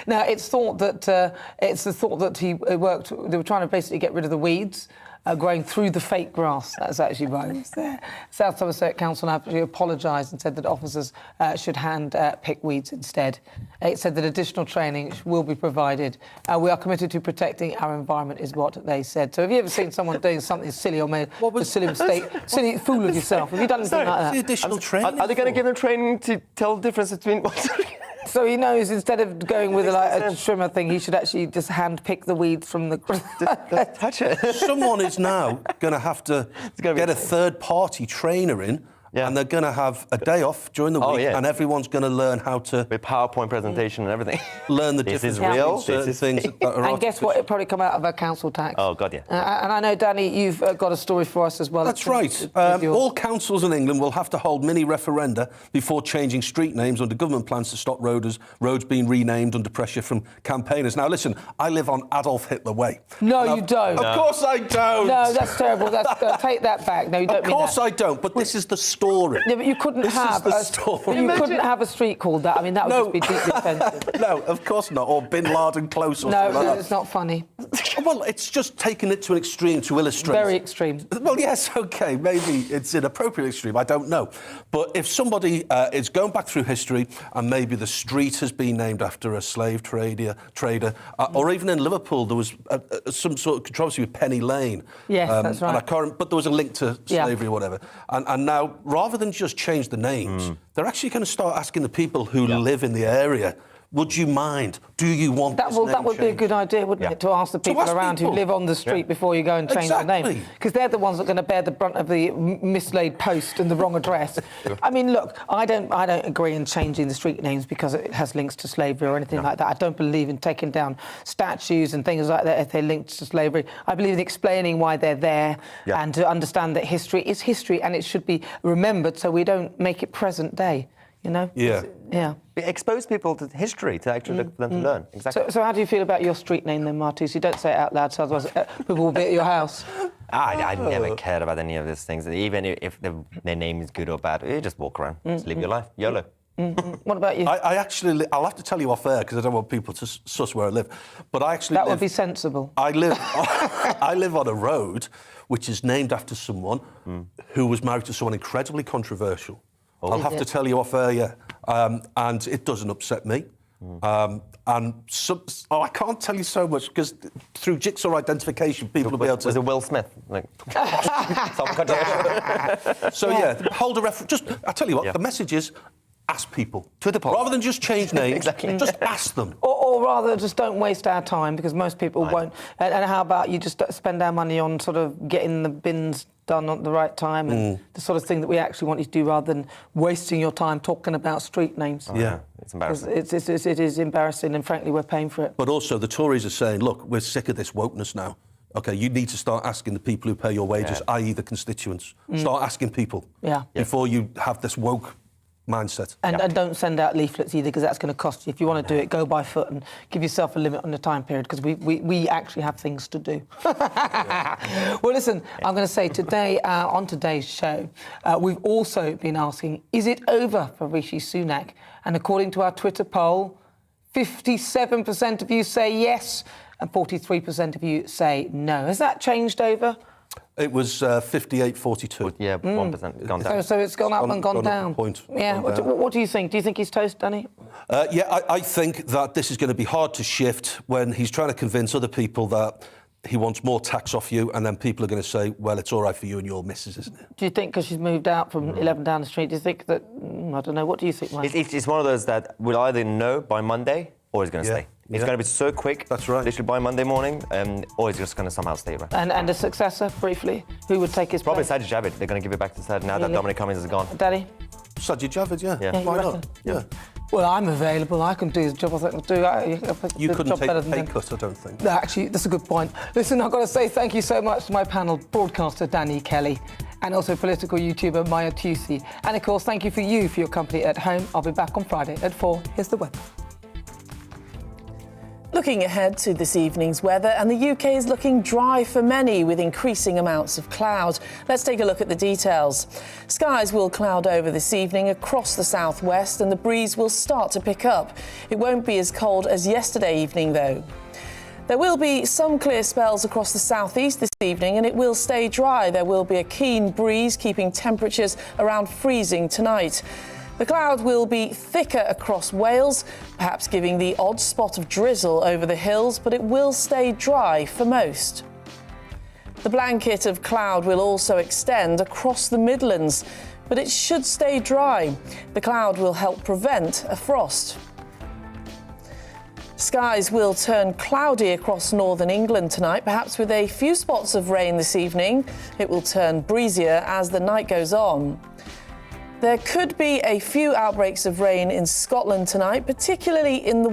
Now, it's thought that he worked. They were trying to basically get rid of the weeds growing through the fake grass. That's actually why it was there. South Somerset Council actually apologised and said that officers should hand pick weeds instead. It said that additional training will be provided. We are committed to protecting our environment, is what they said. So have you ever seen someone doing something silly or made a silly mistake, silly fool of yourself? Have you done anything like that? The additional training. Are they going to give them training to tell the difference between So he knows instead of going with a trimmer thing, he should actually just hand pick the weeds from the. just touch it. Someone is now going to have to get a third-party trainer in. And they're going to have a day off during the week, and everyone's going to learn how to... With PowerPoint presentation and everything. Learn the this difference is real. between certain things that are And guess what? It'll probably come out of our council tax. Oh, God, yeah. And I know, Danny, you've got a story for us as well. That's right. All councils in England will have to hold mini-referenda before changing street names under government plans to stop roads being renamed under pressure from campaigners. Now, listen, I live on Adolf Hitler Way. No, you don't. Of course I don't. No, that's terrible. Take that back. No, you don't mean that. Of course I don't, but this is the story. Yeah, but you couldn't couldn't have a street called that. I mean, that would just be deeply offensive. No, of course not. Or Bin Laden Close or something like that. It's not funny. Well, it's just taking it to an extreme to illustrate. Very extreme. Well, yes, OK, maybe it's an appropriate extreme, I don't know. But if somebody is going back through history and maybe the street has been named after a slave trader, or even in Liverpool there was some sort of controversy with Penny Lane. Yes, that's right. But there was a link to slavery or whatever. And now, rather than just change the names, they're actually going to start asking the people who live in the area, would you mind? Do you want that? This Well, name that would be a changed? good idea, wouldn't it, to ask the people around who live on the street before you go and change the name, because they're the ones that are going to bear the brunt of the mislaid post and the wrong address. I mean, look, I don't agree in changing the street names because it has links to slavery or anything like that. I don't believe in taking down statues and things like that if they're linked to slavery. I believe in explaining why they're there and to understand that history is history and it should be remembered so we don't make it present day. You know? Yeah. Expose people to history to actually look for them to learn. Exactly. So how do you feel about your street name then, Martus? You don't say it out loud, so otherwise people will be at your house. I never cared about any of these things. Even if their name is good or bad, you just walk around, just live your life. YOLO. What about you? I'll have to tell you off air because I don't want people to suss where I live. But I actually would be sensible. I live on a road which is named after someone who was married to someone incredibly controversial. I'll have to tell you off air, and it doesn't upset me. I can't tell you so much because through jigsaw identification, people will be able to. Was it Will Smith? So hold a reference. I tell you what, the message is. Ask people. Twitter poll. Rather than just change names, just ask them. Or rather, just don't waste our time, because most people won't. And how about you just spend our money on sort of getting the bins done at the right time and the sort of thing that we actually want you to do, rather than wasting your time talking about street names. It's embarrassing. It is embarrassing, and frankly, we're paying for it. But also, the Tories are saying, look, we're sick of this wokeness now. OK, you need to start asking the people who pay your wages, i.e. the constituents. Start asking people before you have this woke mindset. And don't send out leaflets either, because that's going to cost you. If you want to do it, go by foot and give yourself a limit on the time period, because we actually have things to do. Well, listen, I'm going to say today, on today's show, we've also been asking, is it over for Rishi Sunak? And according to our Twitter poll, 57% of you say yes and 43% of you say no. Has that changed over? It was 58.42. Yeah, 1% gone down. So it's gone up and gone down. Yeah. What do you think? Do you think he's toast, Danny? I think that this is going to be hard to shift when he's trying to convince other people that he wants more tax off you, and then people are going to say, well, it's all right for you and your missus, isn't it? Do you think because she's moved out from 11 down the street, do you think that... I don't know. What do you think, Mike? It's one of those that we'll either know by Monday or it's going to stay. It's going to be so quick. That's right. Literally by Monday morning, or it's just going to somehow stay right. And a successor, briefly, who would take his Probably place? Sajid Javid. They're going to give it back to Sajid now that Dominic Cummings is gone. Daddy? Sajid Javid, yeah. Why not? Yeah. Well, I'm available. I can do the job. I think I'll do. You couldn't job take better a than pay them. cut, I don't think. No, actually, that's a good point. Listen, I've got to say thank you so much to my panel, broadcaster Danny Kelly, and also political YouTuber Maya Tusi. And of course, thank you for your company at home. I'll be back on Friday at 4. Here's the weather. Looking ahead to this evening's weather, and the UK is looking dry for many with increasing amounts of cloud. Let's take a look at the details. Skies will cloud over this evening across the southwest and the breeze will start to pick up. It won't be as cold as yesterday evening though. There will be some clear spells across the southeast this evening and it will stay dry. There will be a keen breeze keeping temperatures around freezing tonight. The cloud will be thicker across Wales, perhaps giving the odd spot of drizzle over the hills, but it will stay dry for most. The blanket of cloud will also extend across the Midlands, but it should stay dry. The cloud will help prevent a frost. Skies will turn cloudy across northern England tonight, perhaps with a few spots of rain this evening. It will turn breezier as the night goes on. There could be a few outbreaks of rain in Scotland tonight, particularly in the